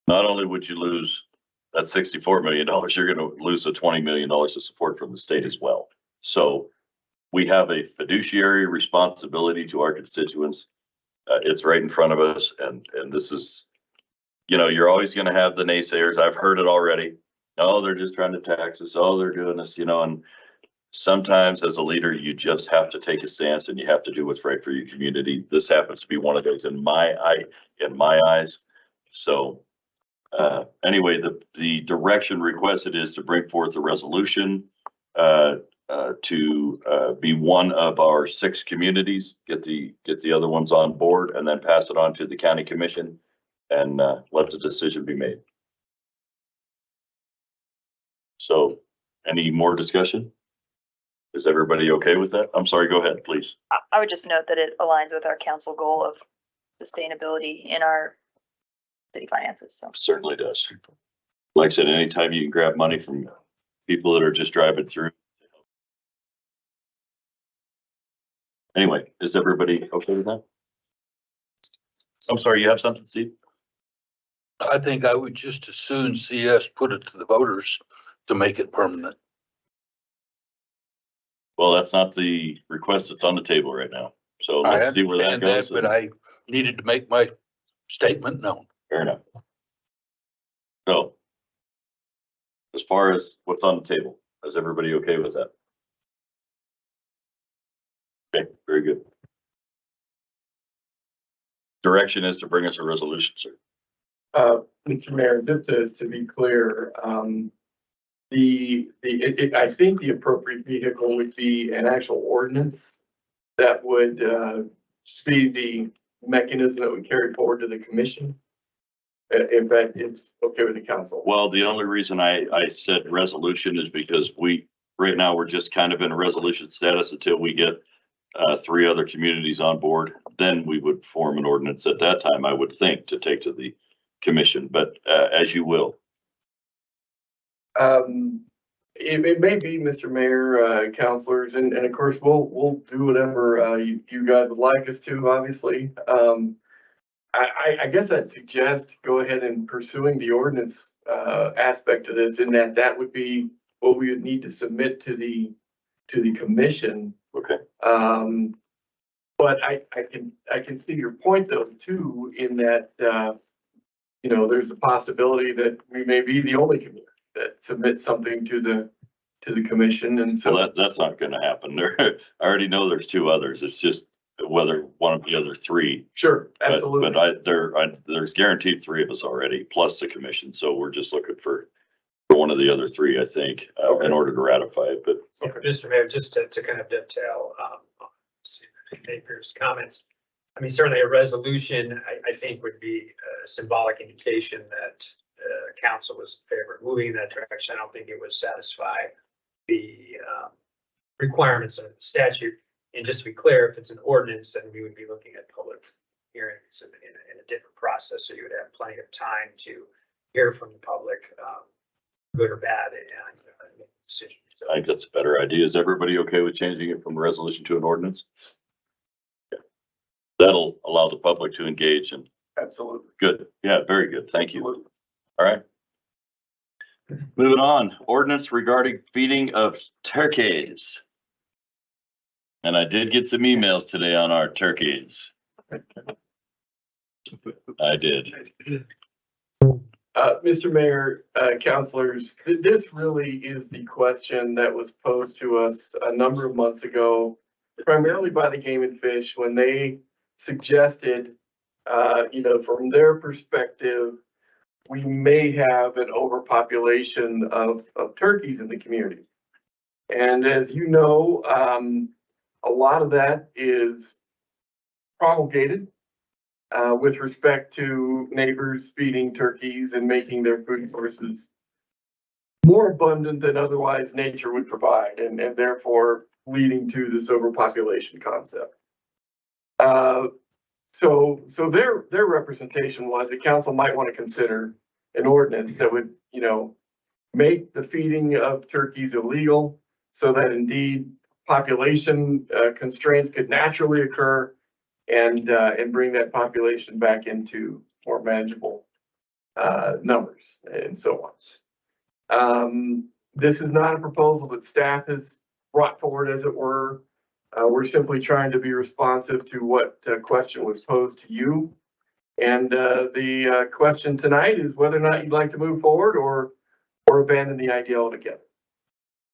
not only would you lose that $64 million, you're going to lose the $20 million of support from the state as well. So we have a fiduciary responsibility to our constituents. It's right in front of us. And this is, you're always going to have the naysayers. I've heard it already. Oh, they're just trying to tax us. Oh, they're doing this, and sometimes as a leader, you just have to take a stance and you have to do what's right for your community. This happens to be one of those in my eyes. So Anyway, the direction requested is to bring forth a resolution to be one of our 6 communities, get the other ones on board, and then pass it on to the county commission and let the decision be made. So, any more discussion? Is everybody okay with that? I'm sorry, go ahead, please. I would just note that it aligns with our council goal of sustainability in our city finances, so. Certainly does. Like I said, anytime you can grab money from people that are just driving through. Anyway, is everybody okay with that? I'm sorry, you have something, Steve? I think I would just as soon see us put it to the voters to make it permanent. Well, that's not the request that's on the table right now. So I let's see where that understand goes. But I needed to make my statement known. Fair enough. So, as far as what's on the table, is everybody okay with that? Okay, very good. Direction is to bring us a resolution, sir. Mr. Mayor, just to be clear, I think the appropriate vehicle would be an actual ordinance that would be the mechanism that would carry forward to the commission. If that is okay with the council. Well, the only reason I said resolution is because right now, we're just kind of in a resolution status until we get 3 other communities on board. Then we would form an ordinance at that time, I would think, to take to the commission, but as you will. It may be, Mr. Mayor, councilors, and of course, we'll do whatever you guys would like us to, obviously. I guess I'd suggest go ahead and pursuing the ordinance aspect of this, in that would be what we would need to submit to the commission. Okay. But I can see your point though too, in that there's a possibility that we may be the only community that submits something to the commission, and so that's not going to happen. I already know there's 2 others. It's just whether one of the other 3. Sure, absolutely. But there's guaranteed 3 of us already, plus the commission. So we're just looking for one of the other 3, I think, in order to ratify it. But Mr. Mayor, just to kind of dovetail, Baker's comments. I mean, certainly a resolution, I think would be a symbolic indication that council was in favor of moving in that direction. I don't think it would satisfy the requirements of the statute. And just to be clear, if it's an ordinance, then we would be looking at public hearings in a different process. So you would have plenty of time to hear from the public, good or bad, and make a decision. So I think that's a better idea. Is everybody okay with changing it from a resolution to an ordinance? Yeah. That'll allow the public to engage and. Absolutely. Good. Yeah, very good. Thank you. All right. Moving on, ordinance regarding feeding of turkeys. And I did get some emails today on our turkeys. I did. Mr. Mayor, councilors, this really is the question that was posed to us a number of months ago, primarily by the Game and Fish, when they suggested, from their perspective, we may have an overpopulation of turkeys in the community. And as you know, a lot of that is promulgated with respect to neighbors feeding turkeys and making their food sources more abundant than otherwise nature would provide, and therefore leading to this overpopulation concept. So their representation was the council might want to consider an ordinance that would, make the feeding of turkeys illegal, so that indeed population constraints could naturally occur, and bring that population back into more manageable numbers and so on. This is not a proposal that staff has brought forward, as it were. We're simply trying to be responsive to what question was posed to you. And the question tonight is whether or not you'd like to move forward or abandon the idea altogether.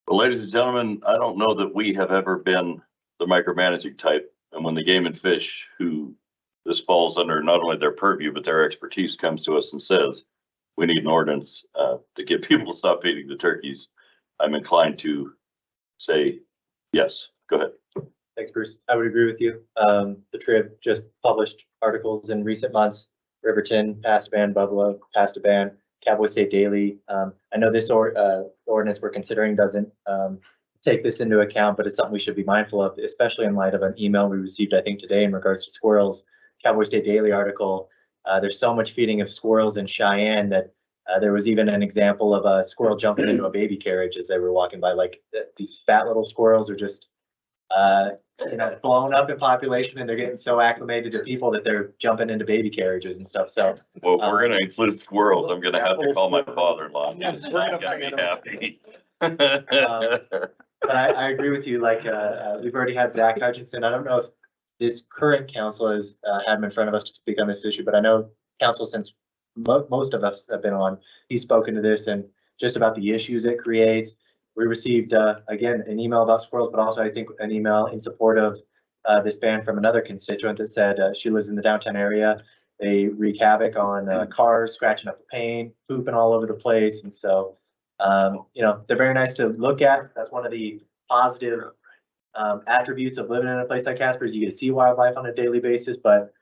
Well, ladies and gentlemen, I don't know that we have ever been the micromanaging type. And when the Game and Fish, who this falls under not only their purview, but their expertise, comes to us and says, we need an ordinance, to get people to stop feeding the turkeys, I'm inclined to say, yes, go ahead. Thanks, Bruce. I would agree with you. The Trib just published articles in recent months. Riverton passed a ban, Buffalo passed a ban, Cowboy State Daily. I know this ordinance we're considering doesn't take this into account, but it's something we should be mindful of, especially in light of an email we received, I think, today in regards to squirrels. Cowboy State Daily article. There's so much feeding of squirrels in Cheyenne that there was even an example of a squirrel jumping into a baby carriage as they were walking by. Like these fat little squirrels are just blown up in population, and they're getting so acclimated to people that they're jumping into baby carriages and stuff. So Well, we're gonna include squirrels. I'm gonna have to call my father-in-law. He's not gonna be happy. but I agree with you. Like we've already had Zach Hutchinson. I don't know if this current council has had him in front of us to speak on this issue, but I know council, since most of us have been on, he's spoken to this and just about the issues it creates. We received, again, an email about squirrels, but also I think an email in support of this ban from another constituent that said she lives in the downtown area. They wreak havoc on cars, scratching up the paint, pooping all over the place. And so, they're very nice to look at. That's one of the positive attributes of living in a place like Casper, is you get to see wildlife on a daily basis, but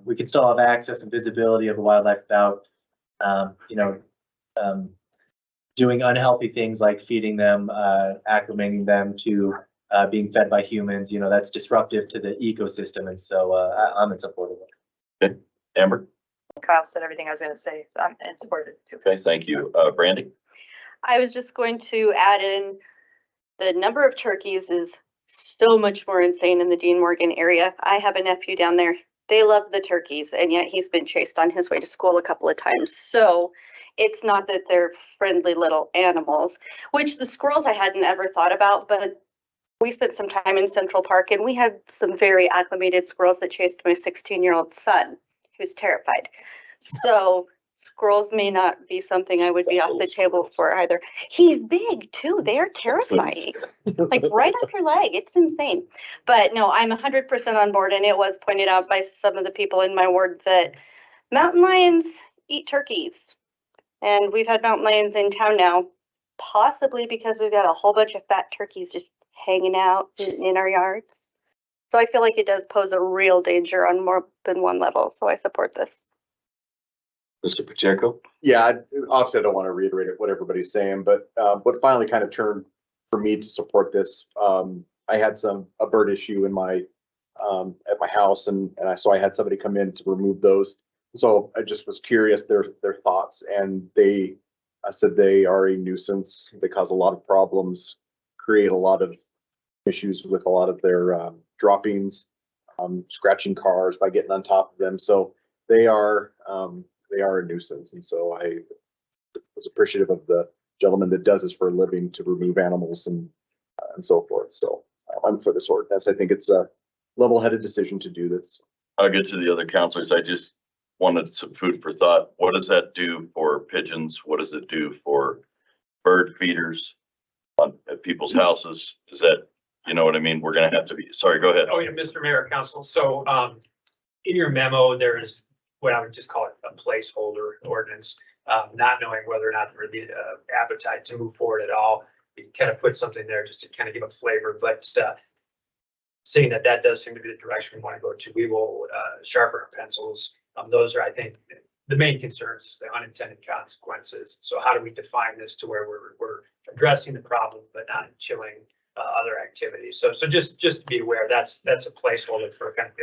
we can still have access and visibility of the wildlife without, doing unhealthy things like feeding them, acclimating them to being fed by humans. That's disruptive to the ecosystem. And so I'm in support of it. Okay, Amber? Kyle said everything I was gonna say, so I'm in support of it too. Okay, thank you. Brandy? I was just going to add in, the number of turkeys is so much more insane in the Dean Morgan area. I have a nephew down there. They love the turkeys, and yet he's been chased on his way to school a couple of times. So it's not that they're friendly little animals, which the squirrels I hadn't ever thought about, but we spent some time in Central Park and we had some very acclimated squirrels that chased my 16-year-old son, who's terrified. So squirrels may not be something I would be off the table for either. He's big too. They're terrifying. Like right up your leg. It's insane. But no, I'm 100% on board. And it was pointed out by some of the people in my ward that mountain lions eat turkeys. And we've had mountain lions in town now, possibly because we've got a whole bunch of fat turkeys just hanging out in our yards. So I feel like it does pose a real danger on more than one level. So I support this. Mr. Pacheco? Yeah, obviously I don't want to reiterate what everybody's saying, but what finally kind of turned for me to support this, I had a bird issue in my at my house, and I had somebody come in to remove those. So I just was curious their thoughts, and I said they are a nuisance. They cause a lot of problems, create a lot of issues with a lot of their droppings, scratching cars by getting on top of them. So they are a nuisance. And so I was appreciative of the gentleman that does this for a living to remove animals and so forth. So I'm for this ordinance. I think it's a level-headed decision to do this. I'll get to the other counselors. I just wanted some food for thought. What does that do for pigeons? What does it do for bird feeders at people's houses? Is that, you know what I mean? We're going to have to be, sorry, go ahead. Oh, yeah, Mr. Mayor, Council. So in your memo, there's what I would just call it a placeholder ordinance, not knowing whether or not there would be appetite to move forward at all. We kind of put something there just to kind of give a flavor, but seeing that does seem to be the direction we want to go to, we will sharpen our pencils. Those are, I think, the main concerns is the unintended consequences. So how do we define this to where we're addressing the problem, but not chilling other activities? So just to be aware, that's a placeholder for kind of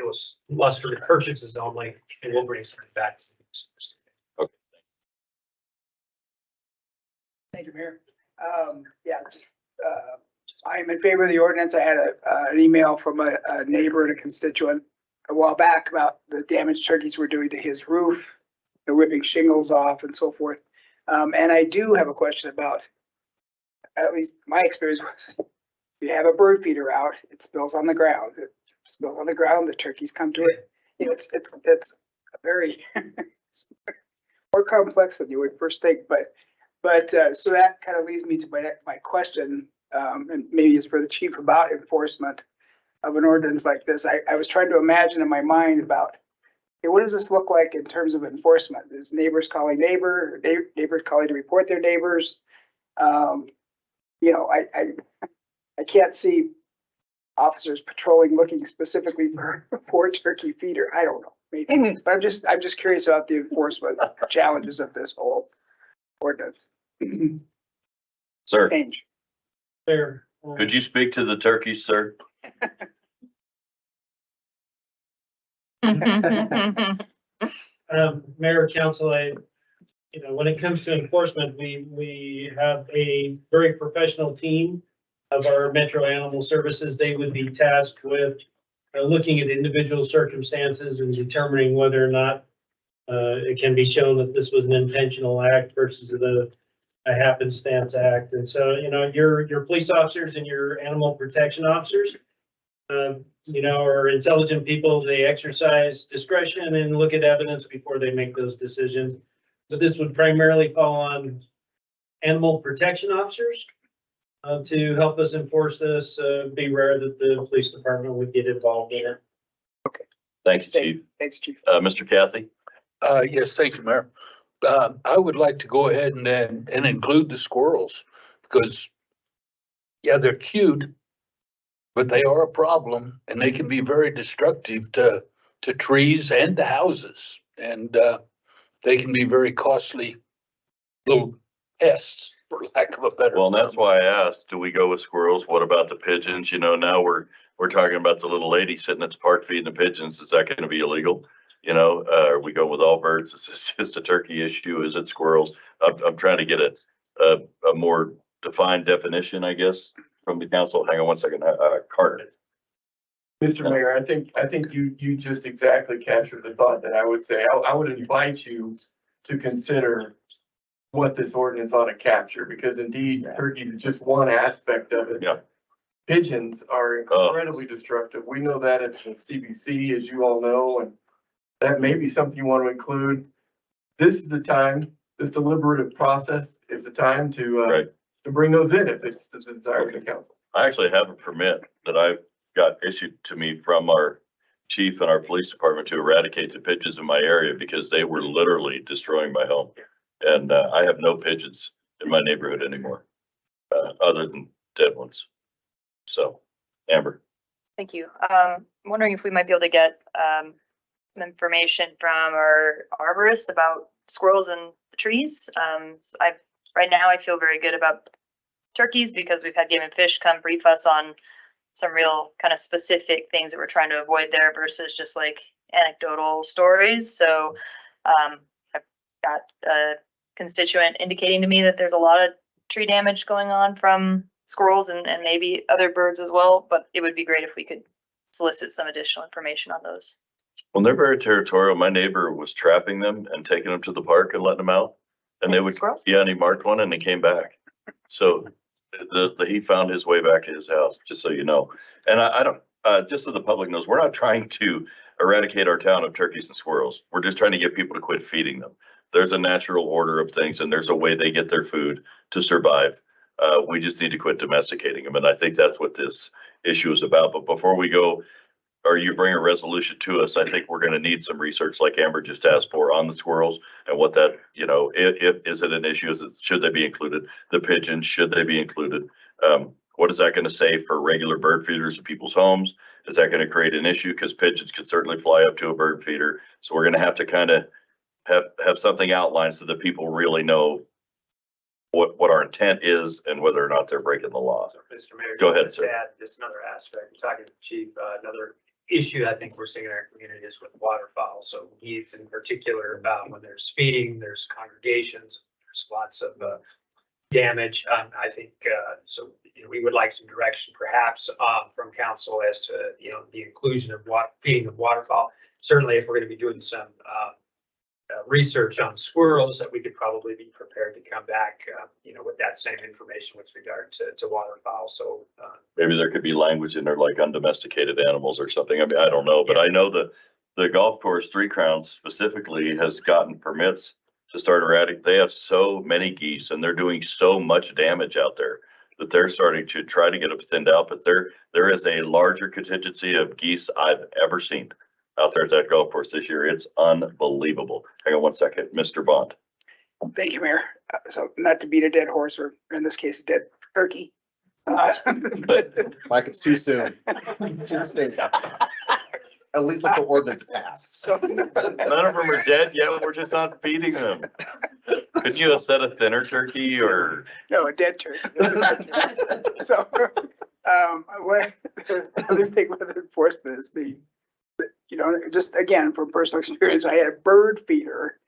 illustrative purposes only, and we'll bring something back. Okay. Thank you, Mayor. I am in favor of the ordinance. I had an email from a neighbor and a constituent a while back about the damage turkeys were doing to his roof, the ripping shingles off and so forth. And I do have a question about, at least my experience was, you have a bird feeder out, it spills on the ground. It spills on the ground, the turkeys come to it. It's a very more complex than you would first think, but so that kind of leads me to my question, and maybe it's for the chief, about enforcement of an ordinance like this. I was trying to imagine in my mind about what does this look like in terms of enforcement? Is neighbors calling neighbors calling to report their neighbors? You know, I can't see officers patrolling, looking specifically for turkey feeder. I don't know, maybe. But I'm just curious about the enforcement challenges of this whole ordinance. Sir, Change. Fair. could you speak to the turkeys, sir? Mayor, council, when it comes to enforcement, we have a very professional team of our Metro Animal Services. They would be tasked with looking at individual circumstances and determining whether or not it can be shown that this was an intentional act versus a happenstance act. And so, your police officers and your animal protection officers, are intelligent people. They exercise discretion and look at evidence before they make those decisions. But this would primarily fall on animal protection officers to help us enforce this. Be rare that the police department would get involved in it. Thank you, Chief. Thanks, Chief. Mr. Kathy? Yes, thank you, Mayor. I would like to go ahead and include the squirrels because, yeah, they're cute, but they are a problem and they can be very destructive to trees and to houses. And they can be very costly little pests, for lack of a better Well, and that's term. why I asked, do we go with squirrels? What about the pigeons? Now we're talking about the little lady sitting at the park feeding the pigeons. Is that going to be illegal? Are we go with all birds? Is this just a turkey issue? Is it squirrels? I'm trying to get a more defined definition, I guess, from the council. Hang on one second, Carter. Mr. Mayor, I think you just exactly captured the thought that I would say. I would invite you to consider what this ordinance ought to capture, because indeed turkeys is just one aspect of it. Yeah. Pigeons are incredibly destructive. We know that at the CBC, as you all know, and that may be something you want to include. This is the time, this deliberative process is the time to bring those in if it's the desire of the council. I actually have a permit that I got issued to me from our chief and our police department to eradicate the pigeons in my area because they were literally destroying my home. And I have no pigeons in my neighborhood anymore, other than dead ones. So, Amber. Thank you. I'm wondering if we might be able to get some information from our arborist about squirrels and the trees. So right now I feel very good about turkeys because we've had Game and Fish come brief us on some real kind of specific things that we're trying to avoid there versus just like anecdotal stories. So I've got a constituent indicating to me that there's a lot of tree damage going on from squirrels and maybe other birds as well, but it would be great if we could solicit some additional information on those. Well, they're very territorial. My neighbor was trapping them and taking them to the park and letting them out. And they would, Squirrels? yeah, and he marked one and he came back. So he found his way back to his house, just so you know. And I don't, just so the public knows, we're not trying to eradicate our town of turkeys and squirrels. We're just trying to get people to quit feeding them. There's a natural order of things and there's a way they get their food to survive. We just need to quit domesticating them. And I think that's what this issue is about. But before we go, or you bring a resolution to us, I think we're going to need some research like Amber just asked for on the squirrels and what that, if is it an issue? Should they be included? The pigeons, should they be included? What is that going to say for regular bird feeders in people's homes? Is that going to create an issue? Because pigeons could certainly fly up to a bird feeder. So we're going to have to kind of have something outlined so that people really know what our intent is and whether or not they're breaking the law. So, Mr. Mayor. Go ahead, sir. Add just another aspect, you're talking to the chief, another issue I think we're seeing in our community is with waterfowl. So geese in particular, when there's feeding, there's congregations, there's lots of damage. I think so. We would like some direction, perhaps, from council as to the inclusion of feeding of waterfowl. Certainly, if we're going to be doing some research on squirrels, that we could probably be prepared to come back, with that same information with regard to waterfowl. So Maybe there could be language in there like undomesticated animals or something. I mean, I don't know, but I know the golf course, Three Crowns specifically, has gotten permits to start eradicating. They have so many geese and they're doing so much damage out there that they're starting to try to get them thinned out. But there is a larger contingency of geese I've ever seen. out there at that golf course this year. It's unbelievable. Hang on one second, Mr. Bond. Thank you, Mayor. So not to beat a dead horse, or in this case, dead turkey. But Mike, it's too soon. Too soon. At least let the ordinance pass. so None of them are dead yet. We're just not feeding them. Couldn't you have said a thinner turkey or? no, a dead turkey. So, what the other thing with enforcement is you know, just again, from personal experience, I had a bird feeder.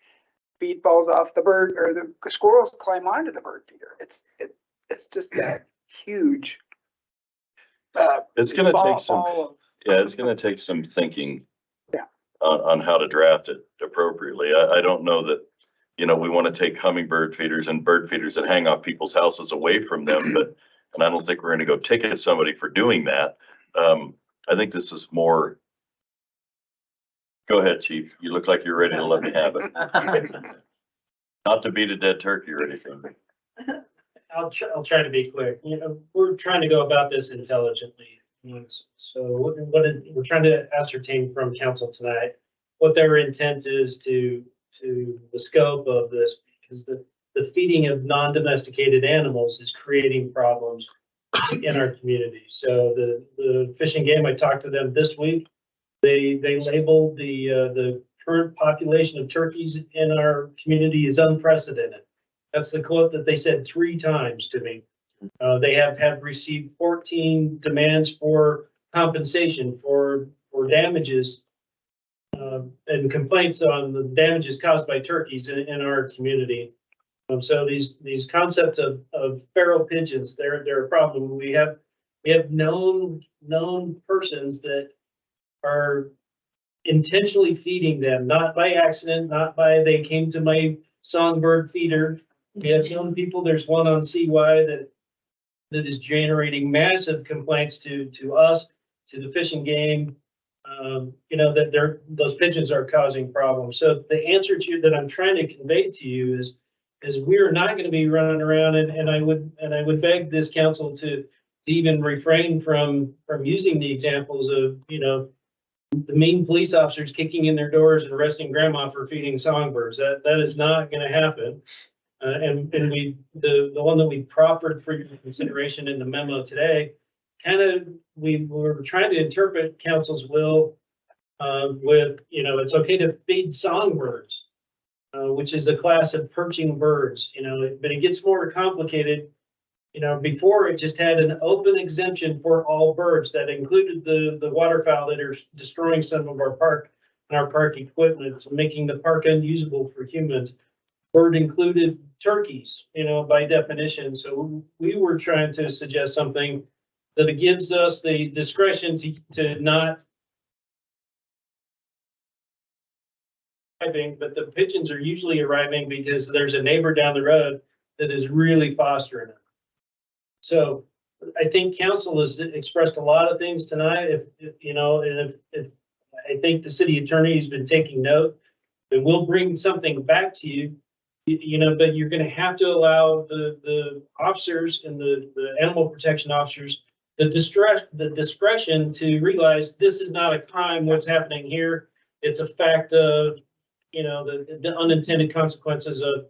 Feed falls off the bird, or the squirrels climb onto the bird feeder. It's just that huge. It's gonna ball- take some, ball of- yeah, it's gonna take some thinking. Yeah. On how to draft it appropriately. I don't know that, you know, we want to take hummingbird feeders and bird feeders and hang off people's houses away from them, but, and I don't think we're gonna go ticket somebody for doing that. I think this is more. Go ahead, chief. You look like you're ready to let me have it. Not to beat a dead turkey or anything. I'll try to be quick. You know, we're trying to go about this intelligently. So we're trying to ascertain from council tonight what their intent is to the scope of this, because the feeding of non-domesticated animals is creating problems in our community. So the Fish and Game, I talked to them this week. They labeled the current population of turkeys in our community is unprecedented. That's the quote that they said 3 times to me. They have received 14 demands for compensation for damages and complaints on the damages caused by turkeys in our community. So these concepts of feral pigeons, they're a problem. We have known persons that are intentionally feeding them, not by accident, not by they came to my songbird feeder. We have known people, there's one on CY that is generating massive complaints to us, to the Fish and Game, you know, that those pigeons are causing problems. So the answer to you that I'm trying to convey to you is we're not going to be running around, and I would beg this council to even refrain from using the examples of, you know, the mean police officers kicking in their doors and arresting grandma for feeding songbirds. That is not going to happen. And the one that we proffered for your consideration in the memo today, we were trying to interpret council's will with, you know, it's okay to feed songbirds, which is a class of perching birds, you know, but it gets more complicated. You know, before it just had an open exemption for all birds that included the waterfowl that are destroying some of our park and our park equipment, making the park unusable for humans. Bird included turkeys, you know, by definition. So we were trying to suggest something that it gives us the discretion to not. But the pigeons are usually arriving because there's a neighbor down the road that is really fostering them. So I think council has expressed a lot of things tonight. If you know, and if I think the city attorney has been taking note, and we'll bring something back to you, you know, but you're going to have to allow the officers and the animal protection officers the discretion to realize this is not a crime. What's happening here? It's a fact of, you know, the unintended consequences of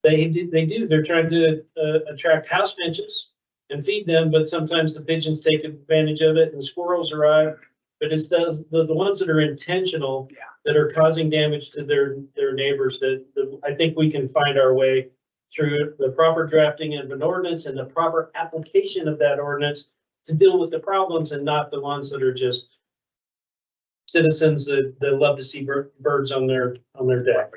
they're trying to attract house finches and feed them, but sometimes the pigeons take advantage of it and squirrels arrive. But it's the ones that are intentional that are causing damage to their neighbors that I think we can find our way through the proper drafting of an ordinance and the proper application of that ordinance to deal with the problems, and not the ones that are just citizens that love to see birds on their deck.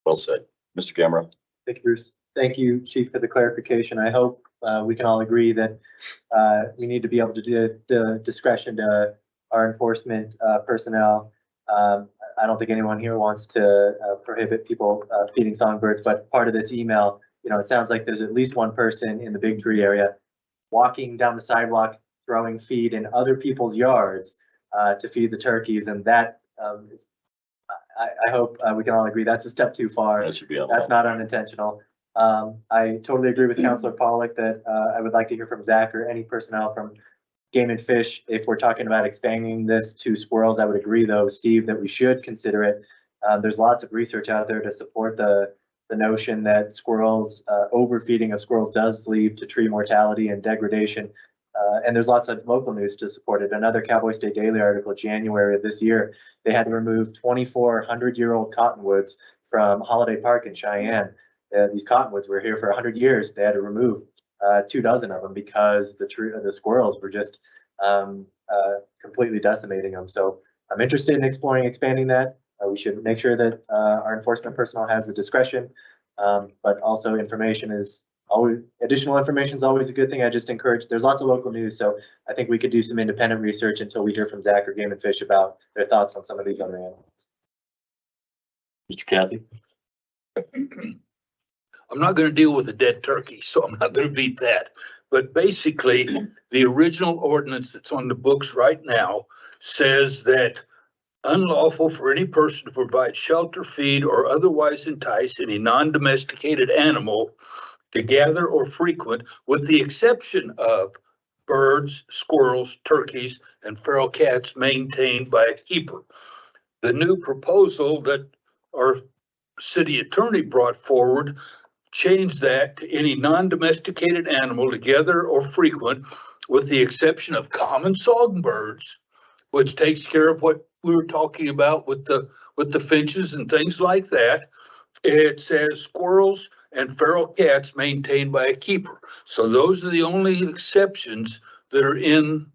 Well said. Mr. Gamera. Thank you, Bruce. Thank you, Chief, for the clarification. I hope we can all agree that we need to be able to do the discretion to our enforcement personnel. I don't think anyone here wants to prohibit people feeding songbirds, but part of this email, you know, it sounds like there's at least one person in the Big Tree area walking down the sidewalk, throwing feed in other people's yards to feed the turkeys, and that I hope we can all agree that's a step too far. That should be That's not unintentional. I totally agree with Councilor Pollack that I would like to hear from Zach or any personnel from game and fish, if we're talking about expanding this to squirrels, I would agree though, Steve, that we should consider it. There's lots of research out there to support the notion that squirrels, overfeeding of squirrels does lead to tree mortality and degradation. And there's lots of local news to support it. Another Cowboy State Daily article, January of this year, they had to remove 2,400-year-old cottonwoods from Holiday Park in Cheyenne. These cottonwoods were here for 100 years. They had to remove 24 of them because the squirrels were just completely decimating them. So I'm interested in exploring expanding that. We should make sure that our enforcement personnel has the discretion, but also additional information is always a good thing. I just encourage, there's lots of local news, so I think we could do some independent research until we hear from Zach or Game and Fish about their thoughts on some of these other animals. Mr. Kathy? I'm not gonna deal with a dead turkey, so I'm not gonna beat that. But basically, the original ordinance that's on the books right now says that unlawful for any person to provide shelter, feed, or otherwise entice any non-domesticated animal to gather or frequent, with the exception of birds, squirrels, turkeys, and feral cats maintained by a keeper. The new proposal that our city attorney brought forward changed that to any non-domesticated animal to gather or frequent, with the exception of common songbirds, which takes care of what we were talking about with the finches and things like that. It says squirrels and feral cats maintained by a keeper. So those are the only exceptions that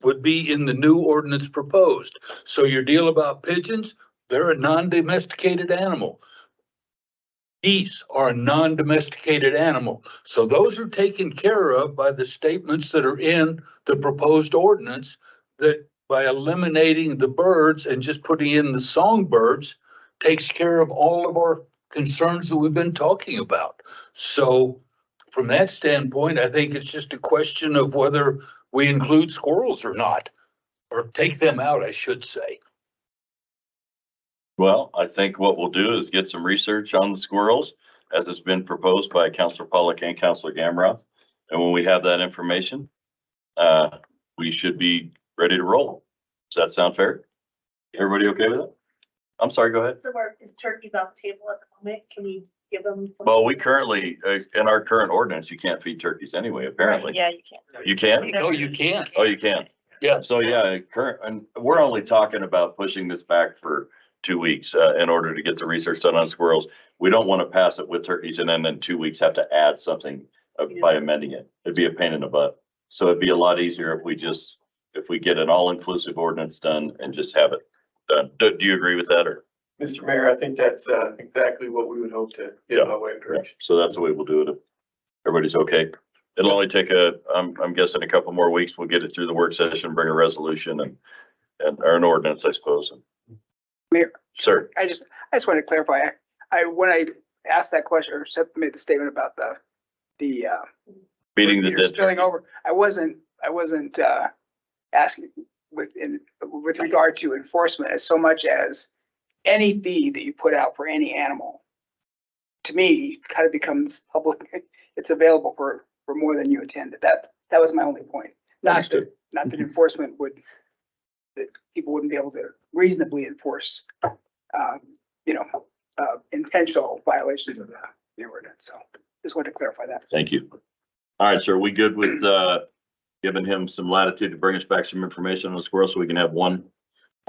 would be in the new ordinance proposed. So your deal about pigeons, they're a non-domesticated animal. Geese are a non-domesticated animal. So those are taken care of by the statements that are in the proposed ordinance, that by eliminating the birds and just putting in the songbirds takes care of all of our concerns that we've been talking about. So from that standpoint, I think it's just a question of whether we include squirrels or not, or take them out, I should say. Well, I think what we'll do is get some research on the squirrels as it's been proposed by Councilor Pollack and Councilor Gamroth. And when we have that information, we should be ready to roll. Does that sound fair? Everybody okay with it? I'm sorry, go ahead. So is turkeys on the table at the moment? Can we give them? Well, we currently, in our current ordinance, you can't feed turkeys anyway, apparently. Yeah, you can. You can? No, you can't. Oh, you can? Yeah. So yeah, and we're only talking about pushing this back for 2 weeks in order to get the research done on squirrels. We don't want to pass it with turkeys and then in 2 weeks have to add something by amending it. It'd be a pain in the butt. So it'd be a lot easier if we get an all-inclusive ordinance done and just have it done. Do you agree with that, or? Mr. Mayor, I think that's exactly what we would hope to get by way of direction. So that's the way we'll do it. If everybody's okay. It'll only take I'm guessing a couple more weeks. We'll get it through the work session, bring a resolution and or an ordinance, I suppose. Mayor, Sir. I just wanted to clarify. When I asked that question or made the statement about the Beating the Peter dead spilling turkey. over, I wasn't asking with regard to enforcement as so much as any fee that you put out for any animal, to me, kind of becomes public. It's available for more than you intended. That was my only point. Not that enforcement that people wouldn't be able to reasonably enforce, intentional violations of the ordinance. So just wanted to clarify that. Thank you. All right, sir. Are we good with giving him some latitude to bring us back some information on the squirrel so we can have one?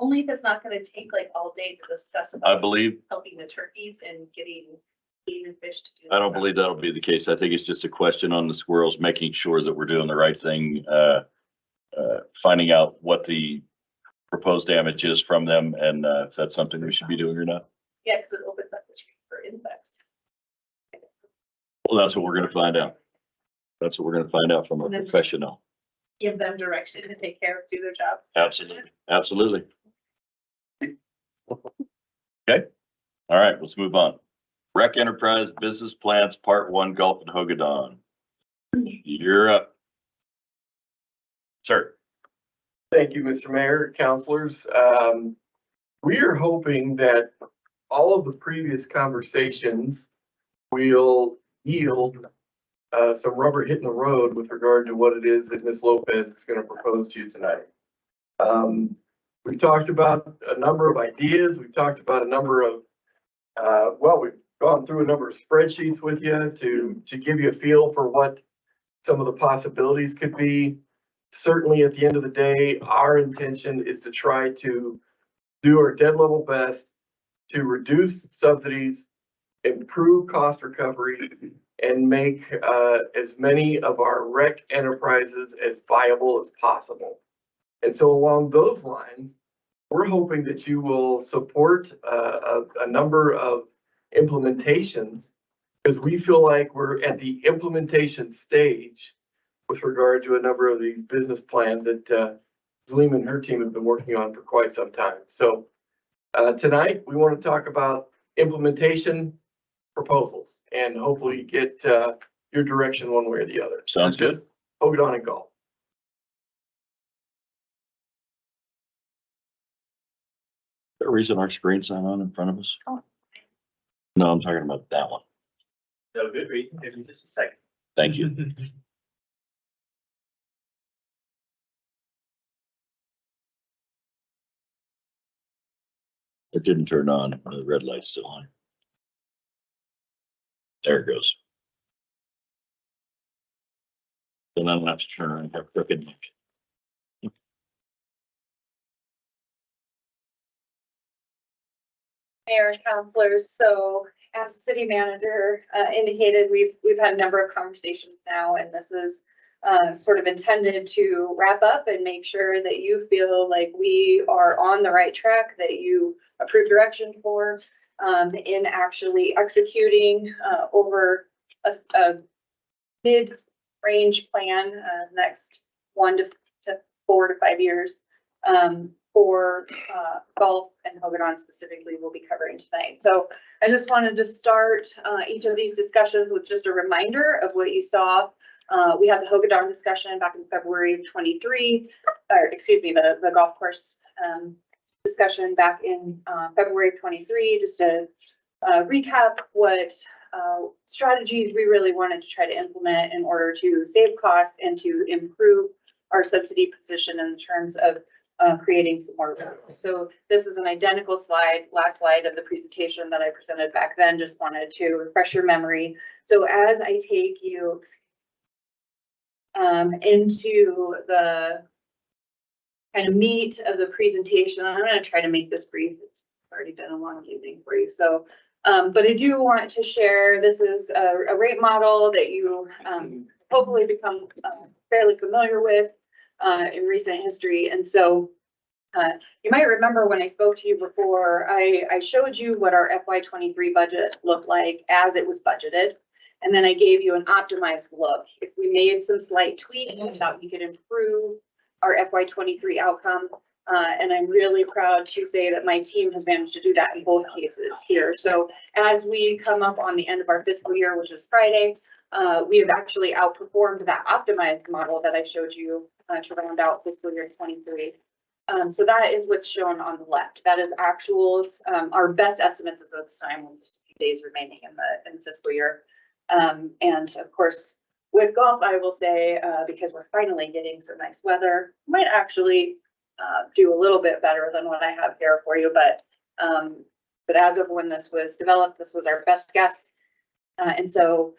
Only if it's not gonna take like all day to discuss I about believe, helping the turkeys and getting fish to do. I don't believe that'll be the case. I think it's just a question on the squirrels, making sure that we're doing the right thing, finding out what the proposed damage is from them and if that's something we should be doing or not. Yeah, because it opens up the street for insects. Well, that's what we're gonna find out. That's what we're gonna find out from a professional. Give them direction to take care of, do their job. Absolutely, absolutely. Okay, all right, let's move on. Rec Enterprise Business Plans, Part 1, Gulf and Hogadon. You're up. Sir. Thank you, Mr. Mayor, councilors. We are hoping that all of the previous conversations will yield some rubber hitting the road with regard to what it is that Ms. Lopez is going to propose to you tonight. We've talked about a number of ideas. We've talked about a number of, we've gone through a number of spreadsheets with you to give you a feel for what some of the possibilities could be. Certainly at the end of the day, our intention is to try to do our dead level best to reduce subsidies, improve cost recovery, and make as many of our rec enterprises as viable as possible. And so along those lines, we're hoping that you will support a number of implementations, because we feel like we're at the implementation stage with regard to a number of these business plans that Zaleem and her team have been working on for quite some time. So tonight, we want to talk about implementation proposals and hopefully get your direction one way or the other. Sounds good. Hold it on and go. The reason our screen's not on in front of us? Oh. No, I'm talking about that one. No, good reading. Give me just a second. Thank you. It didn't turn on. The red light's still on. There it goes. Then I don't have to turn around and have crooked neck. Mayor and councilors, so as the city manager indicated, we've had a number of conversations now, and this is sort of intended to wrap up and make sure that you feel like we are on the right track, that you approve direction for in actually executing over a mid-range plan next 1 to 4 to 5 years for golf and Hogadon specifically we'll be covering tonight. So I just wanted to start each of these discussions with just a reminder of what you saw. We had the Hogadon discussion back in February of 23, or excuse me, the golf course discussion back in February of 23, just to recap what strategies we really wanted to try to implement in order to save costs and to improve our subsidy position in terms of creating some more revenue. So this is an identical slide, last slide of the presentation that I presented back then. Just wanted to refresh your memory. So as I take you into the kind of meat of the presentation, I'm going to try to make this brief. It's already been a long evening for you. So, but I do want to share, this is a rate model that you hopefully become fairly familiar with in recent history. And so you might remember when I spoke to you before, I showed you what our FY23 budget looked like as it was budgeted. And then I gave you an optimized look. If we made some slight tweaks, I thought we could improve our FY23 outcome. And I'm really proud to say that my team has managed to do that in both cases here. So as we come up on the end of our fiscal year, which is Friday, we have actually outperformed that optimized model that I showed you to round out fiscal year 23. So that is what's shown on the left. That is actuals. Our best estimates at this time with just a few days remaining in the fiscal year. And of course, with golf, I will say, because we're finally getting some nice weather, might actually do a little bit better than what I have here for you. But as of when this was developed, this was our best guess. And so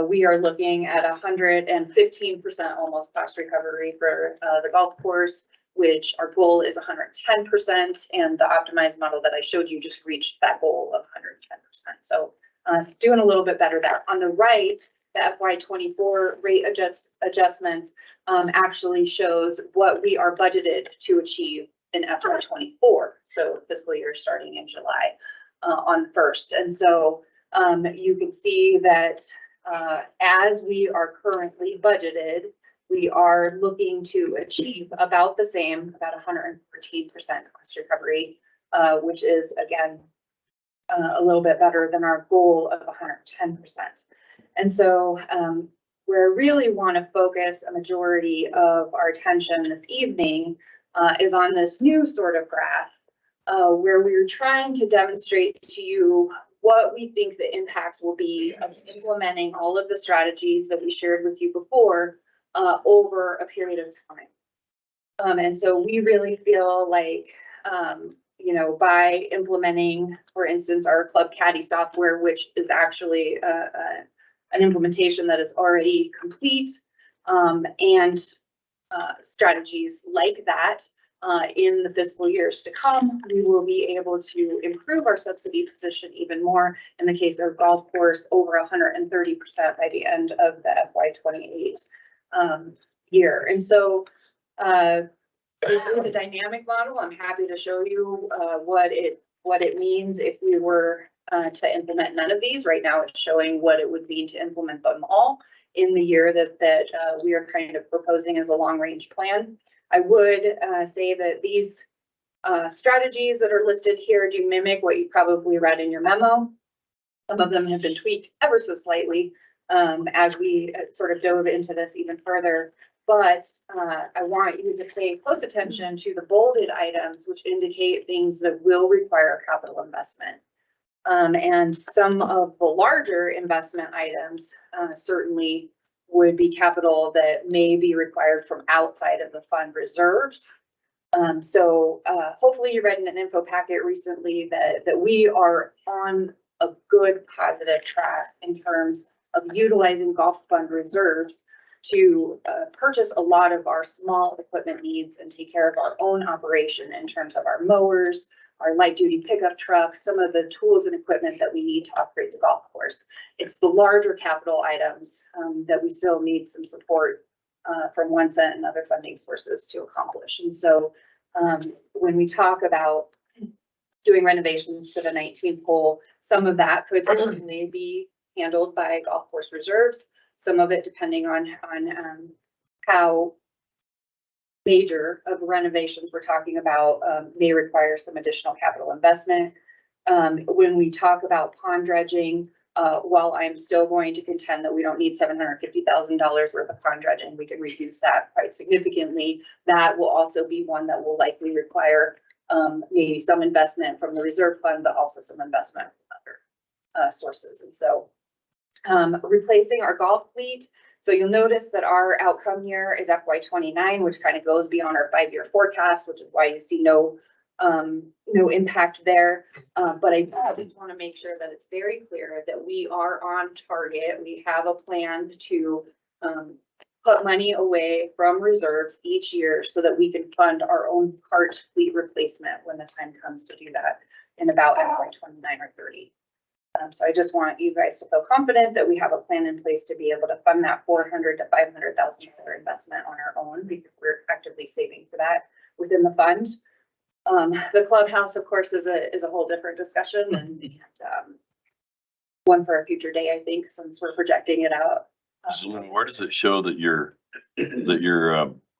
we are looking at 115% almost cost recovery for the golf course, which our goal is 110%. And the optimized model that I showed you just reached that goal of 110%. So it's doing a little bit better there. On the right, the FY24 rate adjustments actually shows what we are budgeted to achieve in FY24. So fiscal year starting in July on the 1st. And so you can see that as we are currently budgeted, we are looking to achieve about the same, about 114% cost recovery, which is again, a little bit better than our goal of 110%. And so where I really want to focus a majority of our attention this evening is on this new sort of graph where we're trying to demonstrate to you what we think the impacts will be of implementing all of the strategies that we shared with you before over a period of time. And so we really feel like, you know, by implementing, for instance, our Club Caddy software, which is actually an implementation that is already complete, and strategies like that, in the fiscal years to come, we will be able to improve our subsidy position even more. In the case of golf course, over 130% by the end of the FY28 year. And so this is a dynamic model. I'm happy to show you what it means if we were to implement none of these. Right now, it's showing what it would mean to implement them all in the year that we are kind of proposing as a long range plan. I would say that these strategies that are listed here do mimic what you probably read in your memo. Some of them have been tweaked ever so slightly as we sort of dove into this even further. But I want you to pay close attention to the bolded items, which indicate things that will require capital investment. And some of the larger investment items certainly would be capital that may be required from outside of the fund reserves. So hopefully you read in an info packet recently that we are on a good positive track in terms of utilizing golf fund reserves to purchase a lot of our small equipment needs and take care of our own operation in terms of our mowers, our light duty pickup trucks, some of the tools and equipment that we need to operate the golf course. It's the larger capital items that we still need some support from one cent and other funding sources to accomplish. And so when we talk about doing renovations to the 19th hole, some of that could certainly be handled by golf course reserves. Some of it, depending on how major of renovations we're talking about, may require some additional capital investment. When we talk about pond dredging, while I'm still going to contend that we don't need $750,000 worth of pond dredging, we can reduce that quite significantly. That will also be one that will likely require maybe some investment from the reserve fund, but also some investment from other sources. And so replacing our golf fleet. So you'll notice that our outcome year is FY29, which kind of goes beyond our 5-year forecast, which is why you see no impact there. But I just want to make sure that it's very clear that we are on target. We have a plan to put money away from reserves each year so that we can fund our own cart fleet replacement when the time comes to do that in about FY29 or 30. So I just want you guys to feel confident that we have a plan in place to be able to fund that $400,000 to $500,000 investment on our own, because we're actively saving for that within the fund. The clubhouse, of course, is a whole different discussion and one for a future day, I think, since we're projecting it out. So Lynn, where does it show that you're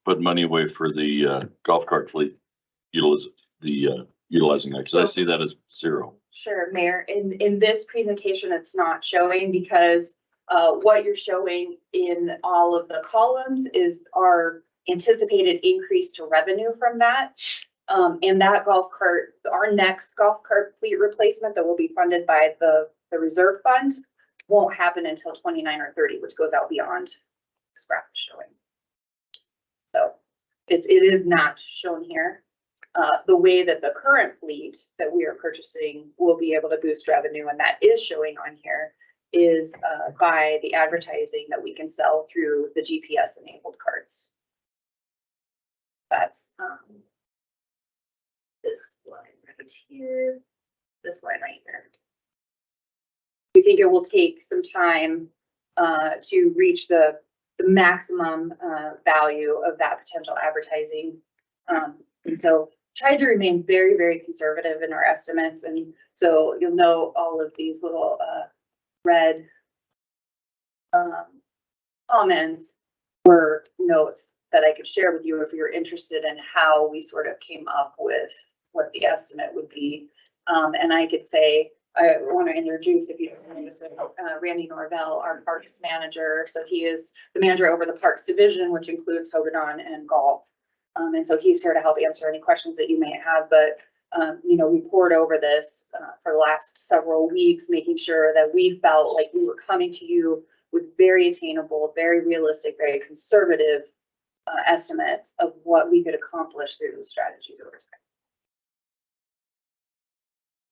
putting money away for the golf cart fleet utilizing that? Because I see that as 0. Sure, Mayor. In this presentation, it's not showing because what you're showing in all of the columns is our anticipated increase to revenue from that. And that golf cart, our next golf cart fleet replacement that will be funded by the reserve fund won't happen until 29 or 30, which goes out beyond this graph is showing. So it is not shown here. The way that the current fleet that we are purchasing will be able to boost revenue, and that is showing on here, is by the advertising that we can sell through the GPS enabled carts. That's this line right here, this line right here. We think it will take some time to reach the maximum value of that potential advertising. And so tried to remain very, very conservative in our estimates. And so you'll know all of these little red comments were notes that I could share with you if you're interested in how we sort of came up with what the estimate would be. And I could say, I want to introduce, if you don't notice, Randy Norvell, our parks manager. So he is the manager over the parks division, which includes Hogadon and golf. And so he's here to help answer any questions that you may have. But We poured over this for the last several weeks, making sure that we felt like we were coming to you with very attainable, very realistic, very conservative estimates of what we could accomplish through the strategies over time.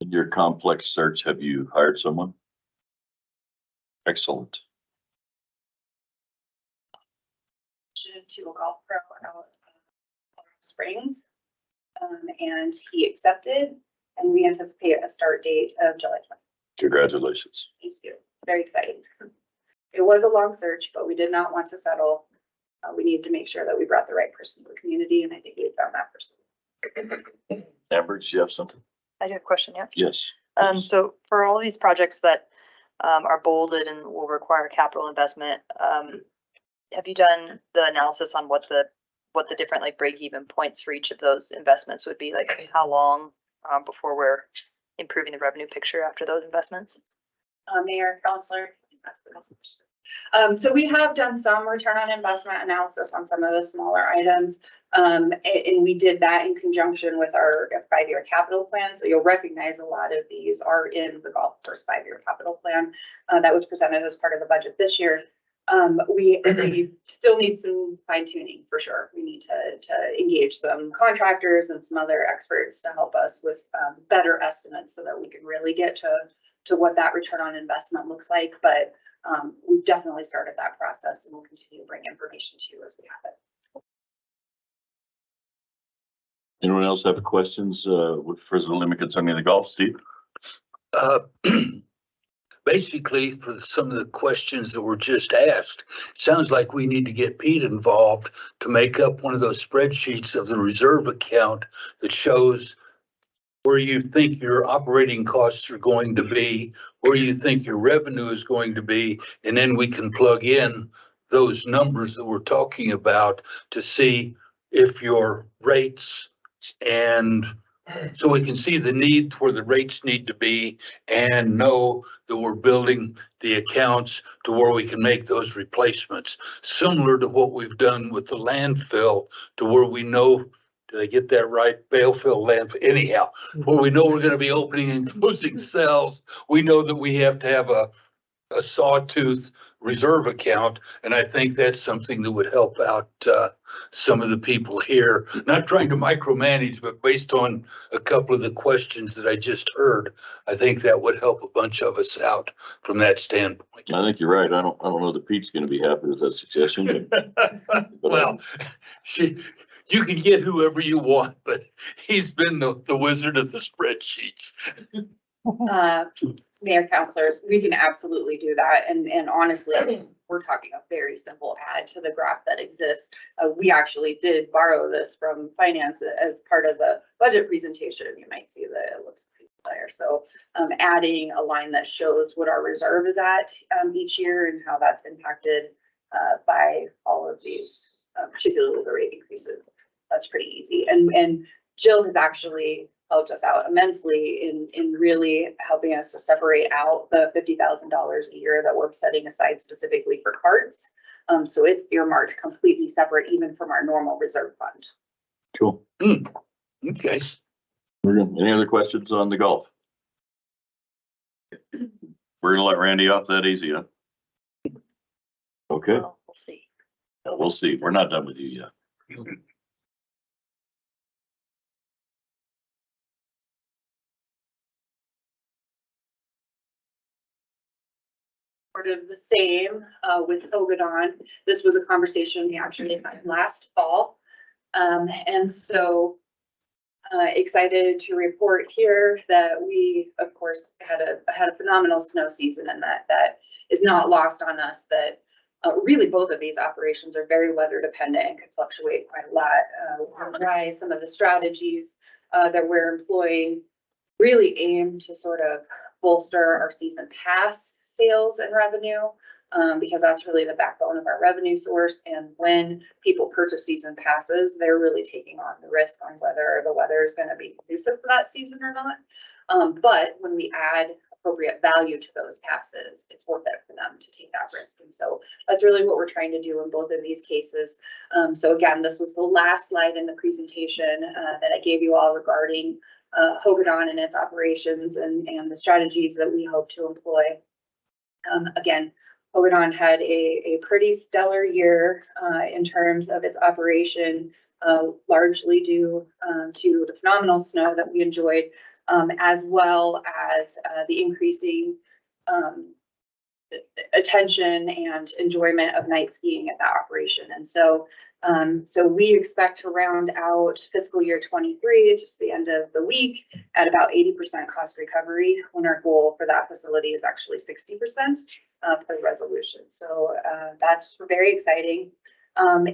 In your complex search, have you hired someone? Excellent. To a golf pro out of Springs, and he accepted, and we anticipate a start date of July 20th. Congratulations. Thank you. Very exciting. It was a long search, but we did not want to settle. We needed to make sure that we brought the right person to the community, and I think we found that person. Amber, do you have something? I do have a question, yeah. Yes. So for all these projects that are bolded and will require capital investment, have you done the analysis on what the different like break-even points for each of those investments would be? Like how long before we're improving the revenue picture after those investments? Mayor, Counselor, that's the question. So we have done some return on investment analysis on some of the smaller items. And we did that in conjunction with our 5-year capital plan. So you'll recognize a lot of these are in the golf course 5-year capital plan that was presented as part of the budget this year. We still need some fine tuning for sure. We need to engage some contractors and some other experts to help us with better estimates so that we can really get to what that return on investment looks like. But we've definitely started that process, and we'll continue to bring information to you as we have it. Anyone else have questions with President Limit concerning the golf, Steve? Basically, for some of the questions that were just asked, it sounds like we need to get Pete involved to make up one of those spreadsheets of the reserve account that shows where you think your operating costs are going to be, where you think your revenue is going to be, and then we can plug in those numbers that we're talking about to see if your rates, and so we can see the need where the rates need to be and know that we're building the accounts to where we can make those replacements, similar to what we've done with the landfill, to where we know, did I get that right? Balefield landfill, anyhow, where we know we're gonna be opening and closing cells. We know that we have to have a sawtooth reserve account, and I think that's something that would help out some of the people here. Not trying to micromanage, but based on a couple of the questions that I just heard, I think that would help a bunch of us out from that standpoint. I think you're right. I don't know that Pete's going to be happy with that suggestion. But Well, you can get whoever you want, but he's been the wizard of the spreadsheets. Mayor, councilors, we can absolutely do that. And honestly, we're talking a very simple add to the graph that exists. We actually did borrow this from finance as part of the budget presentation. You might see that it looks there. So adding a line that shows what our reserve is at each year and how that's impacted by all of these, particularly the rate increases. That's pretty easy. And Jill has actually helped us out immensely in really helping us to separate out the $50,000 a year that we're setting aside specifically for carts. So it's earmarked completely separate even from our normal reserve fund. Cool. Okay. Any other questions on the golf? We're gonna let Randy off that easy, huh? Okay, Well, we'll see. we'll see. We're not done with you yet. Sort of the same with Ogadon. This was a conversation we actually had last fall. And so excited to report here that we, of course, had a phenomenal snow season, and that is not lost on us, that really both of these operations are very weather dependent and could fluctuate quite a lot. Why some of the strategies that we're employing really aim to sort of bolster our season pass sales and revenue, because that's really the backbone of our revenue source. And when people purchase season passes, they're really taking on the risk on whether the weather is going to be conducive for that season or not. But when we add appropriate value to those passes, it's worth it for them to take that risk. And so that's really what we're trying to do in both of these cases. So again, this was the last slide in the presentation that I gave you all regarding Hogadon and its operations and the strategies that we hope to employ. Again, Hogadon had a pretty stellar year in terms of its operation, largely due to the phenomenal snow that we enjoyed, as well as the increasing attention and enjoyment of night skiing at that operation. And so we expect to round out fiscal year 23, just the end of the week, at about 80% cost recovery, when our goal for that facility is actually 60% per resolution. So that's very exciting.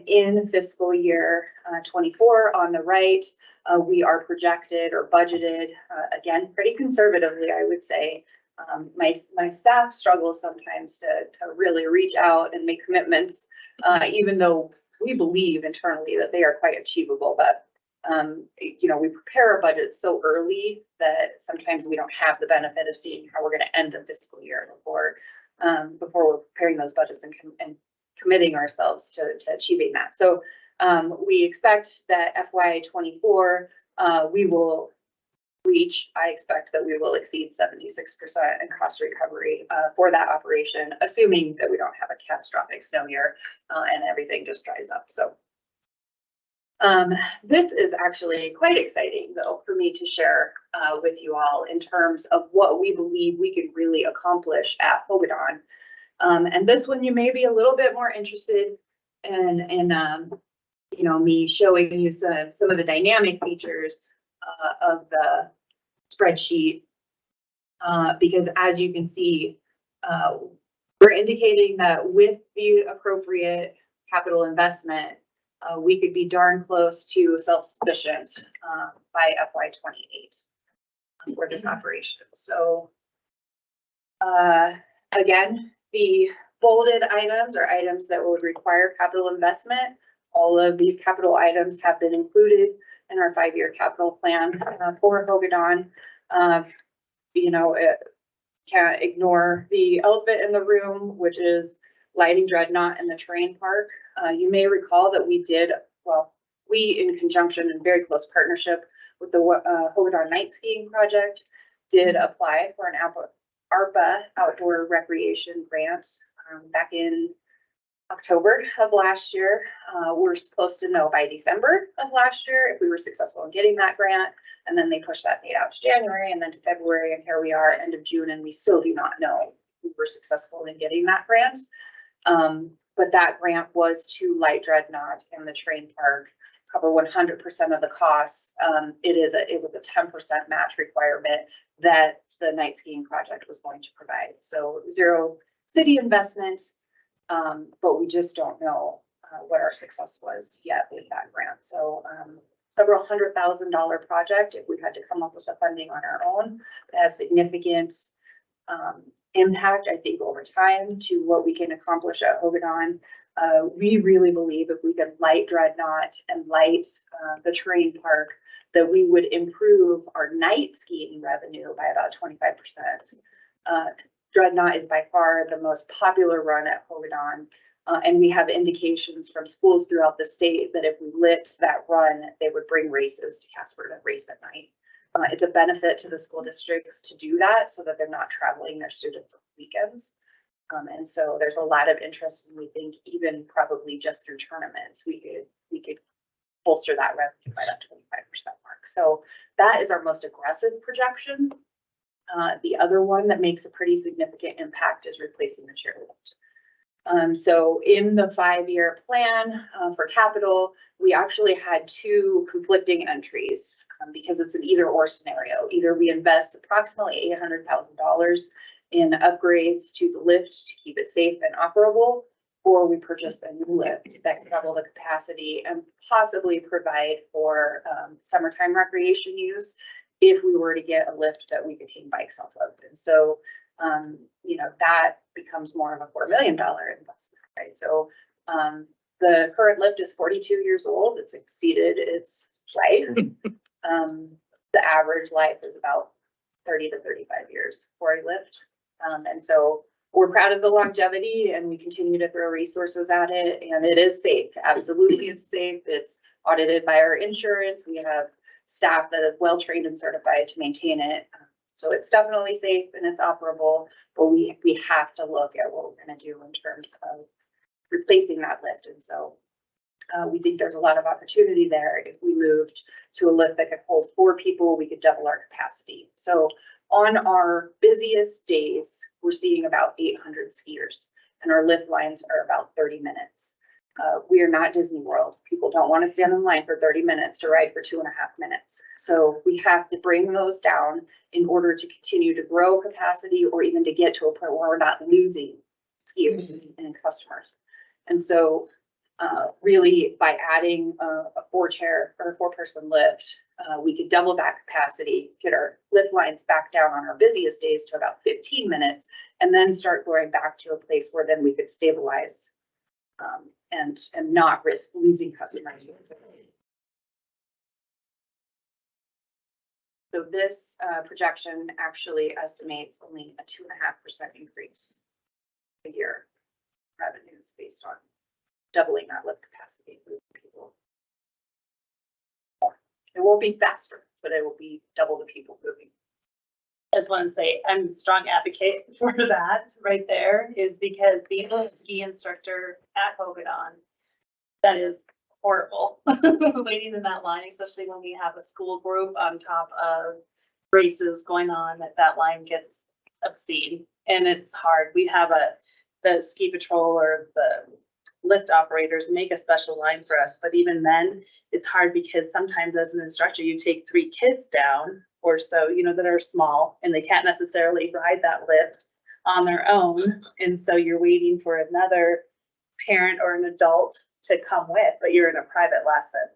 In fiscal year 24 on the right, we are projected or budgeted, again, pretty conservatively, I would say. My staff struggles sometimes to really reach out and make commitments, even though we believe internally that they are quite achievable. But you know, we prepare our budgets so early that sometimes we don't have the benefit of seeing how we're going to end the fiscal year before we're preparing those budgets and committing ourselves to achieving that. So we expect that FY24 we will reach, I expect that we will exceed 76% in cost recovery for that operation, assuming that we don't have a catastrophic snow year and everything just dries up. So this is actually quite exciting, though, for me to share with you all in terms of what we believe we can really accomplish at Hogadon. And this one, you may be a little bit more interested in you know, me showing you some of the dynamic features of the spreadsheet, because as you can see, we're indicating that with the appropriate capital investment, we could be darn close to self-sufficient by FY28 for this operation. So again, the bolded items are items that would require capital investment. All of these capital items have been included in our 5-year capital plan for Hogadon. You know, it can't ignore the elephant in the room, which is lighting Dreadnought in the terrain park. You may recall that we in conjunction in very close partnership with the Hogadon Night Skiing Project, did apply for an ARPA outdoor recreation grant back in October of last year. We're supposed to know by December of last year if we were successful in getting that grant, and then they pushed that date out to January and then to February, and here we are end of June, and we still do not know if we were successful in getting that grant. But that grant was to light Dreadnought in the terrain park, cover 100% of the costs. It was a 10% match requirement that the night skiing project was going to provide. So zero city investment, but we just don't know what our success was yet with that grant. So several $100,000 project. If we had to come up with the funding on our own, it has significant impact, I think, over time to what we can accomplish at Hogadon. We really believe if we could light Dreadnought and light the terrain park, that we would improve our night skiing revenue by about 25%. Dreadnought is by far the most popular run at Hogadon, and we have indications from schools throughout the state that if we lit that run, they would bring races to Casper to race at night. It's a benefit to the school districts to do that so that they're not traveling their students on weekends. And so there's a lot of interest, and we think even probably just through tournaments, we could bolster that revenue by that 25% mark. So that is our most aggressive projection. The other one that makes a pretty significant impact is replacing the chairlift. So in the 5-year plan for capital, we actually had 2 conflicting entries because it's an either or scenario. Either we invest approximately $800,000 in upgrades to the lift to keep it safe and operable, or we purchase a new lift that can double the capacity and possibly provide for summertime recreation use if we were to get a lift that we could hang bikes off of. And so, you know, that becomes more of a $4 million investment, right? So the current lift is 42 years old. It's exceeded its life. The average life is about 30 to 35 years for a lift. And so we're proud of the longevity, and we continue to throw resources at it, and it is safe. Absolutely, it's safe. It's audited by our insurance. We have staff that is well-trained and certified to maintain it. So it's definitely safe and it's operable, but we have to look at what we're gonna do in terms of replacing that lift. And so we think there's a lot of opportunity there. If we moved to a lift that could hold 4 people, we could double our capacity. So on our busiest days, we're seeing about 800 skiers and our lift lines are about 30 minutes. We are not Disney World. People don't want to stand in line for 30 minutes to ride for 2.5 minutes. So we have to bring those down in order to continue to grow capacity or even to get to a point where we're not losing skiers and customers. And so really by adding a 4-chair or a 4-person lift, we could double that capacity, get our lift lines back down on our busiest days to about 15 minutes, and then start going back to a place where then we could stabilize and not risk losing customers. So this projection actually estimates only a 2.5% increase a year revenues based on doubling that lift capacity for people. It won't be faster, but it will be double the people moving. I just want to say I'm a strong advocate for that right there, is because being a ski instructor at Hogadon, that is horrible. Waiting in that line, especially when we have a school group on top of races going on, that line gets obscene and it's hard. We have the ski patrol or the lift operators make a special line for us, but even then it's hard because sometimes as an instructor you take 3 kids down or so, you know, that are small and they can't necessarily ride that lift on their own, and so you're waiting for another parent or an adult to come with, but you're in a private lesson,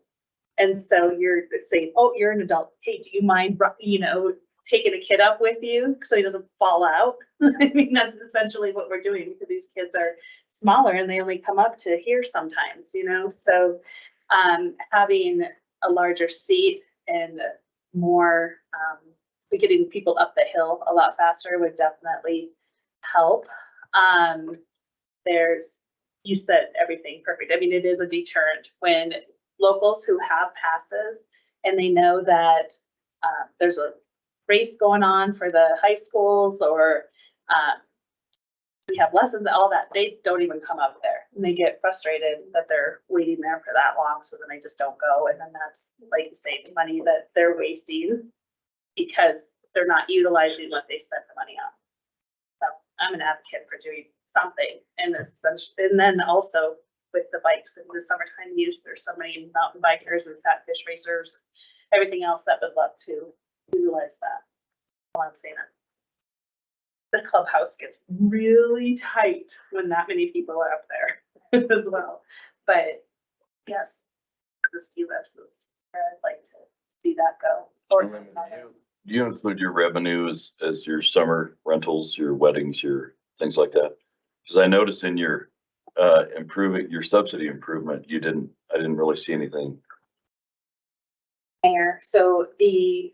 and so you're saying, oh, you're an adult, hey, do you mind, you know, taking a kid up with you so he doesn't fall out? I mean, that's essentially what we're doing because these kids are smaller and they only come up to here sometimes, you know? So having a larger seat and more, getting people up the hill a lot faster would definitely help. You said everything perfect. I mean, it is a deterrent when locals who have passes and they know that there's a race going on for the high schools or we have lessons, all that, they don't even come up there and they get frustrated that they're waiting there for that long, so then they just don't go, and then that's, like you say, money that they're wasting because they're not utilizing what they spent the money on. So I'm an advocate for doing something in this, and then also with the bikes in the summertime use, there's so many mountain bikers and fat fish racers, everything else that would love to utilize that. All I'm saying. The clubhouse gets really tight when that many people are up there as well. But yes, the ski lifts is where I'd like to see that go. Or Do you include your revenue as your summer rentals, your weddings, your things like that? Because I noticed in your improving your subsidy improvement, I didn't really see anything. Mayor, so the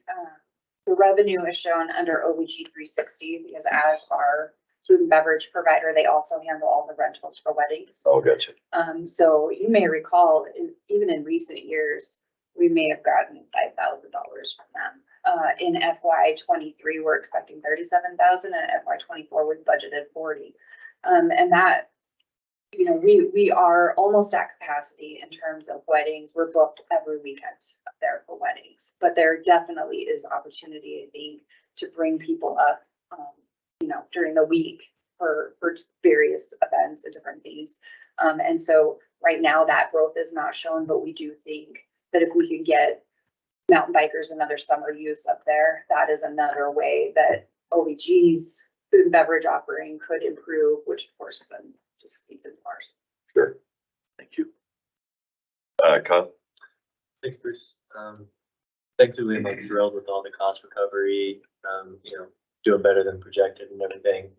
revenue is shown under OBG 360 because as our food and beverage provider, they also handle all the rentals for weddings. Oh, gotcha. So you may recall, even in recent years, we may have gotten $5,000 from them. In FY23, we're expecting 37,000, and FY24 we budgeted 40. And that, you know, we are almost at capacity in terms of weddings. We're booked every weekend up there for weddings, but there definitely is opportunity, I think, to bring people up, you know, during the week for various events and different things. And so right now that growth is not shown, but we do think that if we can get mountain bikers and other summer youths up there, that is another way that OBG's food and beverage offering could improve, which of course then just feeds into ours. Sure. Thank you. Kyle? Thanks, Bruce. Thankfully, I'm thrilled with all the cost recovery, you know, doing better than projected and everything.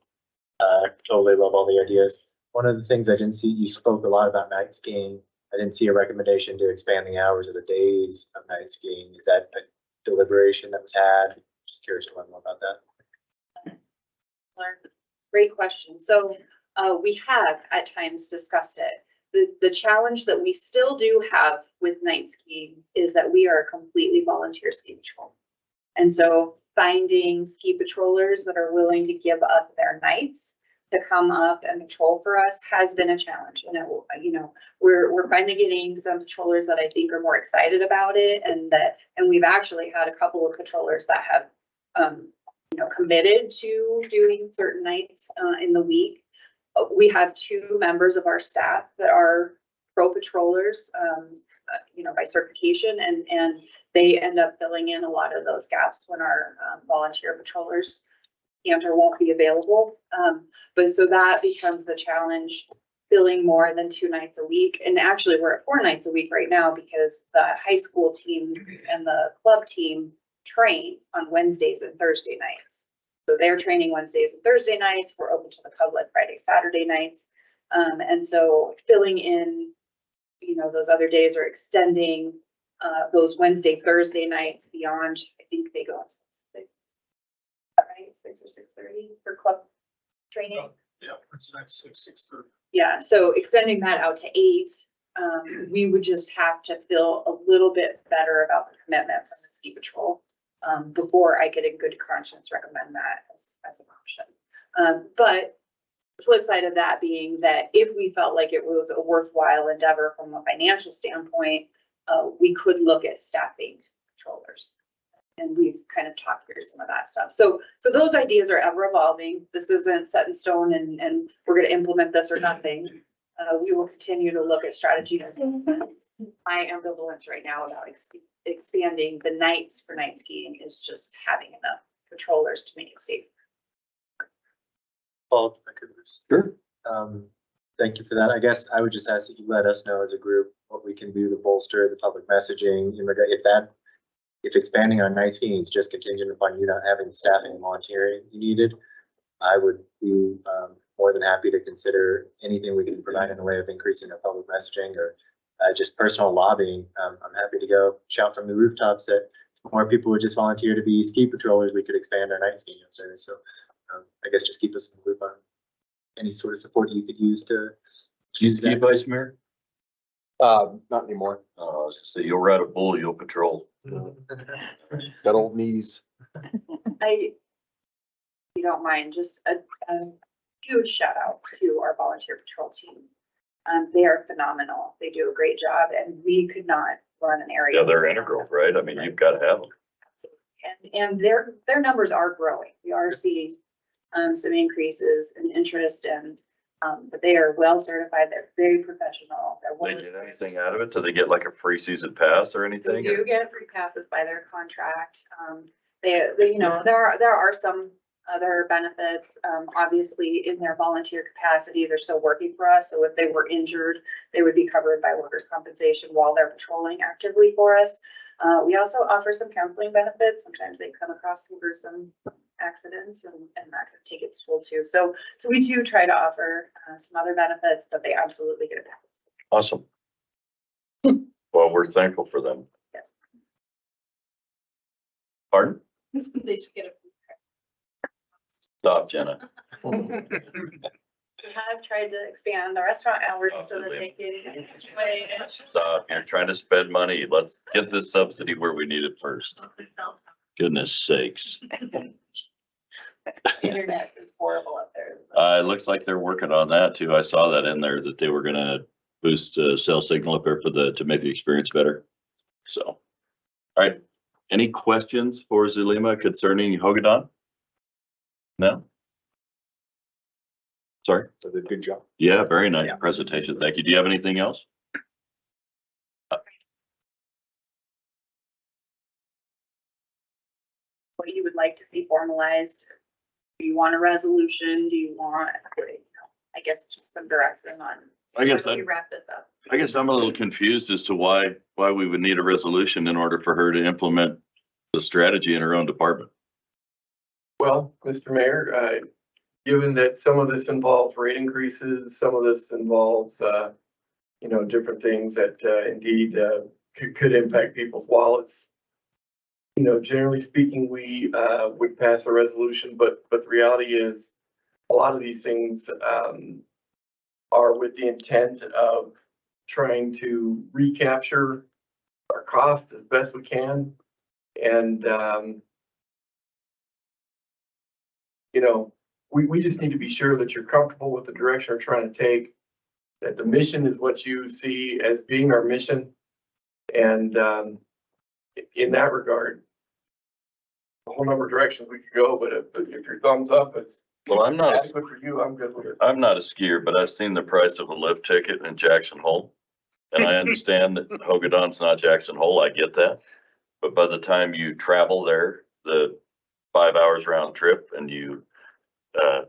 Totally love all the ideas. One of the things I didn't see, you spoke a lot about night skiing. I didn't see a recommendation to expand the hours of the days of night skiing. Is that a deliberation that was had? Just curious to learn more about that. Great question. So we have at times discussed it. the challenge that we still do have with night skiing is that we are a completely volunteer ski patrol. And so finding ski patrollers that are willing to give up their nights to come up and patrol for us has been a challenge. And we're finally getting some patrollers that I think are more excited about it, and we've actually had a couple of patrollers that have committed to doing certain nights in the week. We have 2 members of our staff that are pro patrollers, by certification, and they end up filling in a lot of those gaps when our volunteer patrollers can't or won't be available. But so that becomes the challenge, filling more than 2 nights a week. And actually we're at 4 nights a week right now because the high school team and the club team train on Wednesdays and Thursday nights. So they're training Wednesdays and Thursday nights. We're open to the public Friday, Saturday nights. And so filling in, those other days, or extending those Wednesday, Thursday nights beyond, I think they go up to 6, right? 6 or 6:30 for club training. Yeah, it's not 6:30. Yeah, so extending that out to 8, we would just have to feel a little bit better about the commitment from the ski patrol before I could in good conscience recommend that as an option. But the flip side of that being that if we felt like it was a worthwhile endeavor from a financial standpoint, we could look at staffing patrollers. And we've kind of talked through some of that stuff. So those ideas are ever evolving. This isn't set in stone and we're going to implement this or nothing. We will continue to look at strategies. My ambivalence right now about expanding the nights for night skiing is just having enough patrollers to make it safe. Paul, if I could. Sure. Thank you for that. I guess I would just ask that you let us know as a group what we can do to bolster the public messaging. If expanding on night skiing is just contingent upon you not having the staffing and volunteering you needed, I would be more than happy to consider anything we can provide in the way of increasing our public messaging or just personal lobbying. I'm happy to go shout from the rooftops that more people would just volunteer to be ski patrollers. We could expand our night skiing service. So I guess just keep us in the loop on any sort of support you could use to. Do you ski, Vice Mayor? Not anymore. Oh, I was gonna say, you'll ride a bull, you'll patrol. Got old knees. If you don't mind, just a huge shout out to our volunteer patrol team. They are phenomenal. They do a great job, and we could not run an area. Yeah, they're integral, right? I mean, you've got to have them. And their numbers are growing. We are seeing some increases in interest, and but they are well certified. They're very professional. They get anything out of it? Do they get like a free season pass or They anything? do get free passes by their contract. There are some other benefits. Obviously, in their volunteer capacity, they're still working for us. So if they were injured, they would be covered by workers' compensation while they're patrolling actively for us. We also offer some counseling benefits. Sometimes they come across some gruesome accidents, and that could take its toll too. So we do try to offer some other benefits, but they absolutely get a pass. Awesome. Well, we're thankful for them. Yes. Pardon? They should get a. Stop, Jenna. We have tried to expand the restaurant hours so that they can. Stop. You're trying to spend money. Let's get this subsidy where we need it first. Goodness sakes. Internet is horrible up there. It looks like they're working on that too. I saw that in there that they were gonna boost cell signal up there to make the experience better. So, all right. Any questions for Zulema concerning Hogadon? No? Sorry? Did a good job. Yeah, very nice presentation. Thank you. Do you have anything else? What you would like to see formalized? Do you want a resolution? Do you want, I guess, just some direction on? I guess how do we wrap this up? I guess I'm a little confused as to why we would need a resolution in order for her to implement the strategy in her own department. Well, Mr. Mayor, given that some of this involves rate increases, some of this involves, different things that indeed could impact people's wallets. Generally speaking, we would pass a resolution, but the reality is a lot of these things are with the intent of trying to recapture our cost as best we can. And, you know, we just need to be sure that you're comfortable with the direction we're trying to take, that the mission is what you see as being our mission. And in that regard, a whole number of directions we could go, but if your thumbs up, it's Well, I'm not, adequate for you, I'm good with it. I'm not a skier, but I've seen the price of a lift ticket in Jackson Hole. And I understand that Hogadon's not Jackson Hole, I get that. But by the time you travel there, the 5 hours round trip and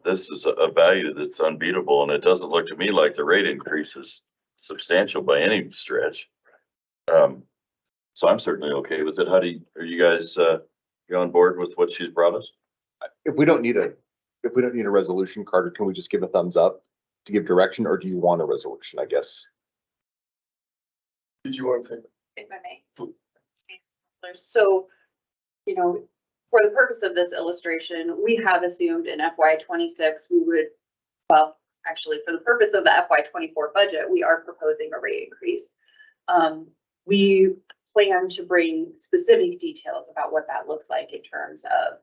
this is a value that's unbeatable, and it doesn't look to me like the rate increase is substantial by any stretch. So I'm certainly okay with it. Are you guys, you on board with what she's brought us? If we don't need a resolution, Carter, can we just give a thumbs up to give direction, or do you want a resolution, I guess? Did you want to say? If I may. So, you know, for the purpose of this illustration, we have assumed in FY '26, we would, well, actually, for the purpose of the FY '24 budget, we are proposing a rate increase. We plan to bring specific details about what that looks like in terms of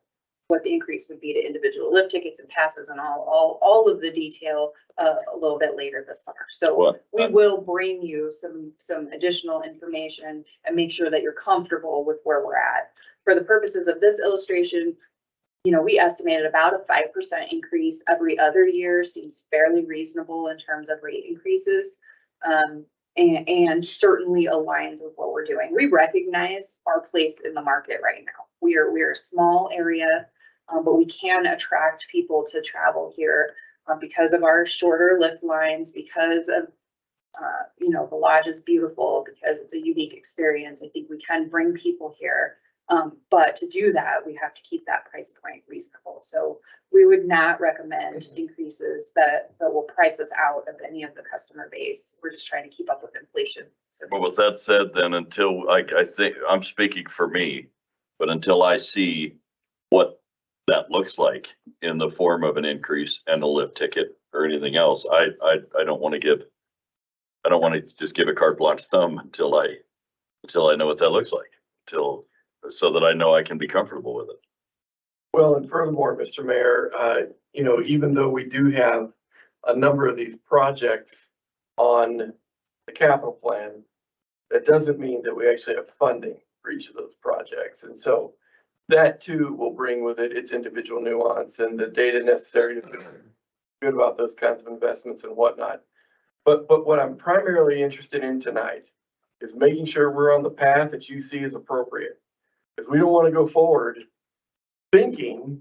what the increase would be to individual lift tickets and passes and all of the detail a little bit later this summer. So we will bring you some additional information and make sure that you're comfortable with where we're at. For the purposes of this illustration, you know, we estimated about a 5% increase every other year seems fairly reasonable in terms of rate increases. And certainly aligns with what we're doing. We recognize our place in the market right now. We're a small area, but we can attract people to travel here because of our shorter lift lines, because of, you know, the lodge is beautiful, because it's a unique experience. I think we can bring people here. But to do that, we have to keep that price point reasonable. So we would not recommend increases that will price us out of any of the customer base. We're just trying to keep up with inflation. So. Well, with that said, then until I think I'm speaking for me, but until I see what that looks like in the form of an increase and a lift ticket or anything else, I don't want to just give a carte blanche thumb until I know what that looks like, so that I know I can be comfortable with it. Well, and furthermore, Mr. Mayor, you know, even though we do have a number of these projects on the capital plan, that doesn't mean that we actually have funding for each of those projects. And so that too will bring with it its individual nuance and the data necessary to feel good about those kinds of investments and whatnot. But what I'm primarily interested in tonight is making sure we're on the path that you see as appropriate. Because we don't want to go forward thinking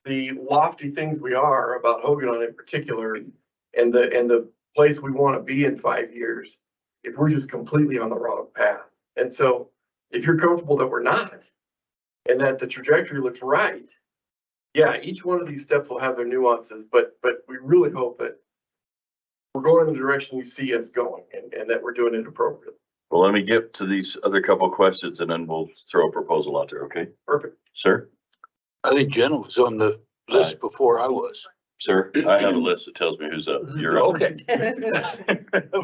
the lofty things we are about Hogadon in particular and the place we want to be in 5 years if we're just completely on the wrong path. And so if you're comfortable that we're not and that the trajectory looks right, yeah, each one of these steps will have their nuances, but we really hope that we're going in the direction you see us going and that we're doing it appropriately. Well, let me get to these other couple of questions and then we'll throw a proposal out there, okay? Perfect. Sir? I think Jenna was on the list before I was. Sir, I have a list that tells me who's up. You're up. Okay.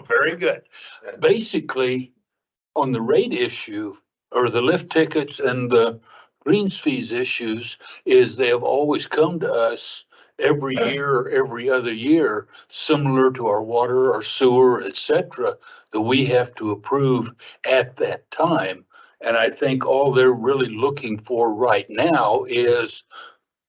Very good. Basically, on the rate issue or the lift tickets and the greens fees issues is they have always come to us every year or every other year, similar to our water, our sewer, et cetera, that we have to approve at that time. And I think all they're really looking for right now is,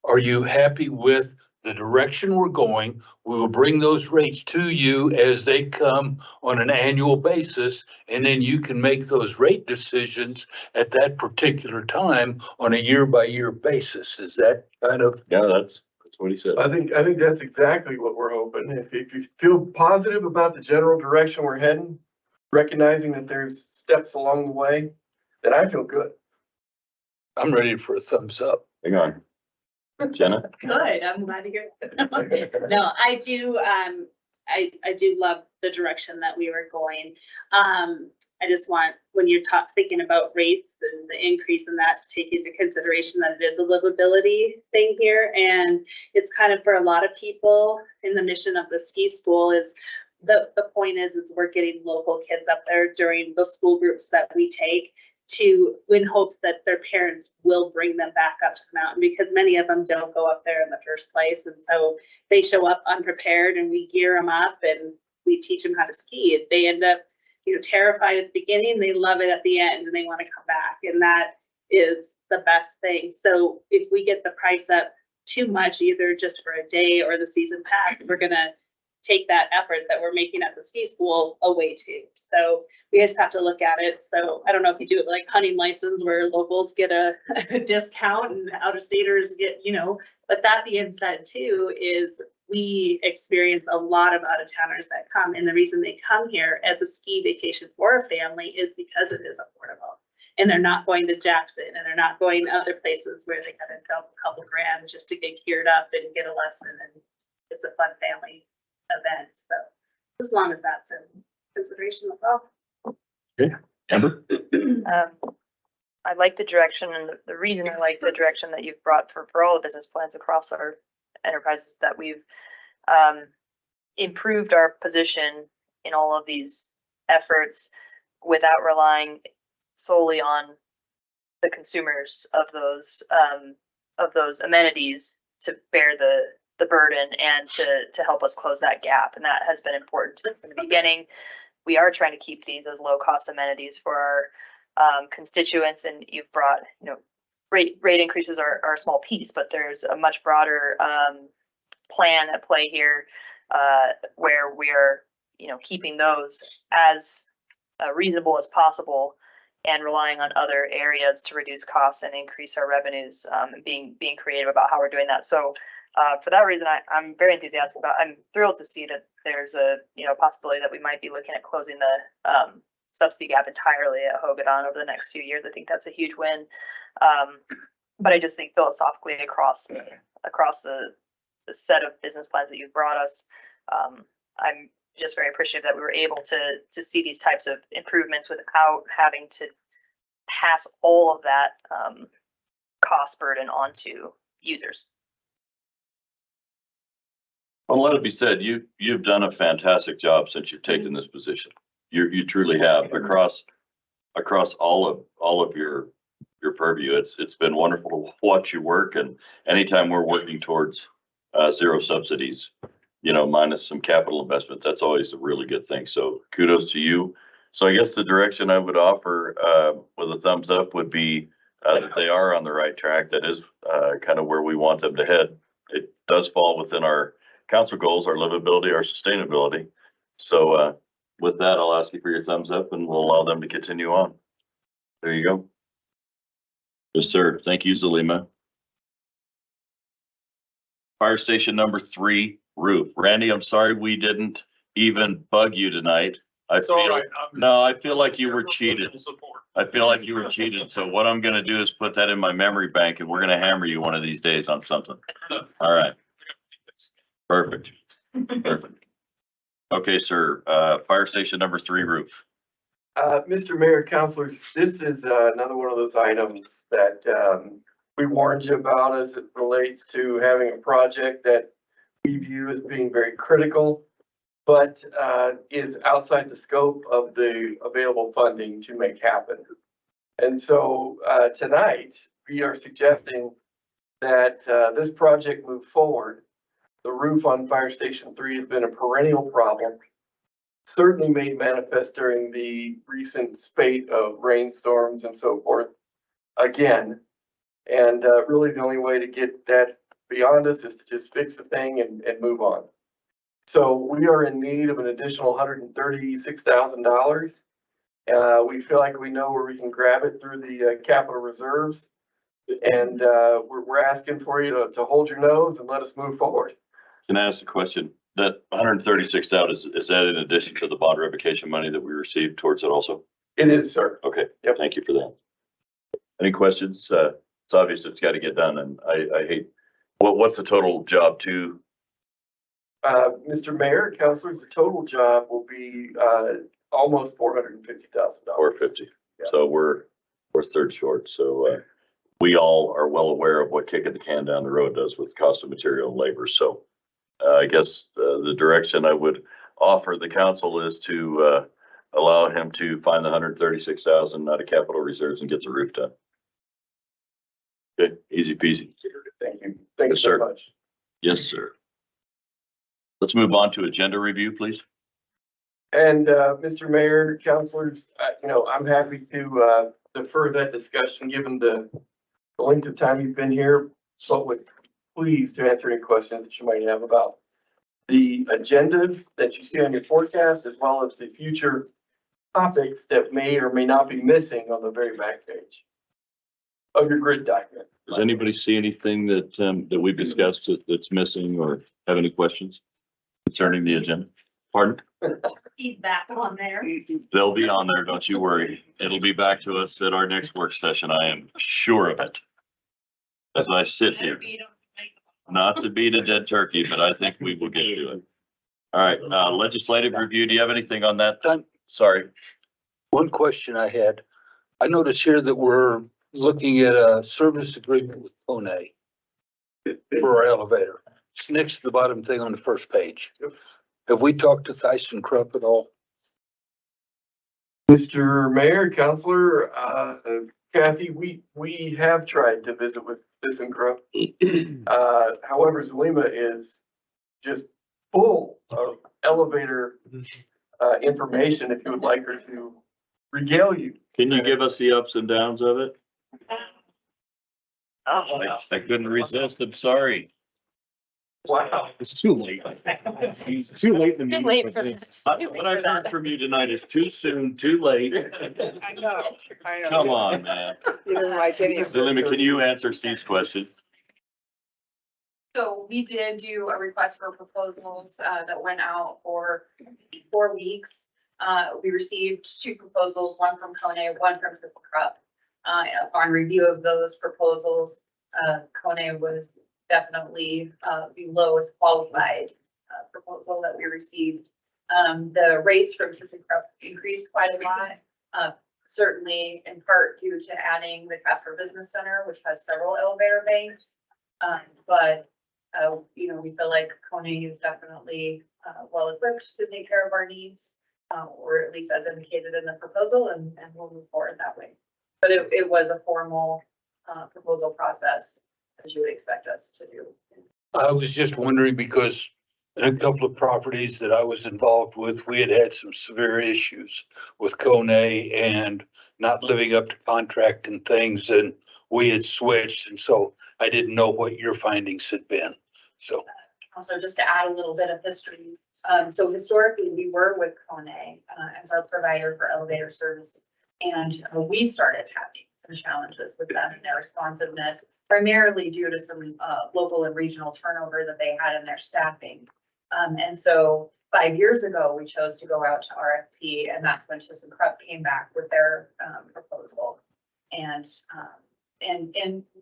are you happy with the direction we're going? We will bring those rates to you as they come on an annual basis, and then you can make those rate decisions at that particular time on a year-by-year basis. Is that kind of? Yeah, that's what he said. I think that's exactly what we're hoping. If you feel positive about the general direction we're heading, recognizing that there's steps along the way, then I feel good. I'm ready for a thumbs up. Hang on. Jenna? Good, I'm glad to hear that. No, I do, I do love the direction that we were going. I just want, when you're thinking about rates and the increase in that, to take into consideration that it is a livability thing here. And it's kind of for a lot of people in the mission of the ski school is the point is we're getting local kids up there during the school groups that we take in hopes that their parents will bring them back up to the mountain, because many of them don't go up there in the first place. And so they show up unprepared and we gear them up and we teach them how to ski. They end up, terrified at the beginning, they love it at the end and they want to come back. And that is the best thing. So if we get the price up too much, either just for a day or the season pass, we're going to take that effort that we're making at the ski school away too. So we just have to look at it. So I don't know if you do it like hunting license where locals get a discount and out of staters get, but that being said too, is we experience a lot of out of towners that come. And the reason they come here as a ski vacation for a family is because it is affordable. And they're not going to Jackson and they're not going to other places where they gotta dump a couple grand just to get geared up and get a lesson. And it's a fun family event. So as long as that's in consideration as well. Okay, Amber? I like the direction, and the reason I like the direction that you've brought for all the business plans across our enterprises, that we've improved our position in all of these efforts without relying solely on the consumers of those amenities to bear the burden and to help us close that gap. And that has been important to us in the beginning. We are trying to keep these as low cost amenities for our constituents, and you've brought, rate increases are a small piece, but there's a much broader plan at play here where we're, keeping those as reasonable as possible and relying on other areas to reduce costs and increase our revenues, and being creative about how we're doing that. So for that reason, I'm very enthusiastic about. I'm thrilled to see that there's a possibility that we might be looking at closing the subsidy gap entirely at Hogadon over the next few years. I think that's a huge win. But I just think philosophically across the set of business plans that you've brought us, I'm just very appreciative that we were able to see these types of improvements without having to pass all of that cost burden onto users. Well, let it be said, you've done a fantastic job since you've taken this position. You truly have across all of your purview. It's been wonderful to watch you work, and anytime we're working towards zero subsidies, minus some capital investment, that's always a really good thing. So kudos to you. So I guess the direction I would offer with a thumbs up would be that they are on the right track. That is kind of where we want them to head. It does fall within our council goals, our livability, our sustainability. So with that, I'll ask you for your thumbs up and we'll allow them to continue on. There you go. Yes, sir. Thank you, Zalima. Fire station number 3, roof. Randy, I'm sorry we didn't even bug you tonight. I feel like you were cheated. I feel like you were cheated. So what I'm gonna do is put that in my memory bank and we're gonna hammer you one of these days on something. All right. Perfect. Perfect. Okay, sir. Fire station number 3, roof. Mr. Mayor, councilors, this is another one of those items that we warned you about as it relates to having a project that we view as being very critical, but is outside the scope of the available funding to make happen. And so tonight, we are suggesting that this project move forward. The roof on Fire Station 3 has been a perennial problem, certainly made manifest during the recent spate of rainstorms and so forth again. And really the only way to get that beyond us is to just fix the thing and move on. So we are in need of an additional $136,000. We feel like we know where we can grab it through the capital reserves. And we're asking for you to hold your nose and let us move forward. Can I ask a question? That 136,000, is that in addition to the bond revocation money that we received towards it also? It is, sir. Okay. Yep. Thank you for that. Any questions? It's obvious it's got to get done, and I hate. What's the total job to? Mr. Mayor, councilors, the total job will be almost $450,000. 450. Yeah. So we're third short. So we all are well aware of what kicking the can down the road does with cost of material and labor. So I guess the direction I would offer the council is to, allow him to find the 136,000 out of capital reserves and get the roof done. Good, easy peasy. Thank you. Thank you Yes, so sir. much. Yes, sir. Let's move on to agenda review, please. And, Mr. Mayor, councilors, I'm happy to, defer that discussion, given the length of time you've been here, but would please to answer any questions that you might have about the agendas that you see on your forecast, as well as the future topics that may or may not be missing on the very back page of your grid document. Does anybody see anything that, that we've discussed that's missing or have any questions concerning the agenda? Pardon? Feedback on there. They'll be on there, don't you worry. It'll be back to us at our next work session. I am sure of it. As I sit here, not to beat a dead turkey, but I think we will get to it. All right, legislative review. Do you have anything on that? Sorry. One question I had, I noticed here that we're looking at a service agreement with Kone for our elevator. It's next to the bottom thing on the first page. Have we talked to ThyssenKrupp at all? Mr. Mayor, Councilor, Kathy, we have tried to visit with ThyssenKrupp. However, Zulema is just full of elevator information if you would like her to regale you. Can you give us the ups and downs of it? Oh, I couldn't resist. I'm sorry. wow. It's too late. It's too late in the Too meeting late for for this. this. What I've heard from you tonight is too soon, too late. I know. Come on, man. You didn't like any of it. Zulema, can you answer Steve's question? So we did do a request for proposals that went out for 4 weeks. We received 2 proposals, one from Kone, one from ThyssenKrupp. Upon review of those proposals, Kone was definitely the lowest qualified proposal that we received. The rates from ThyssenKrupp increased quite a lot, certainly in part due to adding the Casper Business Center, which has several elevator banks. But we feel like Kone is definitely well equipped to take care of our needs, or at least as indicated in the proposal, and we'll move forward that way. But it was a formal proposal process, as you would expect us to do. I was just wondering because in a couple of properties that I was involved with, we had some severe issues with Kone and not living up to contract and things, and we had switched, and so I didn't know what your findings had been, so. Also, just to add a little bit of history, so historically, we were with Kone as our provider for elevator service, and we started having some challenges with them and their responsiveness, primarily due to some local and regional turnover that they had in their staffing. And so 5 years ago, we chose to go out to RFP, and that's when ThyssenKrupp came back with their proposal. And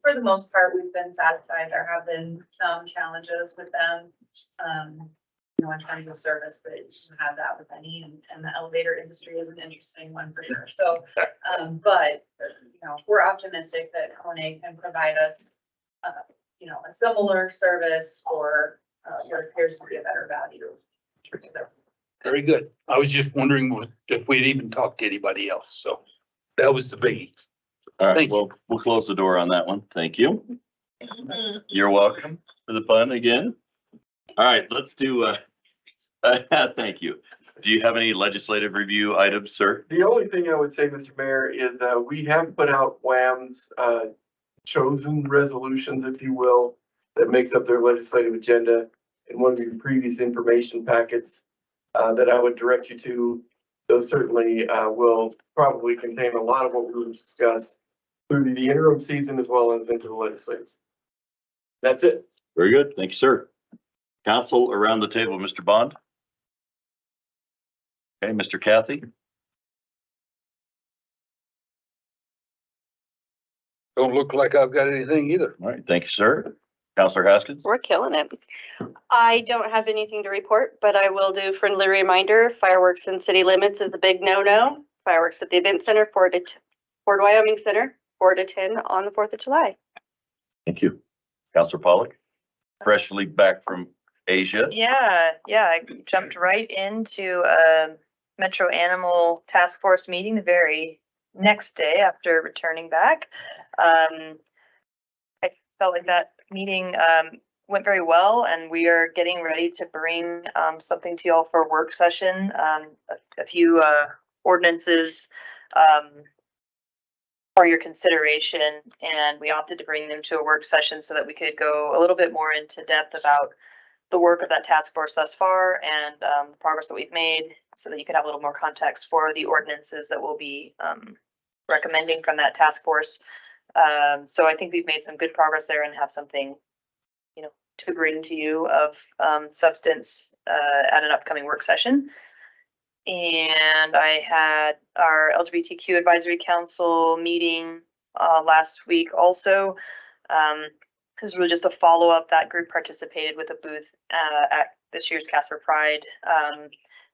for the most part, we've been satisfied. There have been some challenges with them, in terms of service, but you have that with any, and the elevator industry is an interesting one for sure. So, but we're optimistic that Kone can provide us, a similar service for what appears to be a better value. Very good. I was just wondering if we'd even talked to anybody else, so that was the biggie. All right, Thank you. well, we'll close the door on that one. Thank you. You're welcome for the fun again. All right, let's do, thank you. Do you have any legislative review items, sir? The only thing I would say, Mr. Mayor, is we have put out WHAM's chosen resolutions, if you will, that makes up their legislative agenda in one of your previous information packets that I would direct you to. Those certainly will probably contain a lot of what we will discuss through the interim season as well as into the legislature. That's it. Very good. Thank you, sir. Council around the table, Mr. Bond. Okay, Mr. Kathy. Don't look like I've got anything either. All right, thank you, sir. Counselor Haskins. We're killing it. I don't have anything to report, but I will do friendly reminder, fireworks in city limits is a big no-no. Fireworks at the event center, Ford Wyoming Center, 4 to 10 on the 4th of July. Thank you. Counselor Pollock, freshly back from Asia. Yeah, I jumped right into a Metro Animal Task Force meeting the very next day after returning back. I felt like that meeting went very well, and we are getting ready to bring something to y'all for a work session. A few ordinances for your consideration, and we opted to bring them to a work session so that we could go a little bit more into depth about the work of that task force thus far and the progress that we've made, so that you can have a little more context for the ordinances that we'll be recommending from that task force. So I think we've made some good progress there and have something, to bring to you of substance at an upcoming work session. And I had our LGBTQ Advisory Council meeting last week also. It was really just a follow-up. That group participated with a booth at this year's Casper Pride.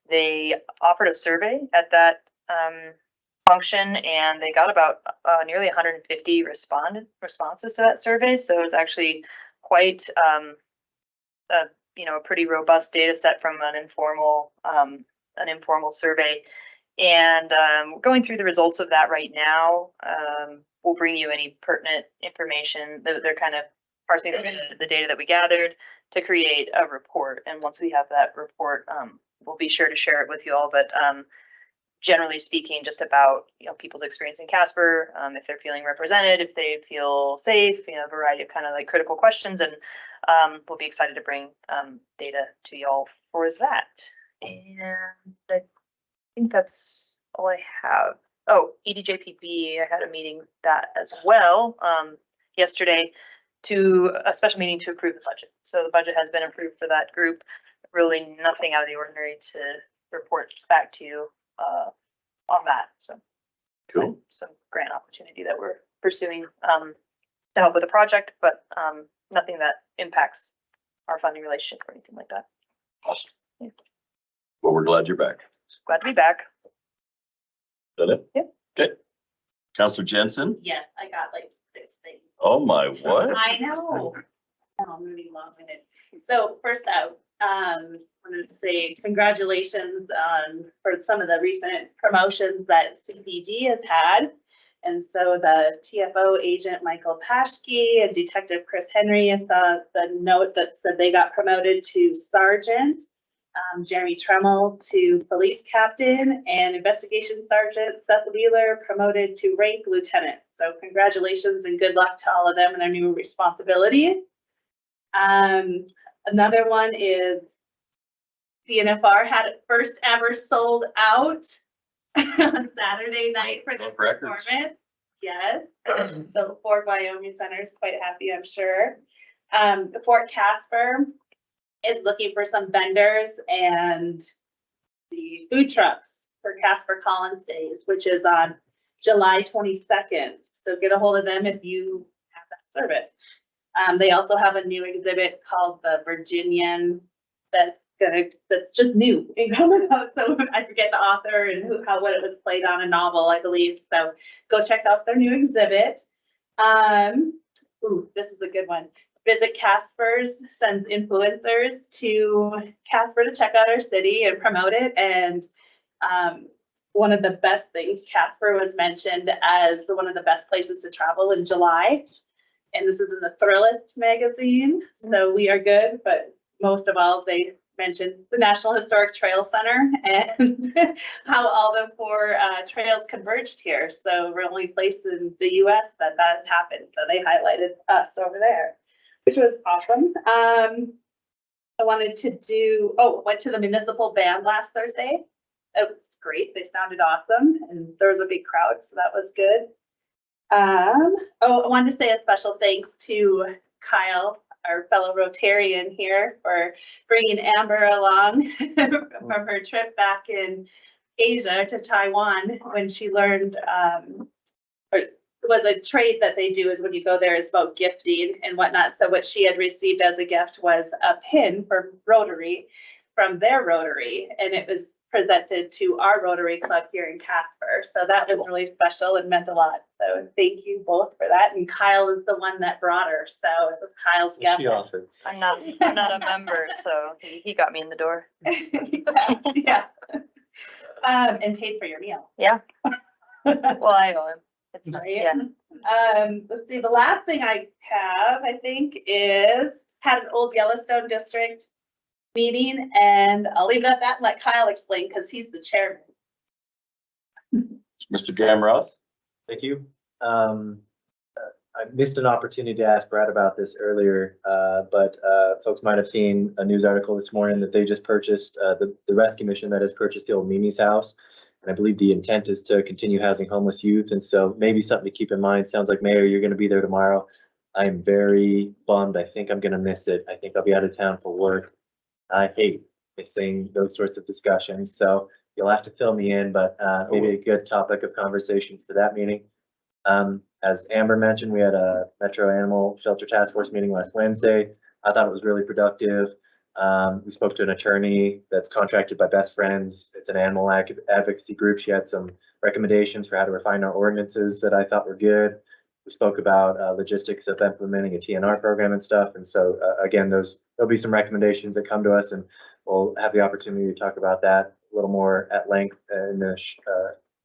They offered a survey at that function, and they got about nearly 150 responses to that survey. So it was actually quite a pretty robust data set from an informal survey. And we're going through the results of that right now. We'll bring you any pertinent information. They're kind of parsing the data that we gathered to create a report. And once we have that report, we'll be sure to share it with you all. But generally speaking, just about people's experience in Casper, if they're feeling represented, if they feel safe, a variety of kind of like critical questions. And we'll be excited to bring data to y'all for that. And I think that's all I have. Oh, EDJPB, I had a meeting with that as well yesterday, to a special meeting to approve the budget. So the budget has been approved for that group. Really nothing out of the ordinary to report back to you on that. So Cool. some grant opportunity that we're pursuing to help with the project, but nothing that impacts our funding relationship or anything like that. Awesome. Yeah. Well, we're glad you're back. Glad to be back. Done it? Yep. Okay. Counselor Jensen? Yes, I got like 6 things. Oh my, what? I know. I'm moving long-winded. So first out, wanted to say congratulations for some of the recent promotions that CPD has had. And so the TFO agent Michael Paschke and Detective Chris Henry, I saw the note that said they got promoted to sergeant. Jeremy Tremmel to police captain, and investigation sergeant Seth Wheeler promoted to rank lieutenant. So congratulations and good luck to all of them in their new responsibilities. Another one is CNFR had it first ever sold out on Saturday night for the performance. Yes, so Fort Wyoming Center is quite happy, I'm sure. The Fort Casper is looking for some vendors and the food trucks for Casper Collins Days, which is on July 22nd. So get a hold of them if you have that service. They also have a new exhibit called the Virginian that's just new and coming out. So I forget the author and what it was played on, a novel, I believe. So go check out their new exhibit. This is a good one. Visit Casper's sends influencers to Casper to check out our city and promote it. And one of the best things, Casper was mentioned as one of the best places to travel in July. And this is in the Thrillist magazine. So we are good, but most of all, they mentioned the National Historic Trail Center and how all the 4 trails converged here. So we're the only place in the US that has happened. So they highlighted us over there, which was awesome. I wanted to went to the municipal band last Thursday. It was great. They sounded awesome and there was a big crowd, so that was good. I wanted to say a special thanks to Kyle, our fellow Rotarian here, for bringing Amber along from her trip back in Asia to Taiwan when she learned, was a trade that they do is when you go there, it's about gifting and whatnot. So what she had received as a gift was a pin for Rotary from their Rotary, and it was presented to our Rotary Club here in Casper. So that was really special and meant a lot. So thank you both for that. And Kyle is the one that brought her. So it was Kyle's gift. She offered. I'm not a member, so he got me in the door. Yeah. And paid for your meal. Yeah. Well, I owe him. It's fine. Right. Yeah. Let's see, the last thing I have, I think, is had an old Yellowstone district meeting, and I'll leave it at that and let Kyle explain because he's the chairman. Mr. Gamroth? Thank you. I missed an opportunity to ask Brad about this earlier, but folks might have seen a news article this morning that they just purchased, the rescue mission that has purchased the old Mimi's house. And I believe the intent is to continue housing homeless youth. And so maybe something to keep in mind. Sounds like, Mayor, you're going to be there tomorrow. I'm very bummed. I think I'm going to miss it. I think I'll be out of town for work. I hate missing those sorts of discussions. So you'll have to fill me in, but maybe a good topic of conversations to that meeting. As Amber mentioned, we had a Metro Animal Shelter Task Force meeting last Wednesday. I thought it was really productive. We spoke to an attorney that's contracted by Best Friends. It's an animal advocacy group. She had some recommendations for how to refine our ordinances that I thought were good. We spoke about logistics of implementing a TNR program and stuff. And so again, there'll be some recommendations that come to us, and we'll have the opportunity to talk about that a little more at length in the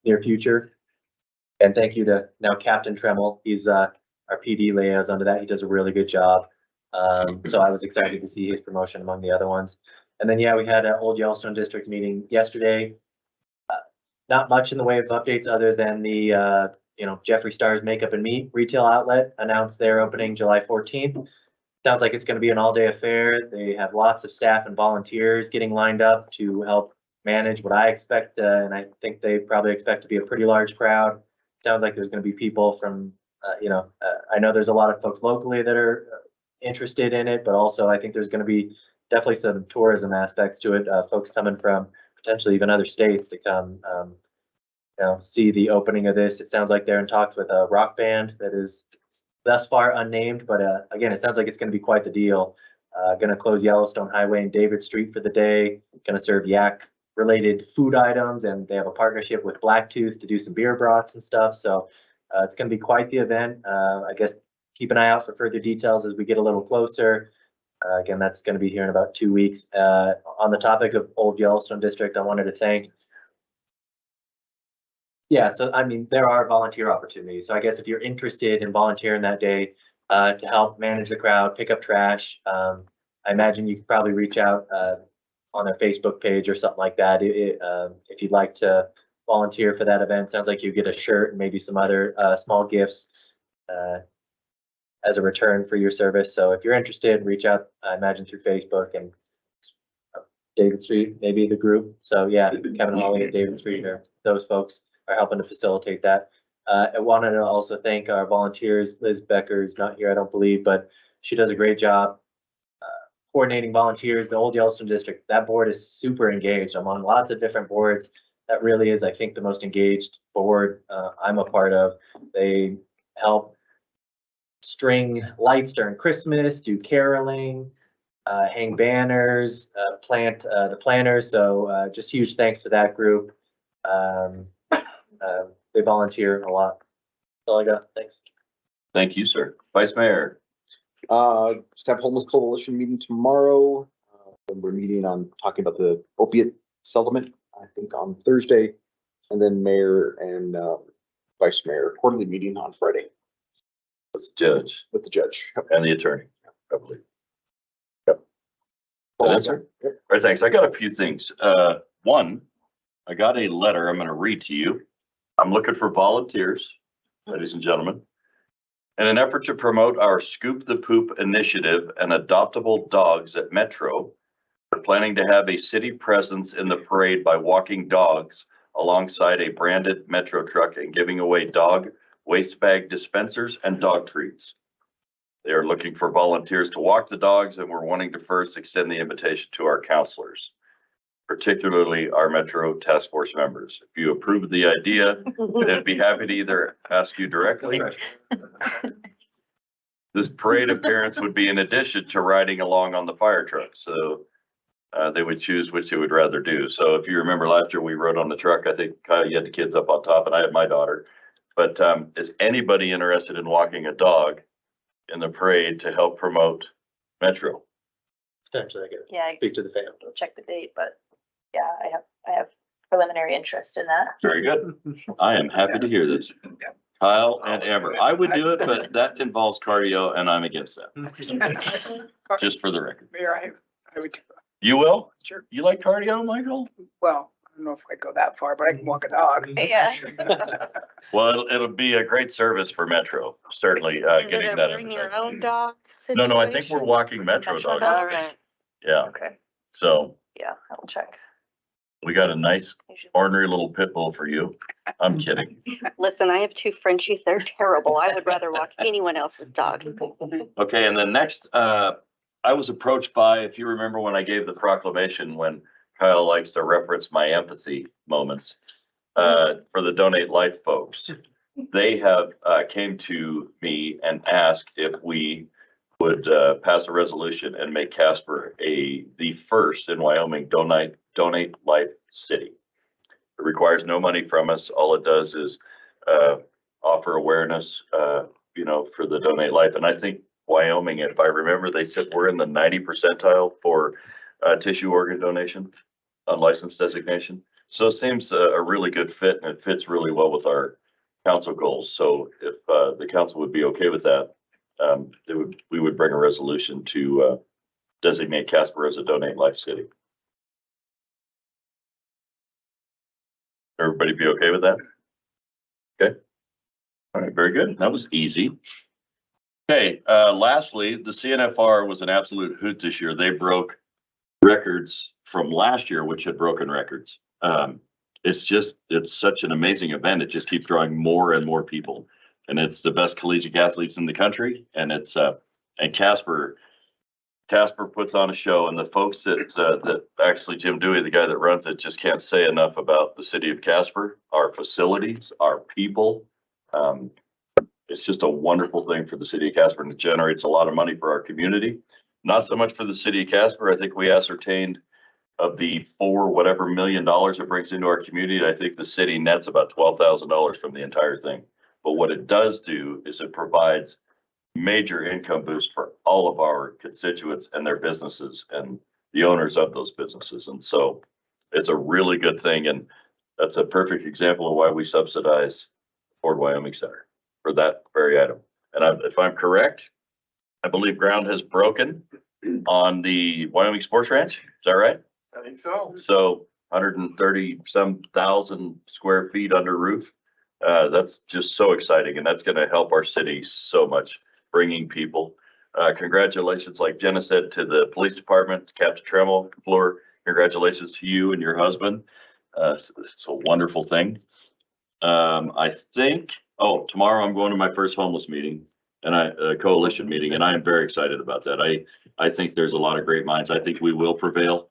near future. And thank you to now Captain Tremmel. He's our PD liaison to that. He does a really good job. So I was excited to see his promotion among the other ones. And then, yeah, we had an Old Yellowstone District meeting yesterday. Not much in the way of updates other than the, Jeffree Star's Makeup and Meat retail outlet announced their opening July 14th. Sounds like it's going to be an all-day affair. They have lots of staff and volunteers getting lined up to help manage what I expect, and I think they probably expect to be a pretty large crowd. Sounds like there's going to be people from, I know there's a lot of folks locally that are interested in it, but also I think there's going to be definitely some tourism aspects to it. Folks coming from potentially even other states to come, see the opening of this. It sounds like they're in talks with a rock band that is thus far unnamed, but again, it sounds like it's going to be quite the deal. Going to close Yellowstone Highway and David Street for the day. Going to serve yak related food items, and they have a partnership with Blacktooth to do some beer brats and stuff. So it's going to be quite the event. I guess keep an eye out for further details as we get a little closer. Again, that's going to be here in about 2 weeks. On the topic of Old Yellowstone District, I wanted to thank. Yeah, so I mean, there are volunteer opportunities. So I guess if you're interested in volunteering that day to help manage the crowd, pick up trash, I imagine you could probably reach out on their Facebook page or something like that. If you'd like to volunteer for that event, sounds like you get a shirt and maybe some other small gifts as a return for your service. So if you're interested, reach out, I imagine through Facebook and David Street, maybe the group. So yeah, Kevin Hawley at David Street, or those folks are helping to facilitate that. I wanted to also thank our volunteers. Liz Becker is not here, I don't believe, but she does a great job coordinating volunteers. The Old Yellowstone District, that board is super engaged. I'm on lots of different boards. That really is, I think, the most engaged board I'm a part of. They help string lights during Christmas, do caroling, hang banners, plant the planters. So just huge thanks to that group. They volunteer a lot. That's all I got. Thanks. Thank you, sir. Vice Mayor. Just have Homeless Coalition meeting tomorrow. We're meeting on talking about the opiate settlement, I think on Thursday, and then mayor and vice mayor quarterly meeting on Friday. With the judge. With the judge. And the attorney, I believe. Yep. That's it. All right, thanks. I got a few things. One, I got a letter I'm going to read to you. I'm looking for volunteers, ladies and gentlemen. In an effort to promote our Scoop the Poop initiative and adoptable dogs at Metro, we're planning to have a city presence in the parade by walking dogs alongside a branded Metro truck and giving away dog waste bag dispensers and dog treats. They are looking for volunteers to walk the dogs, and we're wanting to first extend the invitation to our counselors, particularly our Metro Task Force members. If you approve of the idea, I'd be happy to either ask you directly. This parade appearance would be in addition to riding along on the fire truck. So they would choose which they would rather do. So if you remember last year, we rode on the truck. I think Kyle, you had the kids up on top and I had my daughter. But is anybody interested in walking a dog in the parade to help promote Metro? Potentially, I could Yeah, speak to the family. I'll check the date, but yeah, I have preliminary interest in that. Very good. I am happy to hear this. Kyle and Amber, I would do it, but that involves cardio and I'm against that, just for the record. Mayor, I would, You will? sure, You like cardio, Michael? well, I don't know if I'd go that far, but I can walk a dog. Yeah. Well, it'll be a great service for Metro, certainly, Is it getting a that. bring your advertising. own dog No, I think we're situation? walking Metro Metro dogs. dog? All right. Yeah, Okay, so yeah, I'll check. we got a nice ornery little pit bull for you. I'm kidding. Listen, I have 2 Frenchies. They're terrible. I would rather walk anyone else's dog. Okay, and then next, I was approached by, if you remember when I gave the proclamation, when Kyle likes to reference my empathy moments, for the Donate Life folks. They have, came to me and asked if we would, pass a resolution and make Casper the first in Wyoming Donate Life city. It requires no money from us. All it does is, offer awareness, for the Donate Life. And I think Wyoming, if I remember, they said we're in the 90 percentile for tissue organ donation, unlicensed designation. So it seems a really good fit and it fits really well with our council goals. So if the council would be okay with that, we would bring a resolution to designate Casper as a Donate Life city. Everybody be okay with that? Okay. All right, very good. That was easy. Okay, lastly, the CNFR was an absolute hoot this year. They broke records from last year, which had broken records. It's such an amazing event. It just keeps drawing more and more people. And it's the best collegiate athletes in the country. And it's, and Casper puts on a show, and the folks that actually Jim Dewey, the guy that runs it, just can't say enough about the city of Casper, our facilities, our people. It's just a wonderful thing for the city of Casper, and it generates a lot of money for our community. Not so much for the city of Casper. I think we ascertained of the $4 million it brings into our community, I think the city nets about $12,000 from the entire thing. But what it does do is it provides major income boost for all of our constituents and their businesses and the owners of those businesses. And so it's a really good thing. And that's a perfect example of why we subsidize Ford Wyoming Center for that very item. And if I'm correct, I believe ground has broken on the Wyoming Sports Ranch. Is that right? I think so. So 130 some thousand square feet under roof. That's just so exciting. And that's going to help our city so much, bringing people. Congratulations, like Jenna said, to the police department, Captain Tremel, Floor. Congratulations to you and your husband. It's a wonderful thing. I think, tomorrow I'm going to my first homeless meeting and a coalition meeting, and I am very excited about that. I think there's a lot of great minds. I think we will prevail.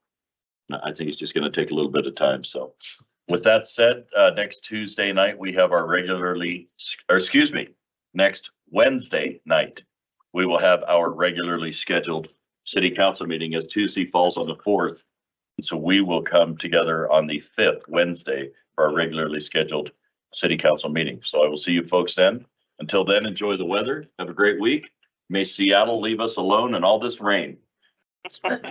I think it's just going to take a little bit of time. So with that said, next Tuesday night, we have our next Wednesday night, we will have our regularly scheduled city council meeting, as Tuesday falls on the 4th. And so we will come together on the 5th Wednesday for our regularly scheduled city council meeting. So I will see you folks then. Until then, enjoy the weather. Have a great week. May Seattle leave us alone in all this rain.